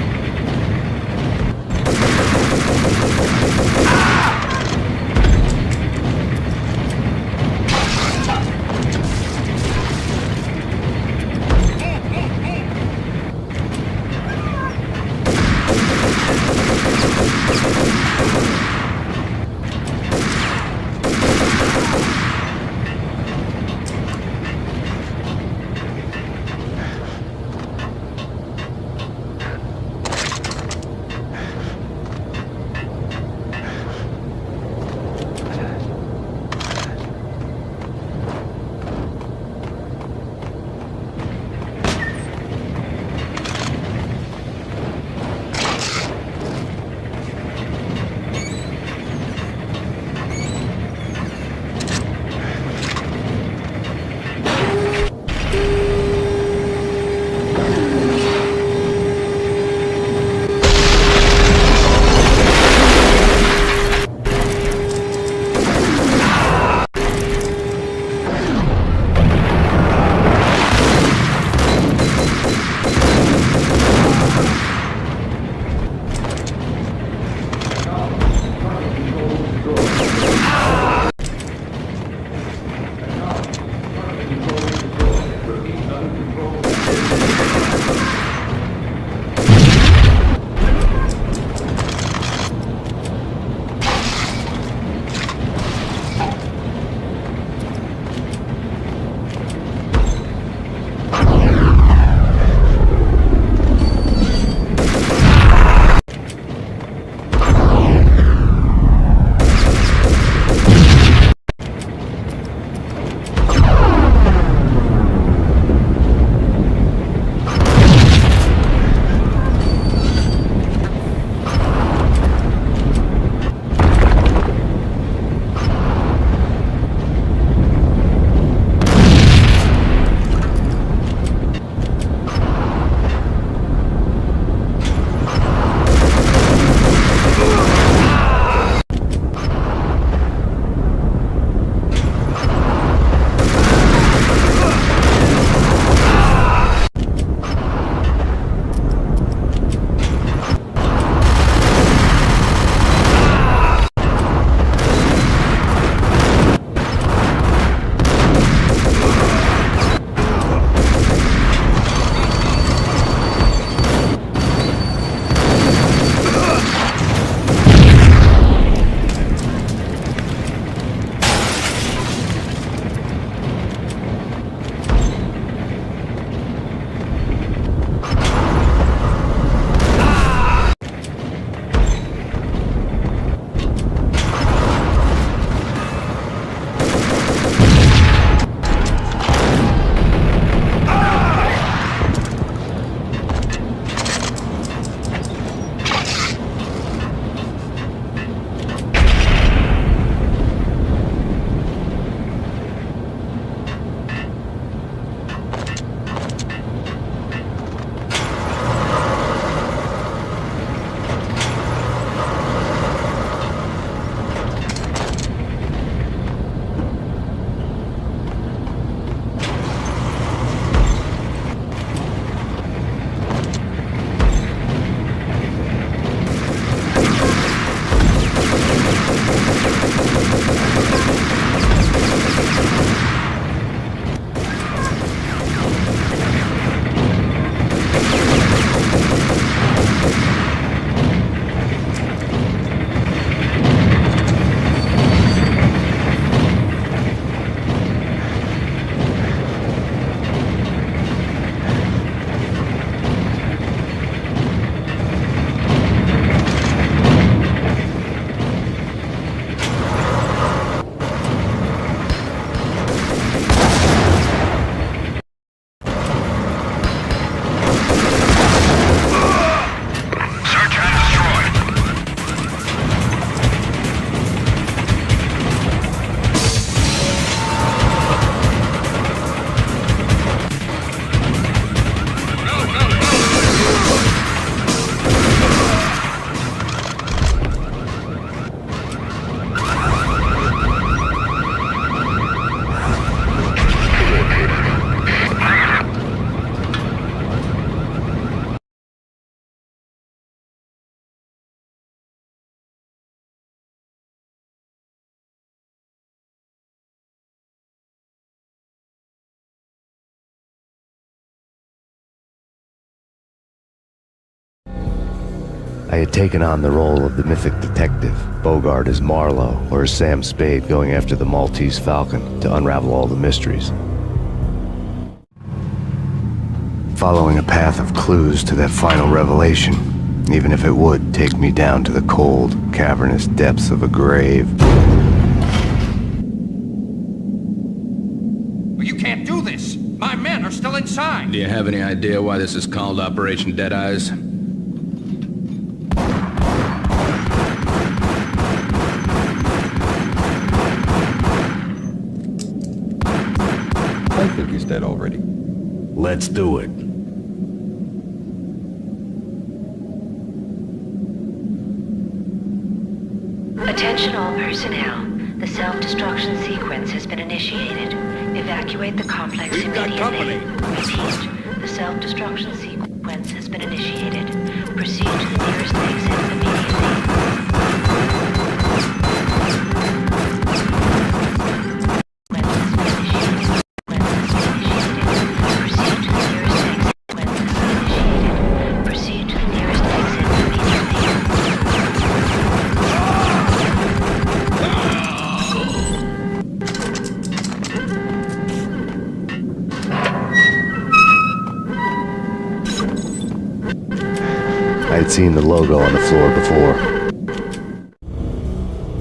I had taken on the role of the mythic detective, Bogart as Marlowe, or as Sam Spade going after the Maltese Falcon to unravel all the mysteries. Following a path of clues to that final revelation, even if it would take me down to the cold, cavernous depths of a grave. You can't do this! My men are still inside! Do you have any idea why this is called Operation Deadeyes? I think he's dead already. Let's do it. Attention all personnel. The self-destruction sequence has been initiated. Evacuate the complex immediately. Repeat. The self-destruction sequence has been initiated. Proceed to the nearest exit immediately. I had seen the logo on the floor before.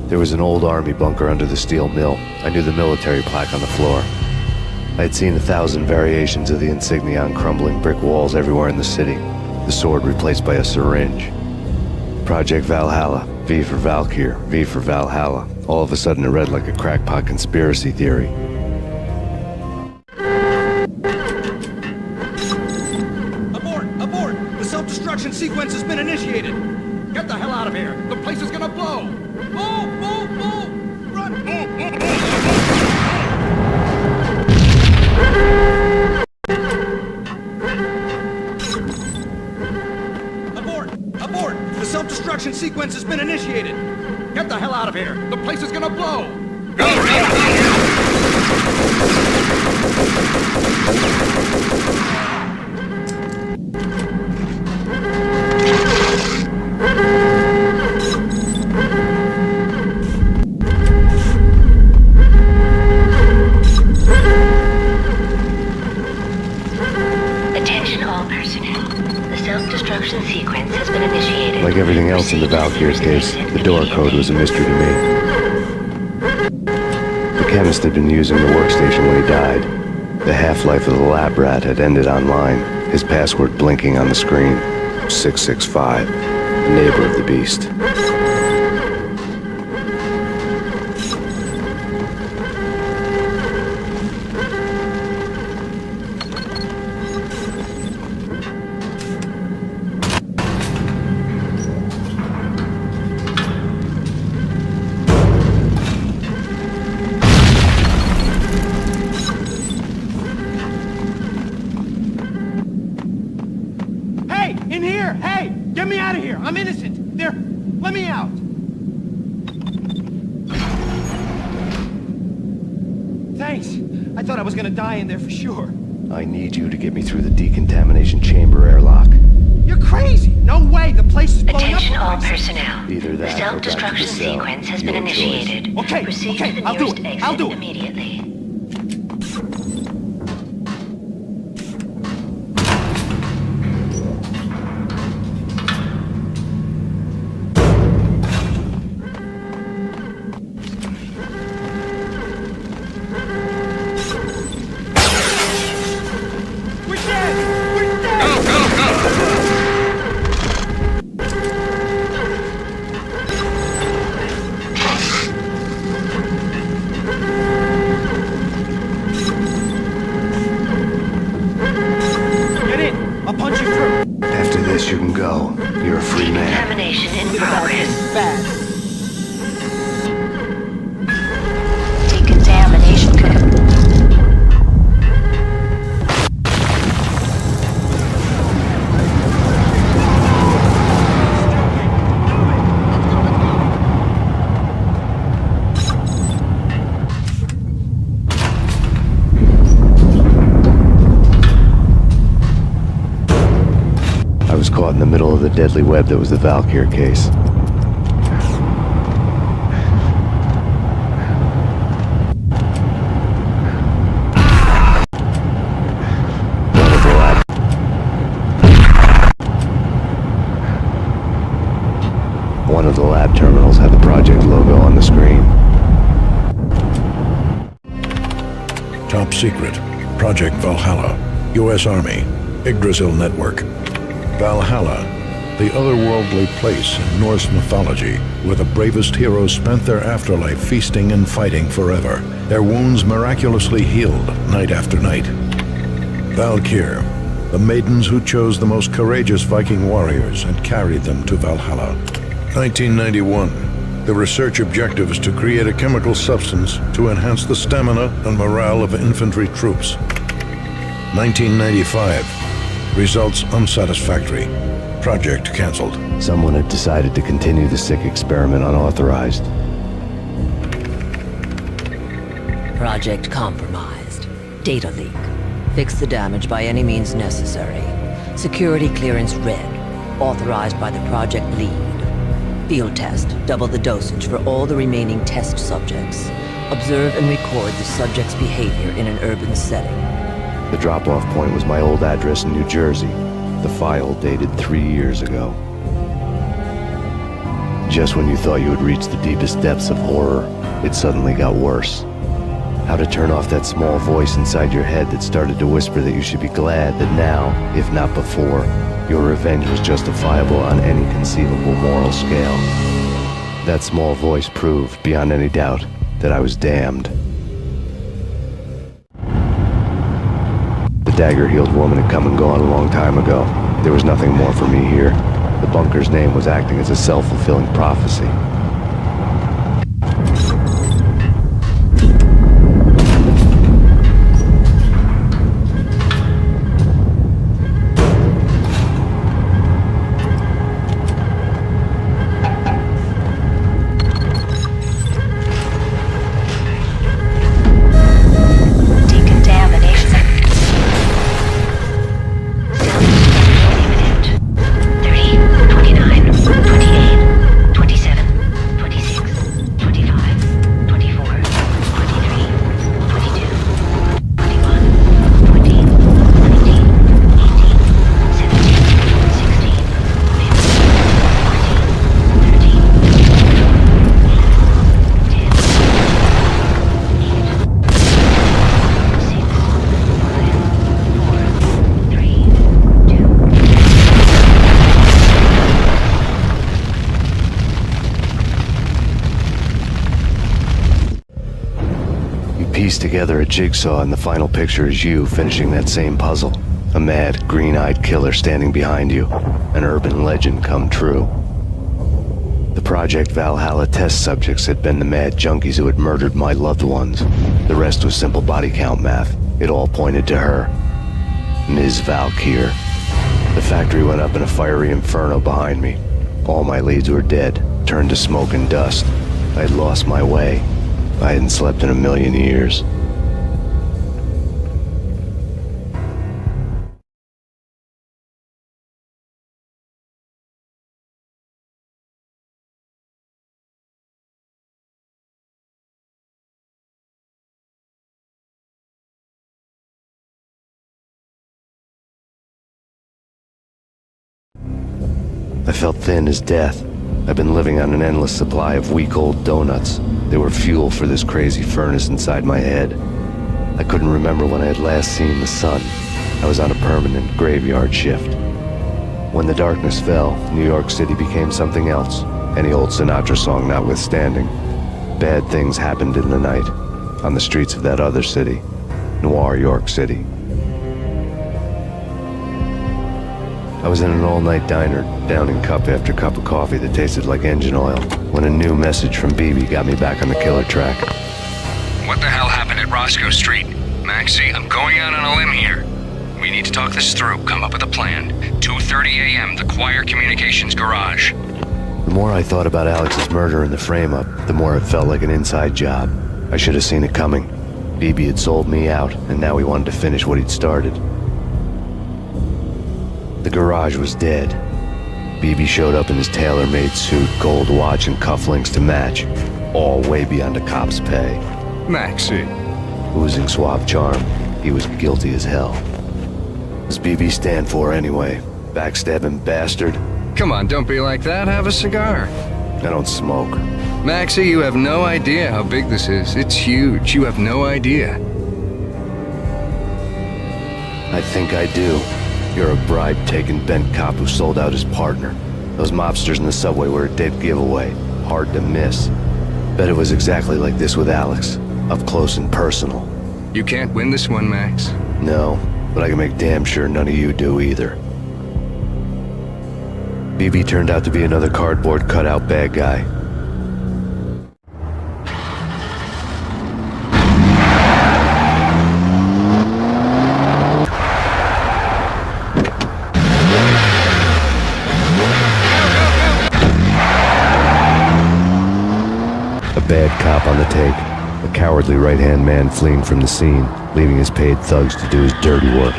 There was an old army bunker under the steel mill. I knew the military plaque on the floor. I had seen 1,000 variations of the insignia on crumbling brick walls everywhere in the city. The sword replaced by a syringe. Project Valhalla, V for Valkyr, V for Valhalla. All of a sudden it read like a crackpot conspiracy theory. Self-destruction sequence has been initiated. Get the hell out of here. The place is gonna blow. Move, move, move. Run. Abort, abort. The self-destruction sequence has been initiated. Get the hell out of here. The place is gonna blow. Sequence has been initiated. Like everything else in the Valkyr case, the door code was a mystery to me. The chemist had been using the workstation when he died. The half-life of the lab rat had ended online, his password blinking on the screen. 665, the neighbor of the beast. In here! Hey! Get me out of here! I'm innocent! There! Let me out! Thanks! I thought I was gonna die in there for sure. I need you to get me through the decontamination chamber airlock. You're crazy! No way! The place is blowing up! Attention all personnel. Either that the self-destruction sequence has been initiated. Okay, Proceed okay, to the I'll do nearest it. exit I'll do it. Immediately. After this, you can go. You're a free man. Decontamination in progress. Bad. Decontamination. I was caught in the middle of the deadly web that was the Valkyr case. One of the lab terminals had the project logo on the screen. Top secret. Project Valhalla. U.S. Army. Yggdrasil Network. Valhalla, the otherworldly place in Norse mythology where the bravest heroes spent their afterlife feasting and fighting forever, their wounds miraculously healed night after night. Valkyr, the maidens who chose the most courageous Viking warriors and carried them to Valhalla. 1991. The research objective is to create a chemical substance to enhance the stamina and morale of infantry troops. 1995. Results unsatisfactory. Project canceled. Someone had decided to continue the sick experiment unauthorized. Project compromised. Data leak. Fix the damage by any means necessary. Security clearance red. Authorized by the project lead. Field test. Double the dosage for all the remaining test subjects. Observe and record the subject's behavior in an urban setting. The drop-off point was my old address in New Jersey. The file dated 3 years ago. Just when you thought you had reached the deepest depths of horror, it suddenly got worse. How to turn off that small voice inside your head that started to whisper that you should be glad that now, if not before, your revenge was justifiable on any conceivable moral scale. That small voice proved, beyond any doubt, that I was damned. The dagger-heeled woman had come and gone a long time ago. There was nothing more for me here. The bunker's name was acting as a self-fulfilling prophecy. Together a jigsaw, and the final picture is you finishing that same puzzle. A mad, green-eyed killer standing behind you. An urban legend come true. The Project Valhalla test subjects had been the mad junkies who had murdered my loved ones. The rest was simple body count math. It all pointed to her. Ms. Valkyr. The factory went up in a fiery inferno behind me. All my leads were dead, turned to smoke and dust. I had lost my way. I hadn't slept in a million years. I felt thin as death. I've been living on an endless supply of week-old donuts. They were fuel for this crazy furnace inside my head. I couldn't remember when I had last seen the sun. I was on a permanent graveyard shift. When the darkness fell, New York City became something else, any old Sinatra song notwithstanding. Bad things happened in the night, on the streets of that other city, Noir York City. I was in an all-night diner, downing cup after cup of coffee that tasted like engine oil, when a new message from BB got me back on the killer track. What the hell happened at Roscoe Street? Maxie, I'm going out on a limb here. We need to talk this through, come up with a plan. 2:30 a.m., the Choir Communications Garage. The more I thought about Alex's murder and the frame-up, the more it felt like an inside job. I should have seen it coming. BB had sold me out, and now he wanted to finish what he'd started. The garage was dead. BB showed up in his tailor-made suit, gold watch, and cufflinks to match. All way beyond a cop's pay. Maxie. Oozing suave charm, he was guilty as hell. What's BB stand for anyway? Backstabbing bastard? Come on, don't be like that. Have a cigar. I don't smoke. Maxie, you have no idea how big this is. It's huge. You have no idea. I think I do. You're a bribe-taking bent cop who sold out his partner. Those mobsters in the subway were a dead giveaway. Hard to miss. Bet it was exactly like this with Alex. Up close and personal. You can't win this one, Max. No, but I can make damn sure none of you do either. BB turned out to be another cardboard cutout bad guy. A bad cop on the take. A cowardly right-hand man fleeing from the scene, leaving his paid thugs to do his dirty work.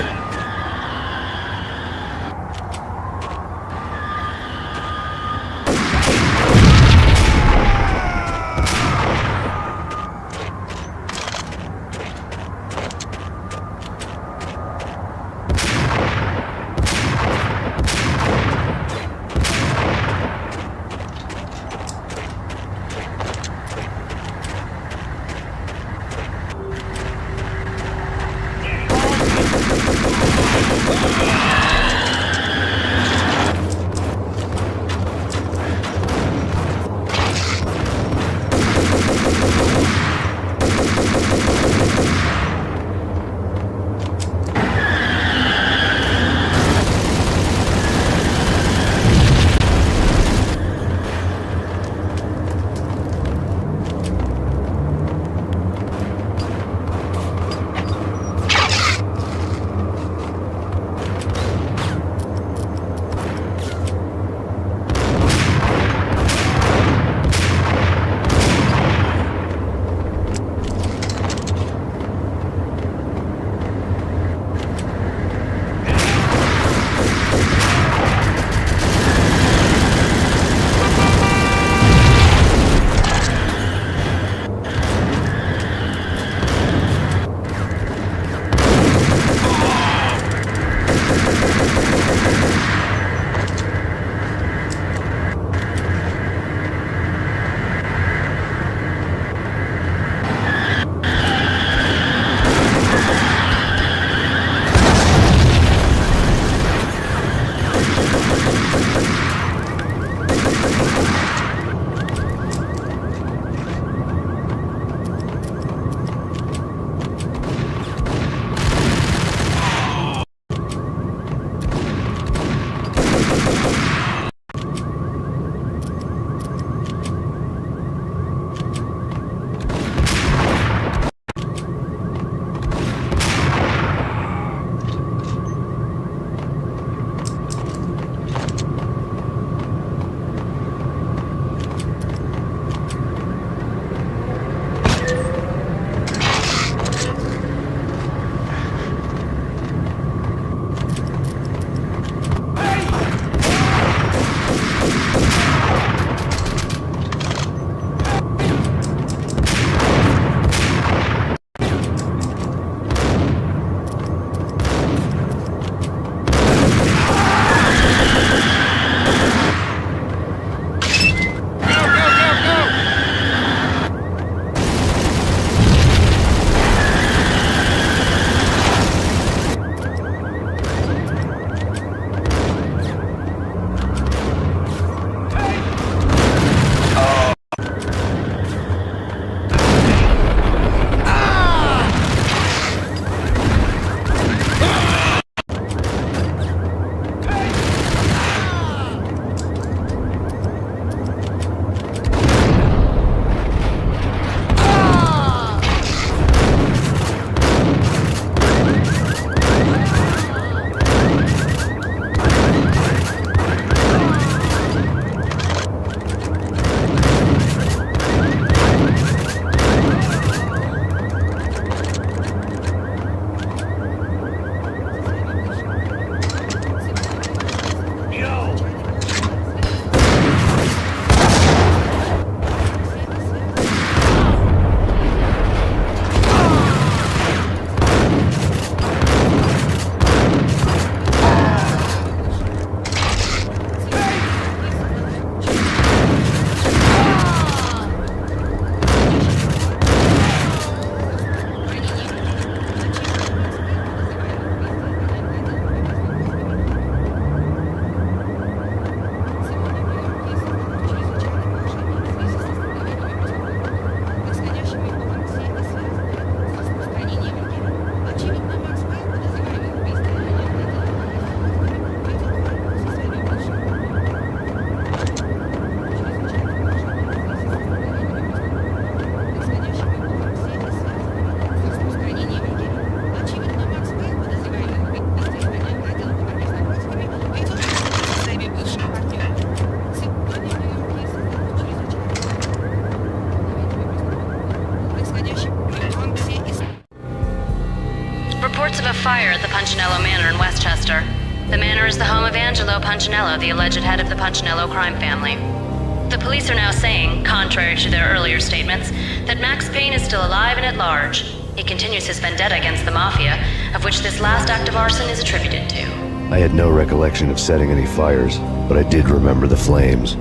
fire at the Punchinello Manor in Westchester. The manor is the home of Angelo Punchinello, the alleged head of the Punchinello crime family. The police are now saying, contrary to their earlier statements, that Max Payne is still alive and at large. He continues his vendetta against the Mafia, of which this last act of arson is attributed to. I had no recollection of setting any fires, but I did remember the flames.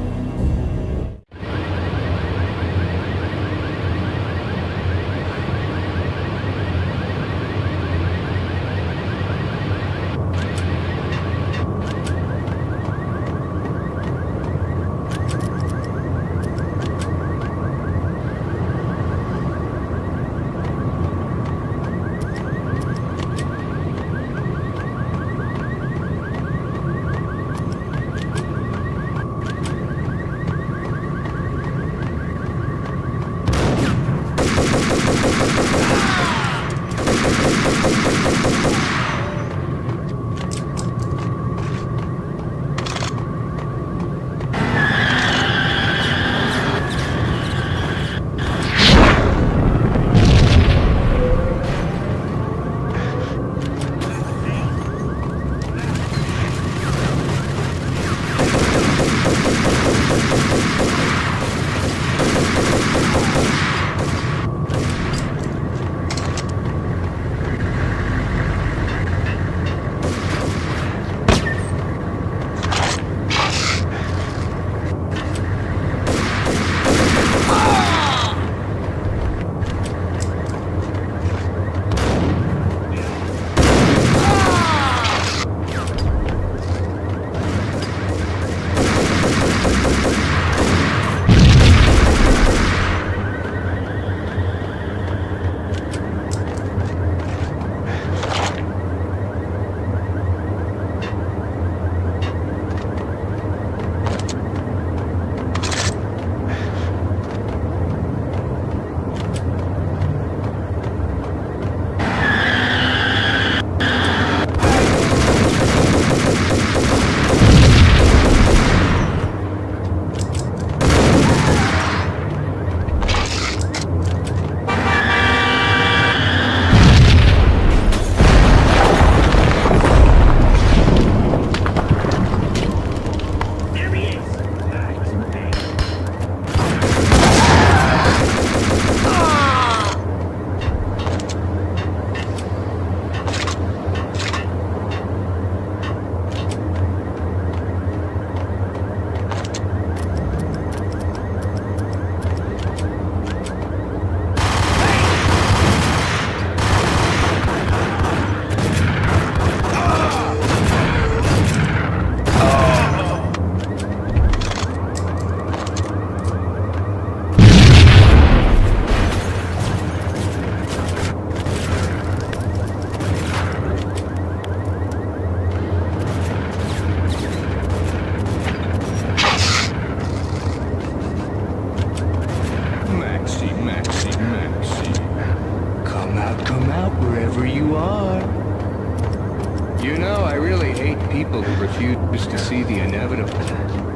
Refuse to see the inevitable.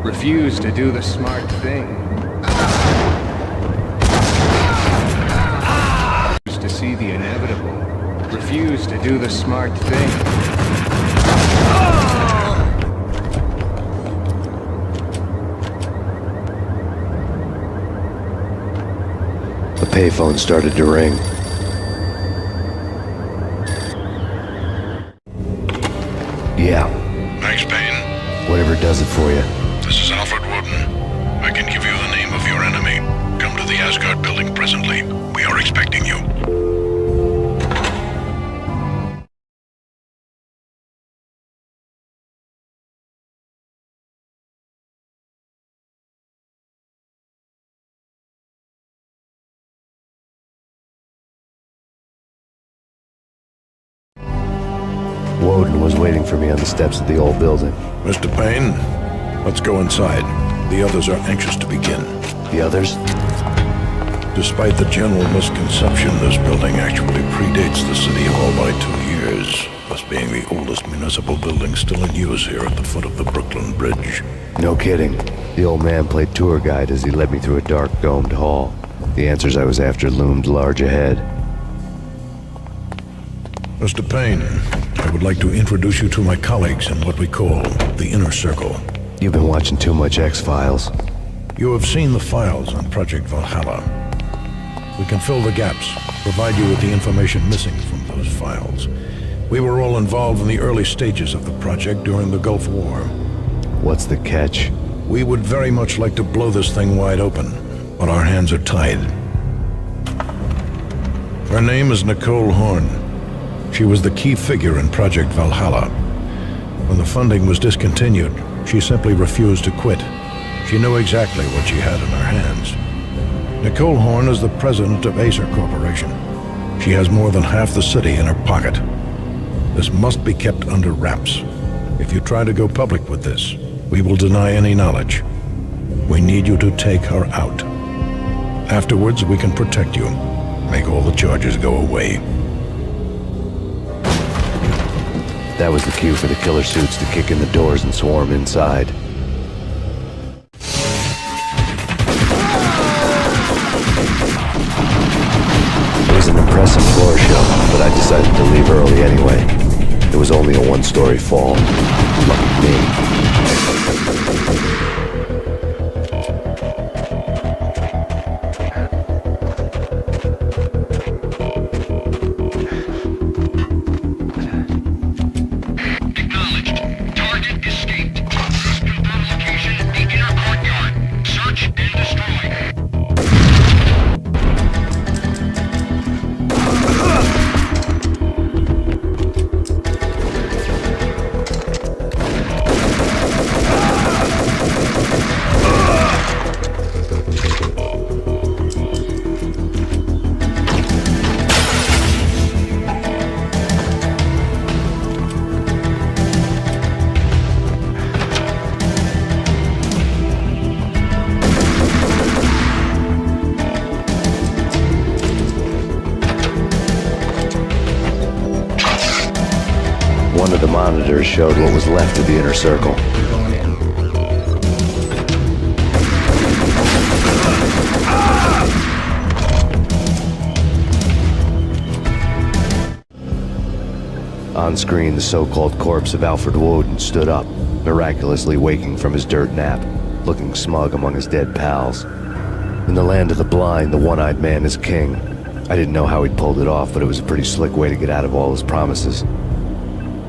Refuse to do the smart thing. Refuse to see the inevitable. Refuse to do the smart thing. The payphone started to ring. Yeah. Thanks, Payne. Whatever does it for you. This is Alfred Woden. I can give you the name of your enemy. Come to the Asgard building presently. We are expecting you. Woden was waiting for me on the steps of the old building. Mr. Payne, let's go inside. The others are anxious to begin. The others? Despite the general misconception, this building actually predates the City Hall by 2 years, thus being the oldest municipal building still in use here at the foot of the Brooklyn Bridge. No kidding. The old man played tour guide as he led me through a dark, domed hall. The answers I was after loomed large ahead. Mr. Payne, I would like to introduce you to my colleagues in what we call the Inner Circle. You've been watching too much X-Files. You have seen the files on Project Valhalla. We can fill the gaps, provide you with the information missing from those files. We were all involved in the early stages of the project during the Gulf War. What's the catch? We would very much like to blow this thing wide open, but our hands are tied. Her name is Nicole Horn. She was the key figure in Project Valhalla. When the funding was discontinued, she simply refused to quit. She knew exactly what she had in her hands. Nicole Horn is the president of Acer Corporation. She has more than half the city in her pocket. This must be kept under wraps. If you try to go public with this, we will deny any knowledge. We need you to take her out. Afterwards, we can protect you. Make all the charges go away. That was the cue for the killer suits to kick in the doors and swarm inside. It was an impressive floor show, but I decided to leave early anyway. It was only a one-story fall. Lucky me. One of the monitors showed what was left of the Inner Circle. On screen, the so-called corpse of Alfred Woden stood up, miraculously waking from his dirt nap, looking smug among his dead pals. In the land of the blind, the one-eyed man is king. I didn't know how he'd pulled it off, but it was a pretty slick way to get out of all his promises.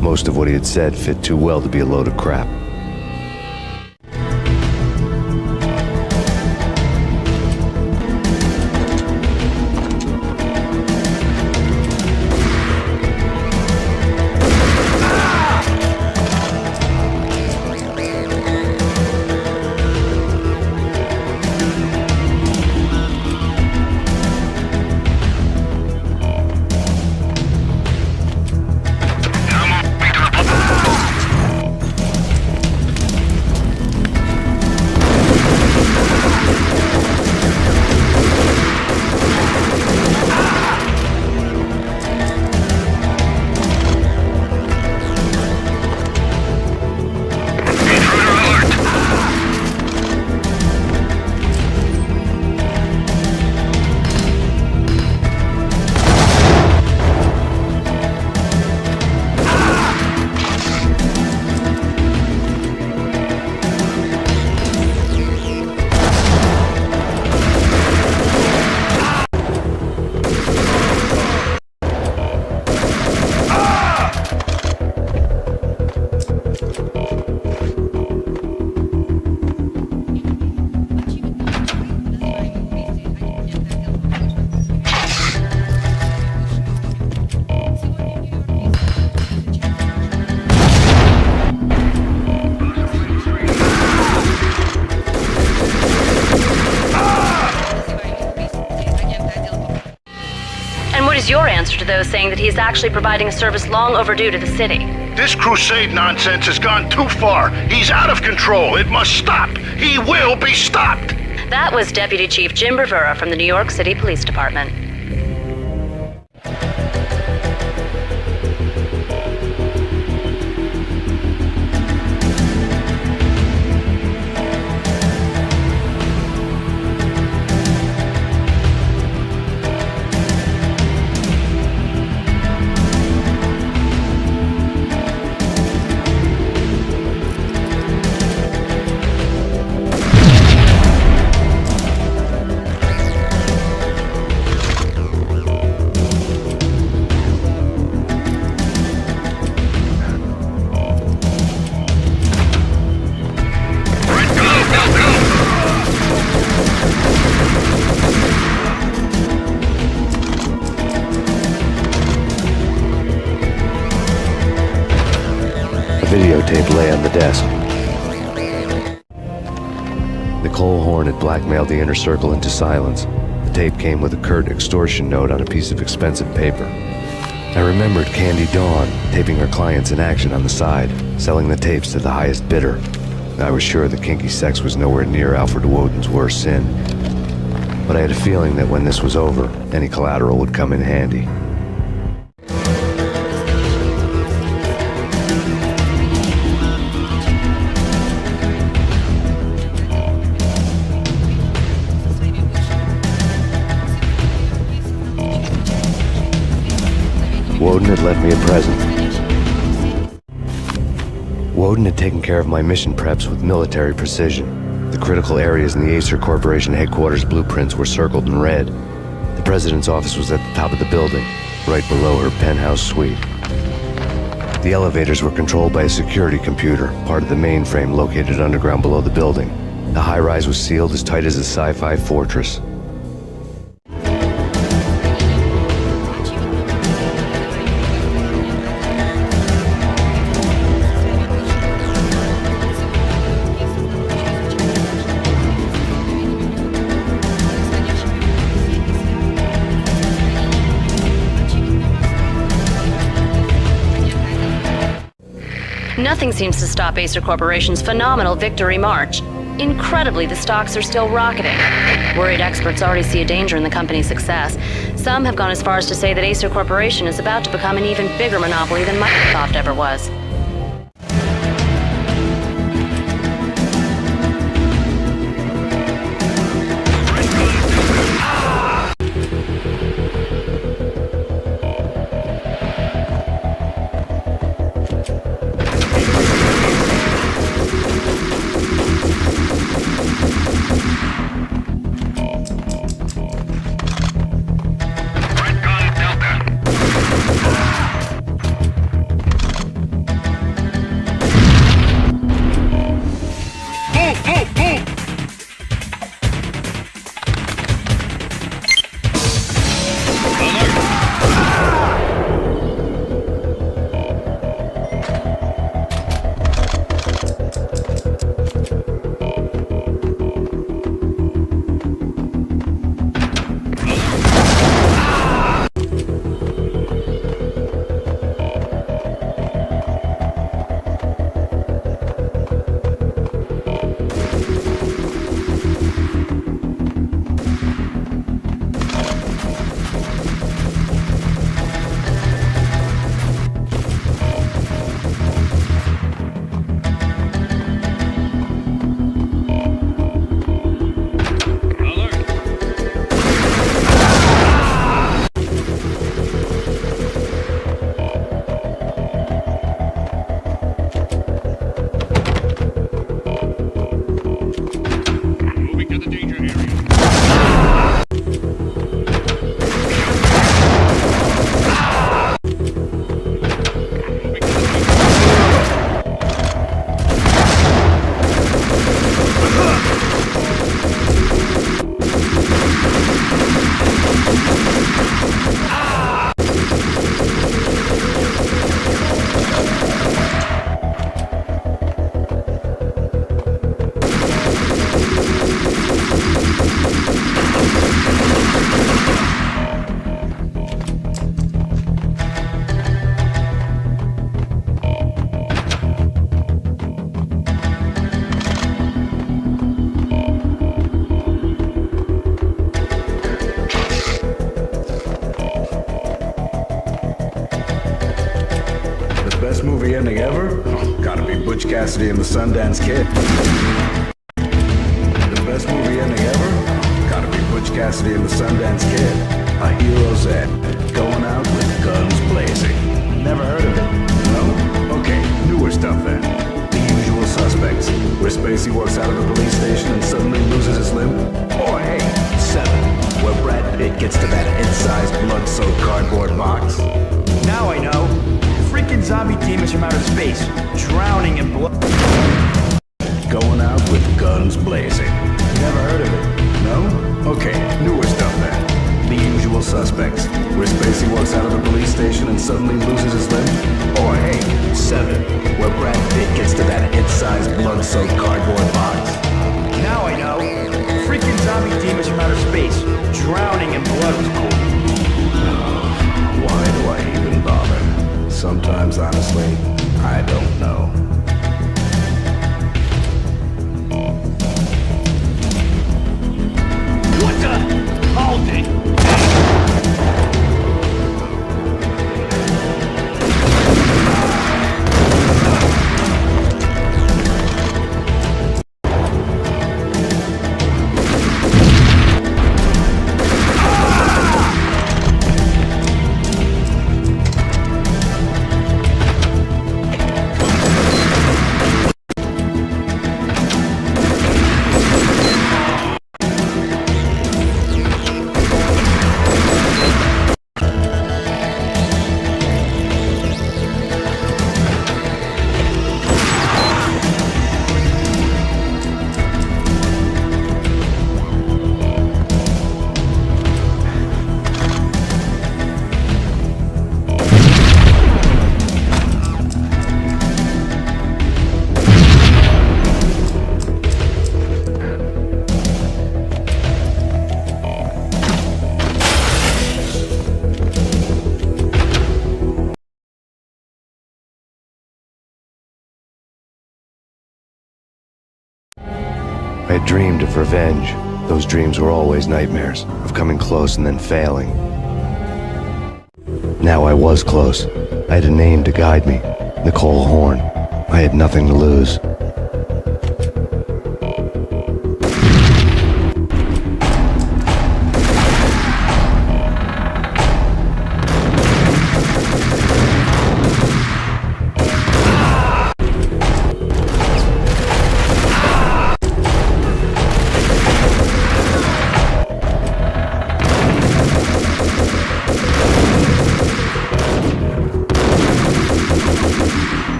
Most of what he had said fit too well to be a load of crap. Your answer to those saying that he is actually providing a service long overdue to the city. This crusade nonsense has gone too far. He's out of control. It must stop. He will be stopped. That was Deputy Chief Jim Bravura from the New York City Police Department. videotape lay on the desk. Nicole Horn had blackmailed the inner circle into silence. The tape came with a curt extortion note on a piece of expensive paper. I remembered Candy Dawn taping her clients in action on the side, selling the tapes to the highest bidder. I was sure that kinky sex was nowhere near Alfred Woden's worst sin. But I had a feeling that when this was over, any collateral would come in handy. Woden had left me a present. Woden had taken care of my mission preps with military precision. The critical areas in the Acer Corporation headquarters blueprints were circled in red. The president's office was at the top of the building, right below her penthouse suite. The elevators were controlled by a security computer, part of the mainframe located underground below the building. The high-rise was sealed as tight as a sci-fi fortress. Nothing seems to stop Acer Corporation's phenomenal victory march. Incredibly, the stocks are still rocketing. Worried experts already see a danger in the company's success. Some have gone as far as to say that Acer Corporation is about to become an even bigger monopoly than Microsoft ever was. Ending ever? Oh, gotta be Butch Cassidy and the Sundance Kid. The best movie ending ever? Gotta be Butch Cassidy and the Sundance Kid. A hero's end, going out with guns blazing. Never heard of it? No? Okay, newer stuff then. The Usual Suspects, where Spacey walks out of the police station and suddenly loses his limb. Or hey, 7, where Brad Pitt gets to that head-sized blood-soaked cardboard box. Now I know. Freaking zombie demons from outer space, drowning in blood. Going out with guns blazing. Never heard of it? No? Okay, newer stuff then. The Usual Suspects, where Spacey walks out of the police station and suddenly loses his limb. Or hey, 7, where Brad Pitt gets oversized, blood-soaked cardboard box. Now I know. Freaking zombie demons from outer space. Drowning in blood was cool. Why do I even bother? Sometimes, honestly, I don't know. What the? Hold it! I had dreamed of revenge. Those dreams were always nightmares, of coming close and then failing. Now I was close. I had a name to guide me, Nicole Horn. I had nothing to lose.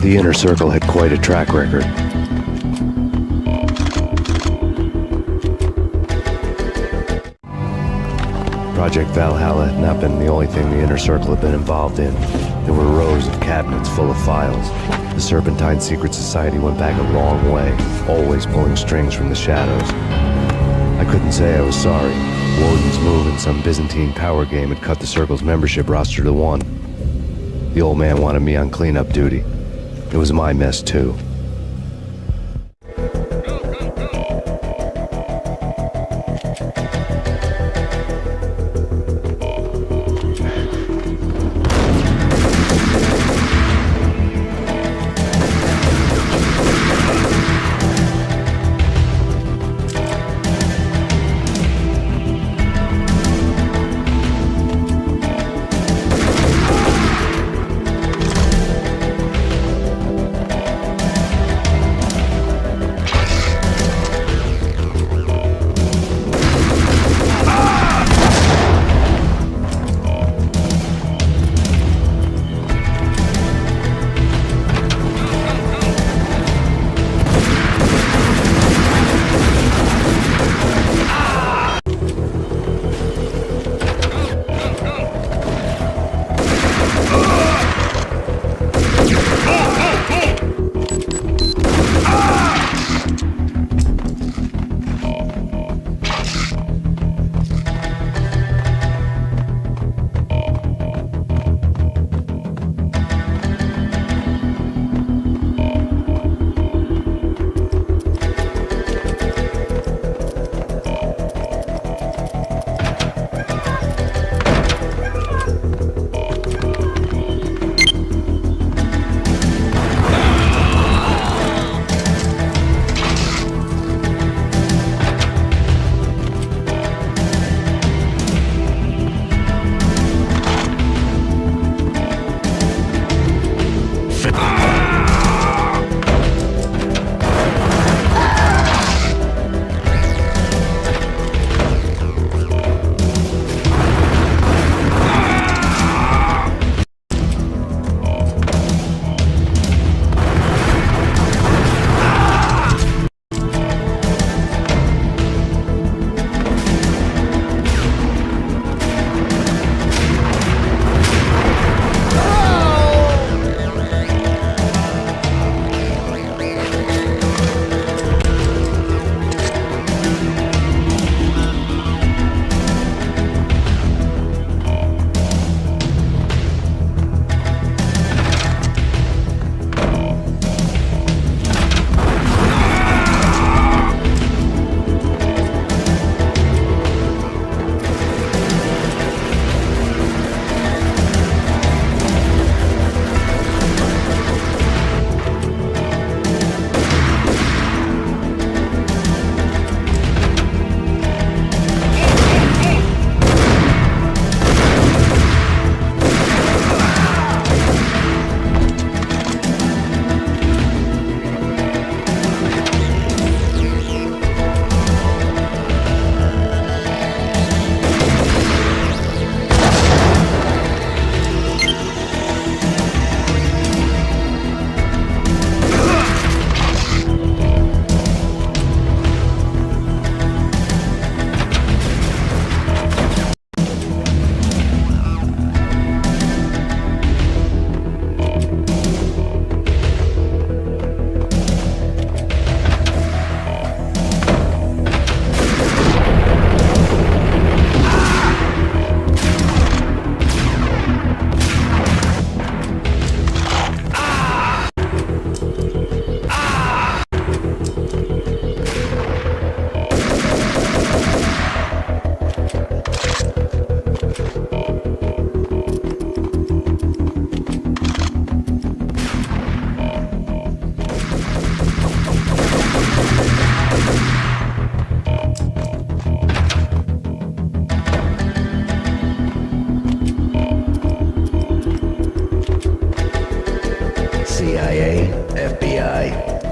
The Inner Circle had quite a track record. Project Valhalla had not been the only thing the Inner Circle had been involved in. There were rows of cabinets full of files. The Serpentine Secret Society went back a long way, always pulling strings from the shadows. I couldn't say I was sorry. Woden's move in some Byzantine power game had cut the Circle's membership roster to 1. The old man wanted me on cleanup duty. It was my mess, too.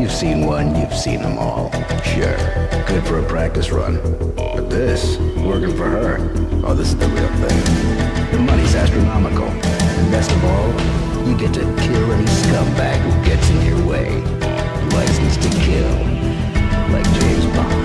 you've seen one, you've seen them all. Sure, good for a practice run. But this, working for her, oh, this is the real thing. The money's astronomical. And best of all, you get to kill any scumbag who gets in your way. License to kill. Like James Bond.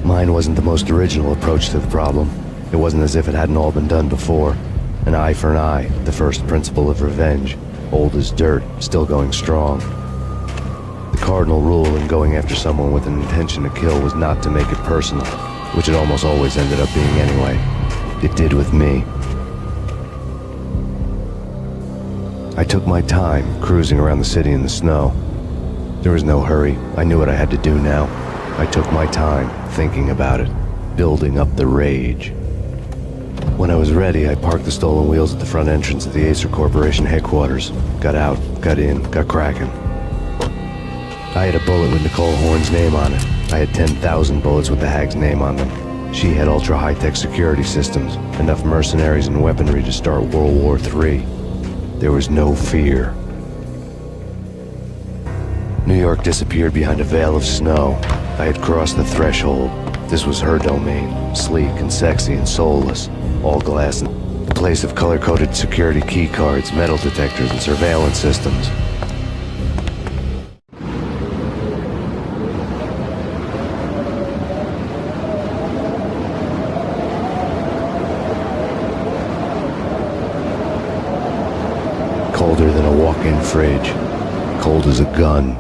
Mine wasn't the most original approach to the problem. It wasn't as if it hadn't all been done before. An eye for an eye, the first principle of revenge. Old as dirt, still going strong. The cardinal rule in going after someone with an intention to kill was not to make it personal, which it almost always ended up being anyway. It did with me. I took my time, cruising around the city in the snow. There was no hurry. I knew what I had to do now. I took my time, thinking about it, building up the rage. When I was ready, I parked the stolen wheels at the front entrance of the Acer Corporation headquarters. Got out, got in, got cracking. I had a bullet with Nicole Horn's name on it. I had 10,000 bullets with the Hag's name on them. She had ultra-high-tech security systems, enough mercenaries and weaponry to start World War III. There was no fear. New York disappeared behind a veil of snow. I had crossed the threshold. This was her domain, sleek and sexy and soulless, all glass, a place of color-coded security key cards, metal detectors, and surveillance systems. Colder than a walk-in fridge, cold as a gun.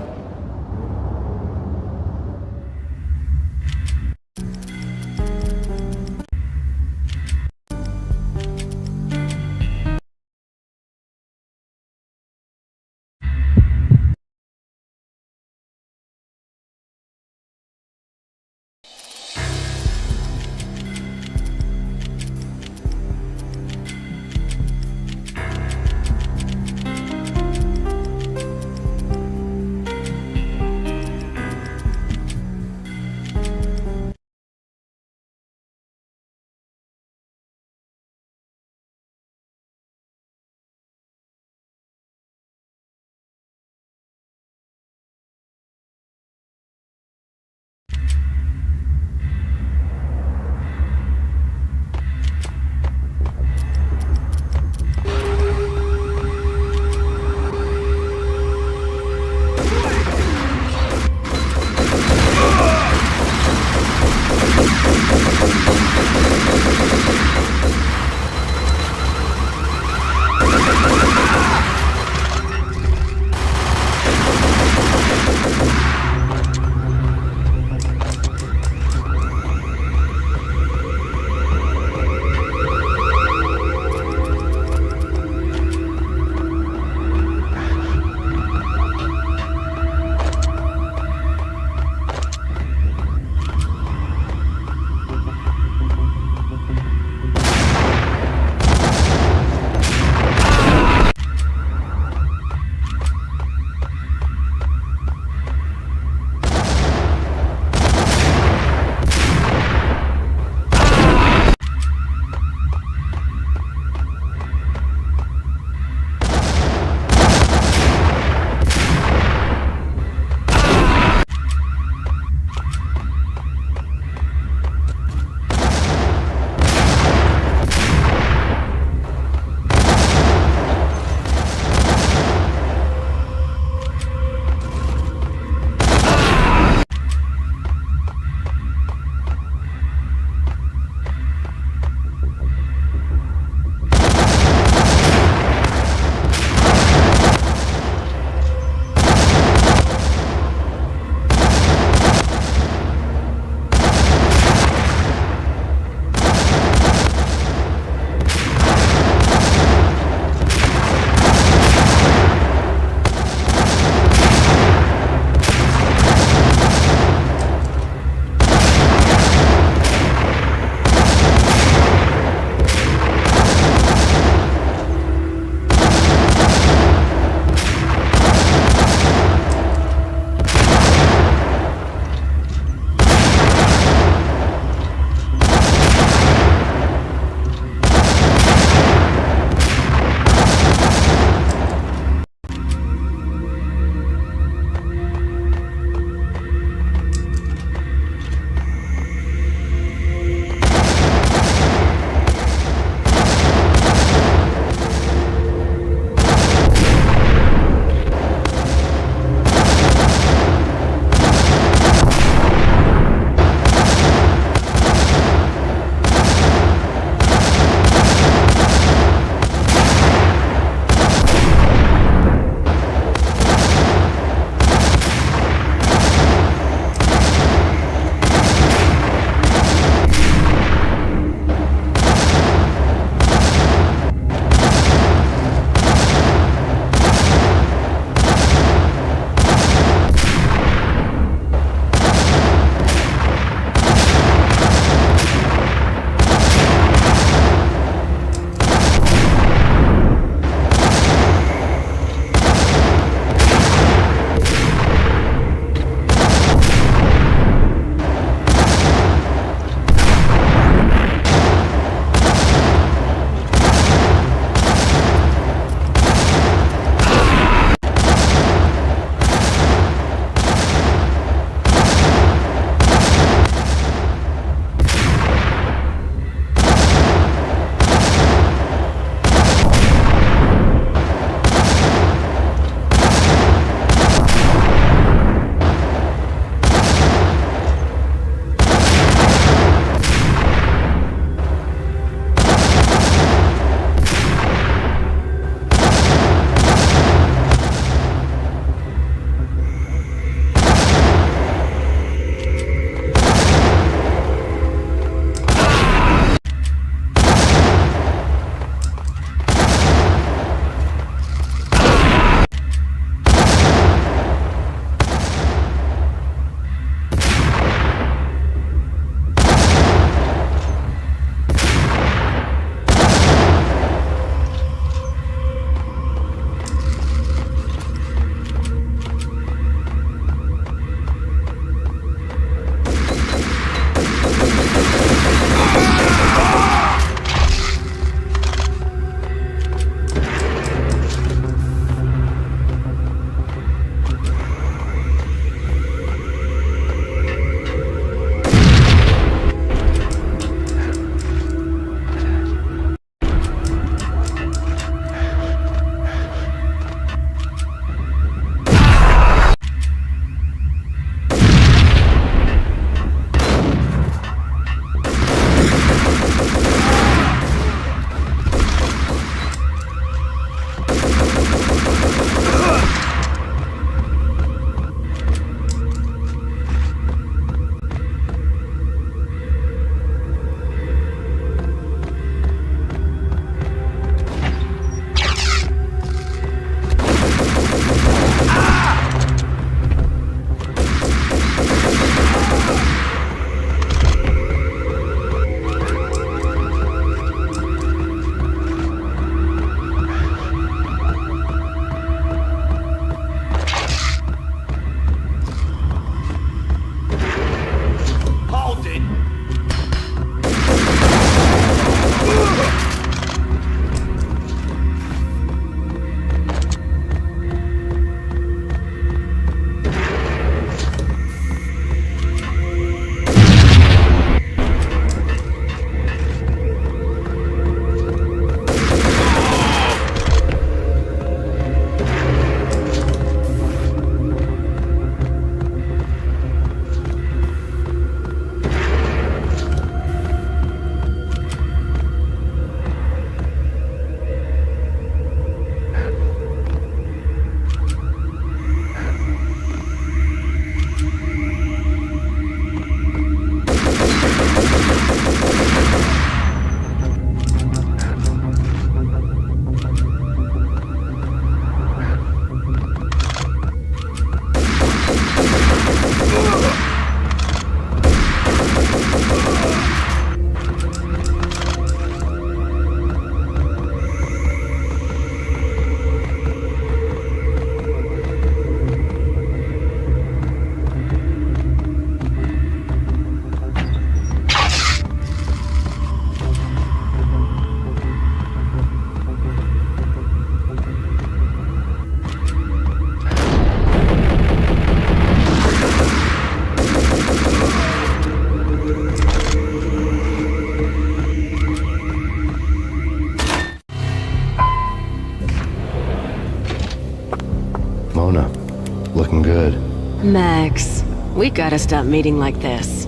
Max, we gotta stop meeting like this.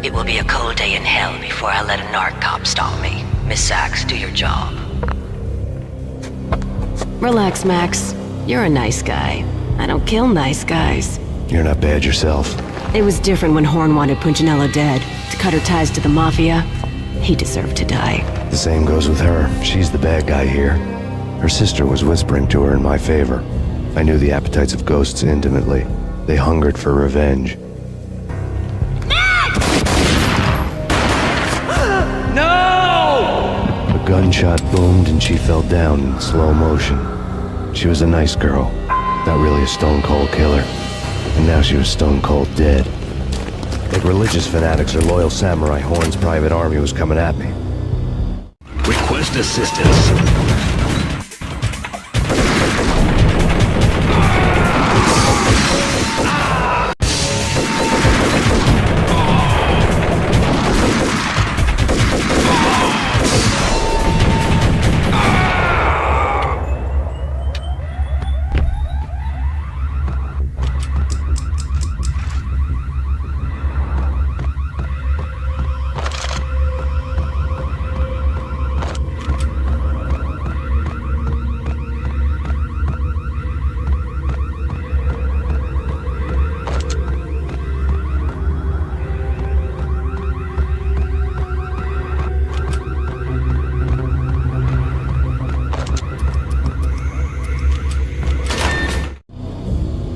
It will be a cold day in hell before I let a narc cop stop me. Miss Sachs, do your job. Relax, Max. You're a nice guy. I don't kill nice guys. You're not bad yourself. It was different when Horn wanted Punchinello dead. To cut her ties to the Mafia. He deserved to die. The same goes with her. She's the bad guy here. Her sister was whispering to her in my favor. I knew the appetites of ghosts intimately. They hungered for revenge. No! A gunshot boomed and she fell down in slow motion. She was a nice girl, not really a stone-cold killer. And now she was stone-cold dead. Like religious fanatics or loyal samurai, Horn's private army was coming at me. Request assistance.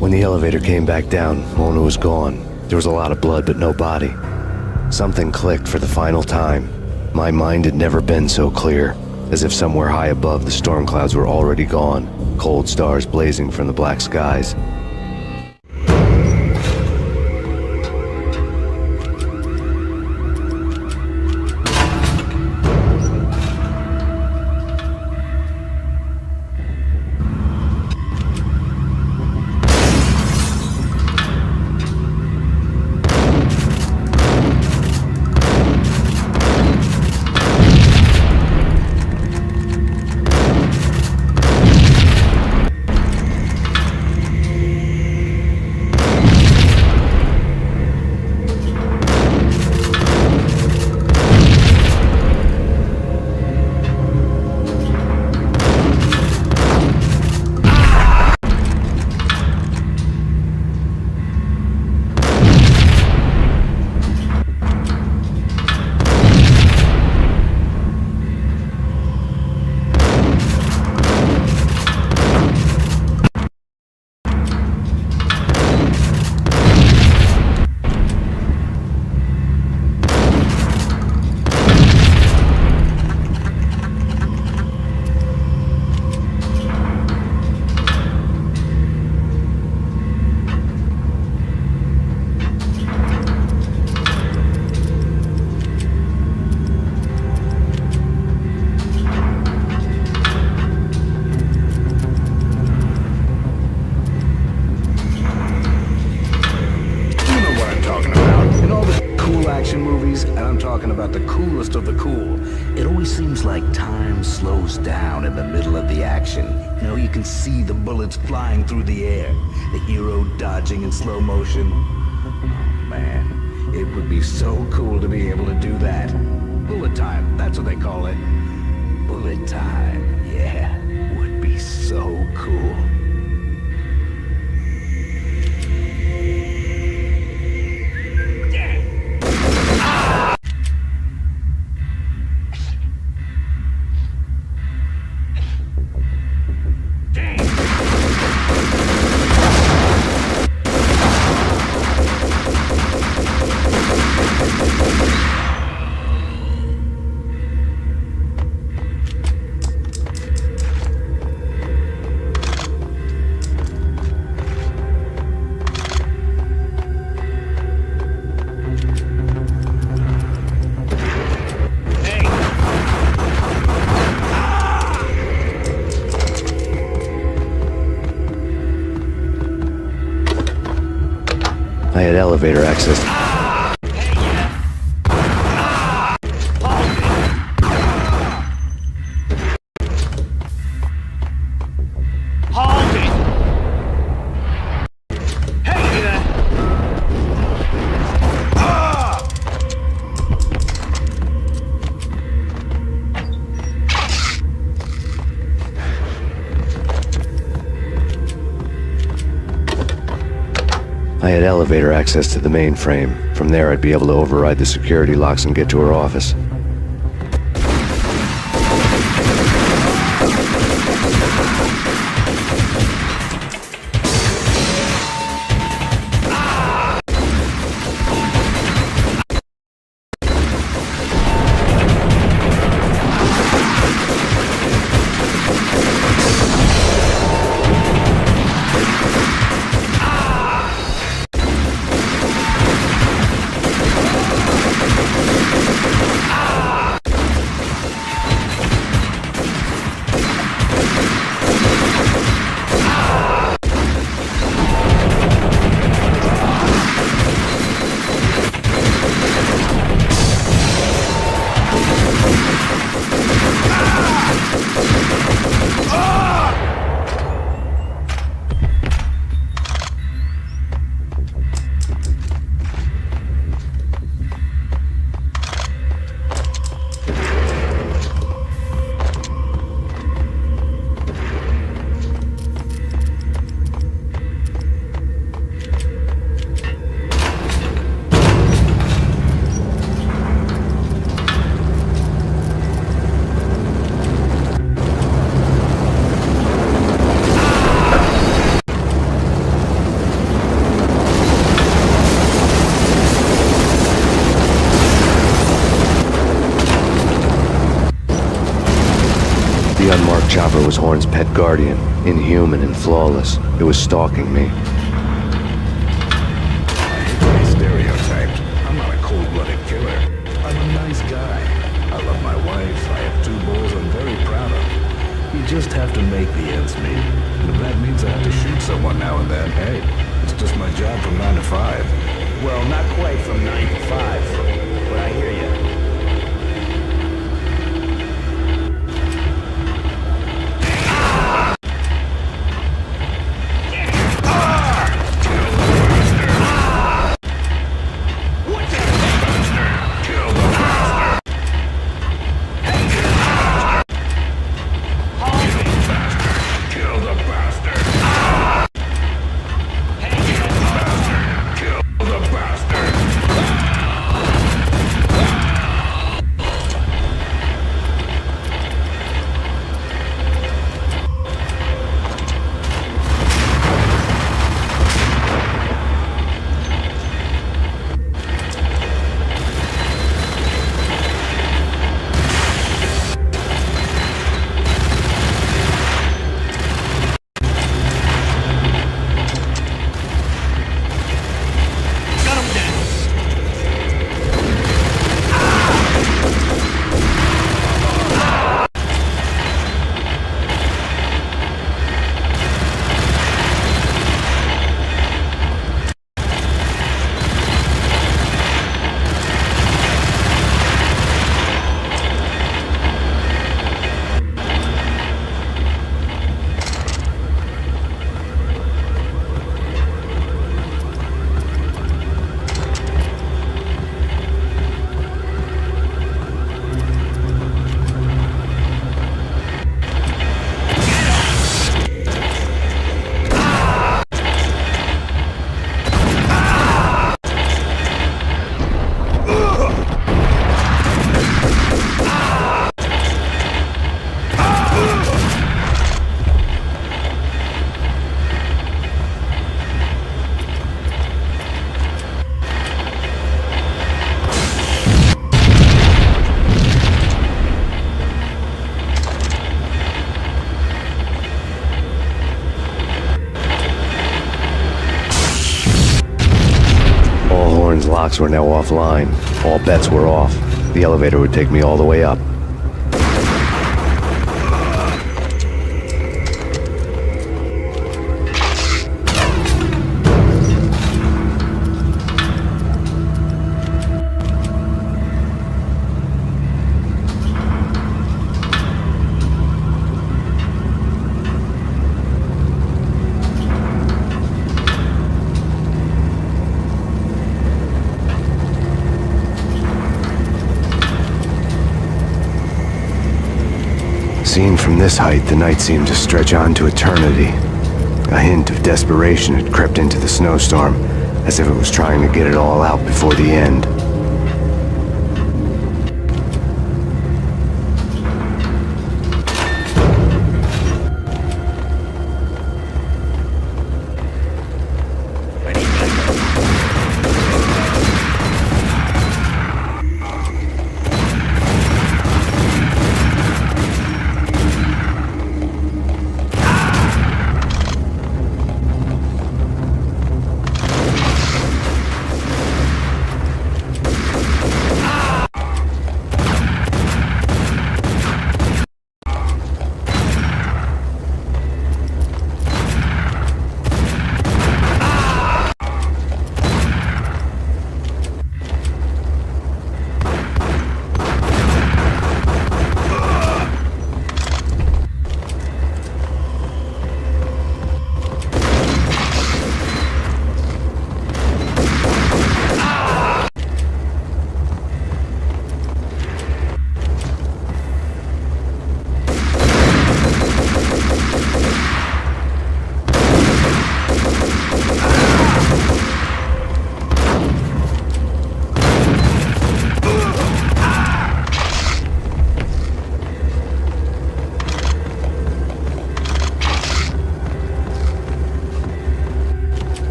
When the elevator came back down, Mona was gone. There was a lot of blood, but no body. Something clicked for the final time. My mind had never been so clear, as if somewhere high above the storm clouds were already gone, cold stars blazing from the black skies. Of the cool. It always seems like time slows down in the middle of the action. You know, you can see the bullets flying through the air, the hero dodging in slow motion. Oh, man, it would be so cool to be able to do that. Bullet time, that's what they call it. Bullet time, yeah, would be so cool. I had elevator access. Hold it! Hey there! I had elevator access to the mainframe. From there, I'd be able to override the security locks and get to her office. The unmarked chopper was Horn's pet guardian, inhuman and flawless. It was stalking me. Stereotyped. I'm not a cold-blooded killer. I'm a nice guy. I love my wife. I have 2 boys I'm very proud of. You just have to make the ends meet. And if that means I have to shoot someone now and then, hey, it's just my job from 9 to 5. Well, not quite from 9 to 5, but I hear you. Locks were now offline. All bets were off. The elevator would take me all the way up. Seen from this height, the night seemed to stretch on to eternity. A hint of desperation had crept into the snowstorm. as if it was trying to get it all out before the end.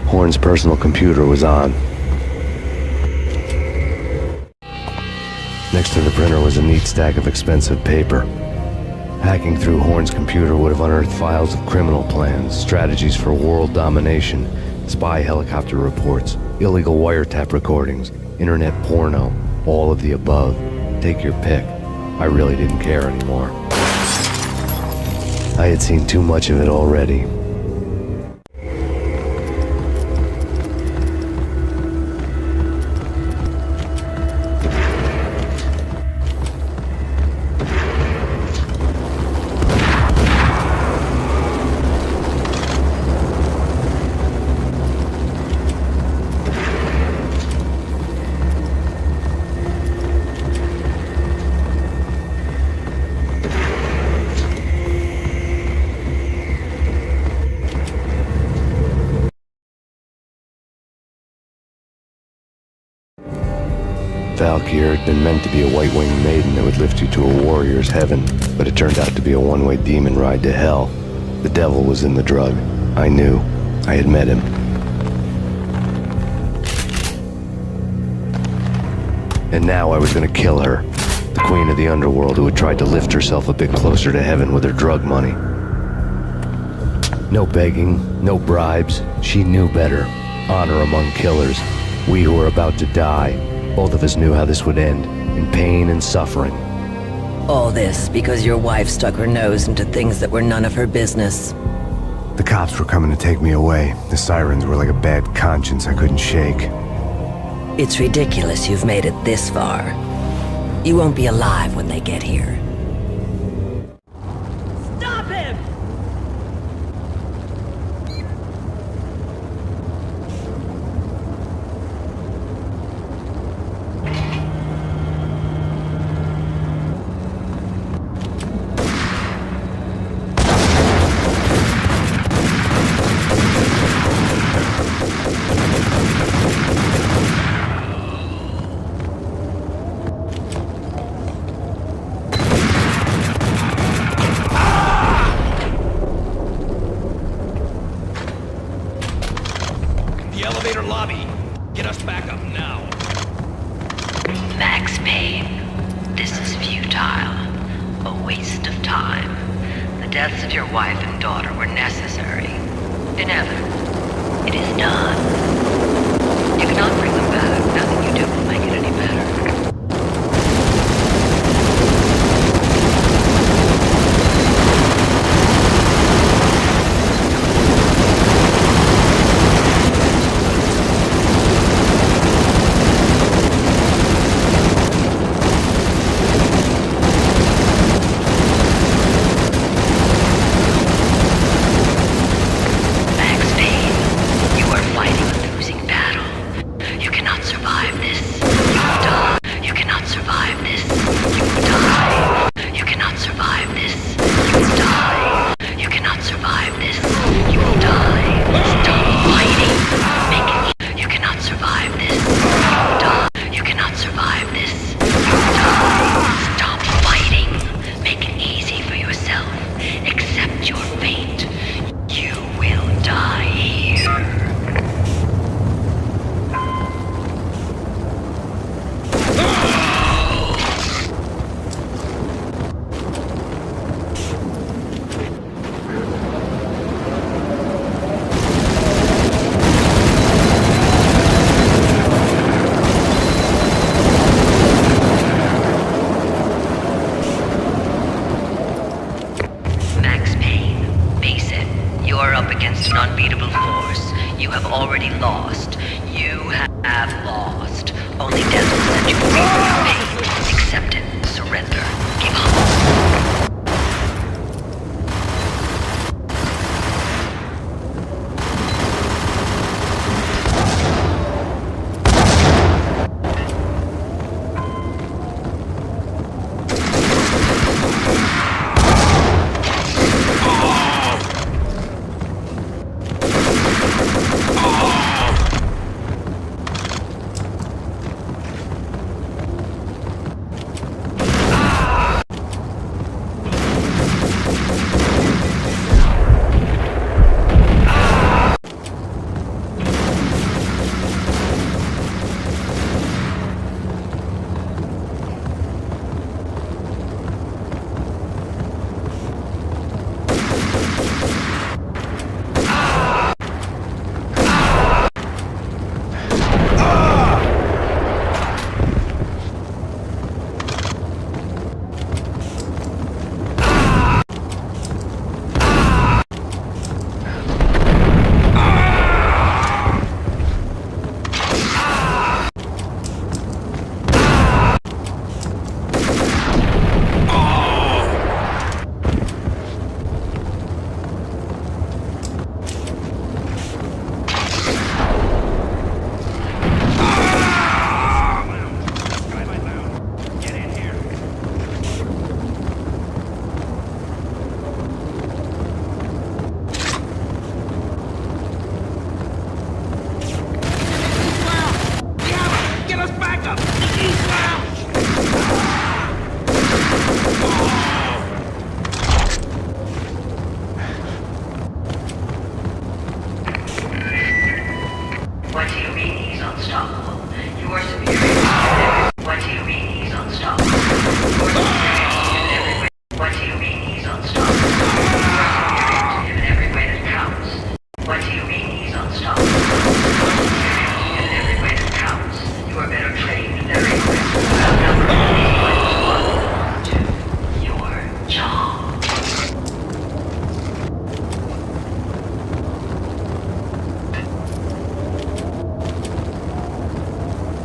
Horn's personal computer was on. Next to the printer was a neat stack of expensive paper. Hacking through Horn's computer would have unearthed files of criminal plans, strategies for world domination, spy helicopter reports, illegal wiretap recordings, internet porno, all of the above. Take your pick. I really didn't care anymore. I had seen too much of it already. Valkyr had been meant to be a white-winged maiden that would lift you to a warrior's heaven, but it turned out to be a one-way demon ride to hell. The devil was in the drug. I knew. I had met him. And now I was gonna kill her. The queen of the underworld who had tried to lift herself a bit closer to heaven with her drug money. No begging, no bribes. She knew better. Honor among killers. We who were about to die. Both of us knew how this would end, in pain and suffering. All this because your wife stuck her nose into things that were none of her business. The cops were coming to take me away. The sirens were like a bad conscience I couldn't shake. It's ridiculous you've made it this far. You won't be alive when they get here. Stop him! The elevator lobby. Get us back up now. Max Payne, this is futile. A waste of time. The deaths of your wife and daughter were necessary. Inevitable. It is done. You cannot bring them back. Nothing you do will make it any better. What do you mean he's unstoppable? What do you mean he's unstoppable? Persevering him in every way that counts. What do you mean he's unstoppable? Persevering him in every way that counts. You are better trained, very quick. Number 1 to your job.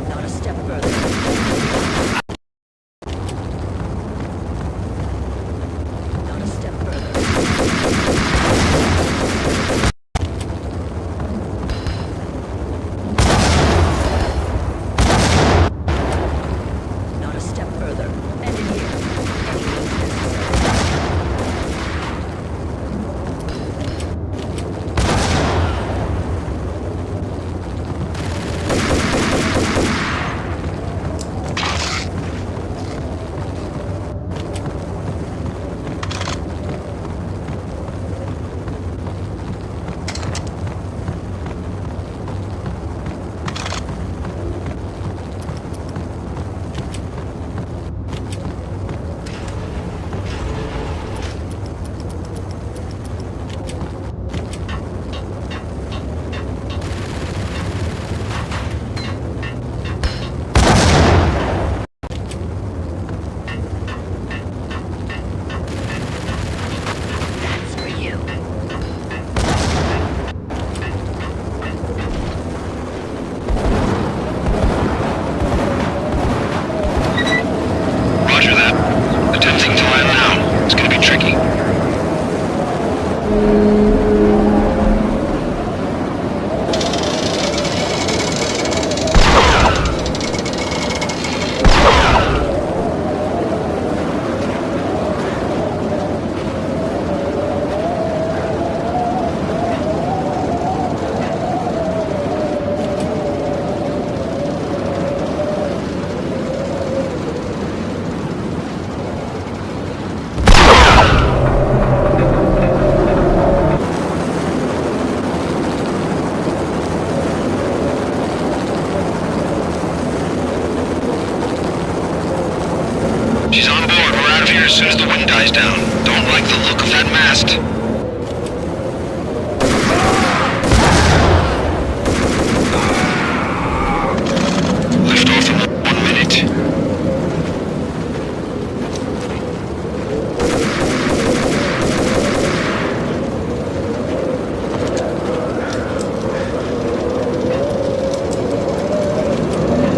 Not a step further. Not a step further. Not a step further. End it here. Any means necessary. That's for you. Roger that. Attempting to land now. It's gonna be tricky. She's on board. We're out of here as soon as the wind dies down. Don't like the look of that mast. Lift off in 1 minute.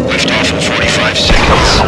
Lift off in 45 seconds.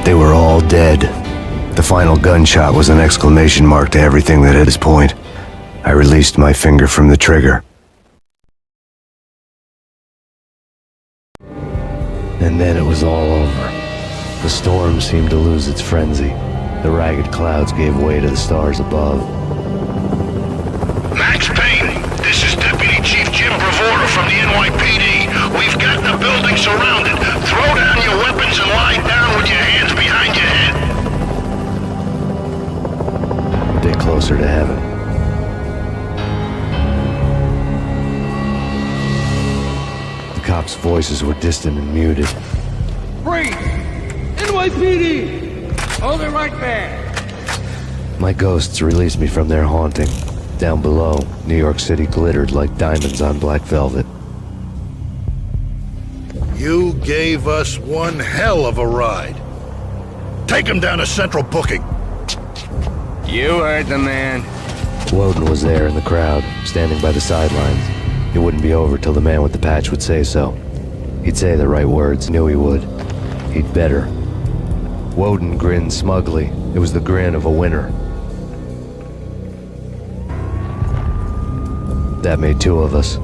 They were all dead. The final gunshot was an exclamation mark to everything that at this point. I released my finger from the trigger. And then it was all over. The storm seemed to lose its frenzy. The ragged clouds gave way to the stars above. NYPD. We've got the building surrounded. Throw down your weapons and lie down with your hands behind your head. A bit closer to heaven. The cops' voices were distant and muted. Freeze! NYPD! Hold it right there! My ghosts released me from their haunting. Down below, New York City glittered like diamonds on black velvet. You gave us one hell of a ride. Take him down to Central Booking. You heard the man. Woden was there in the crowd, standing by the sidelines. It wouldn't be over till the man with the patch would say so. He'd say the right words, knew he would. He'd better. Woden grinned smugly. It was the grin of a winner. That made two of us.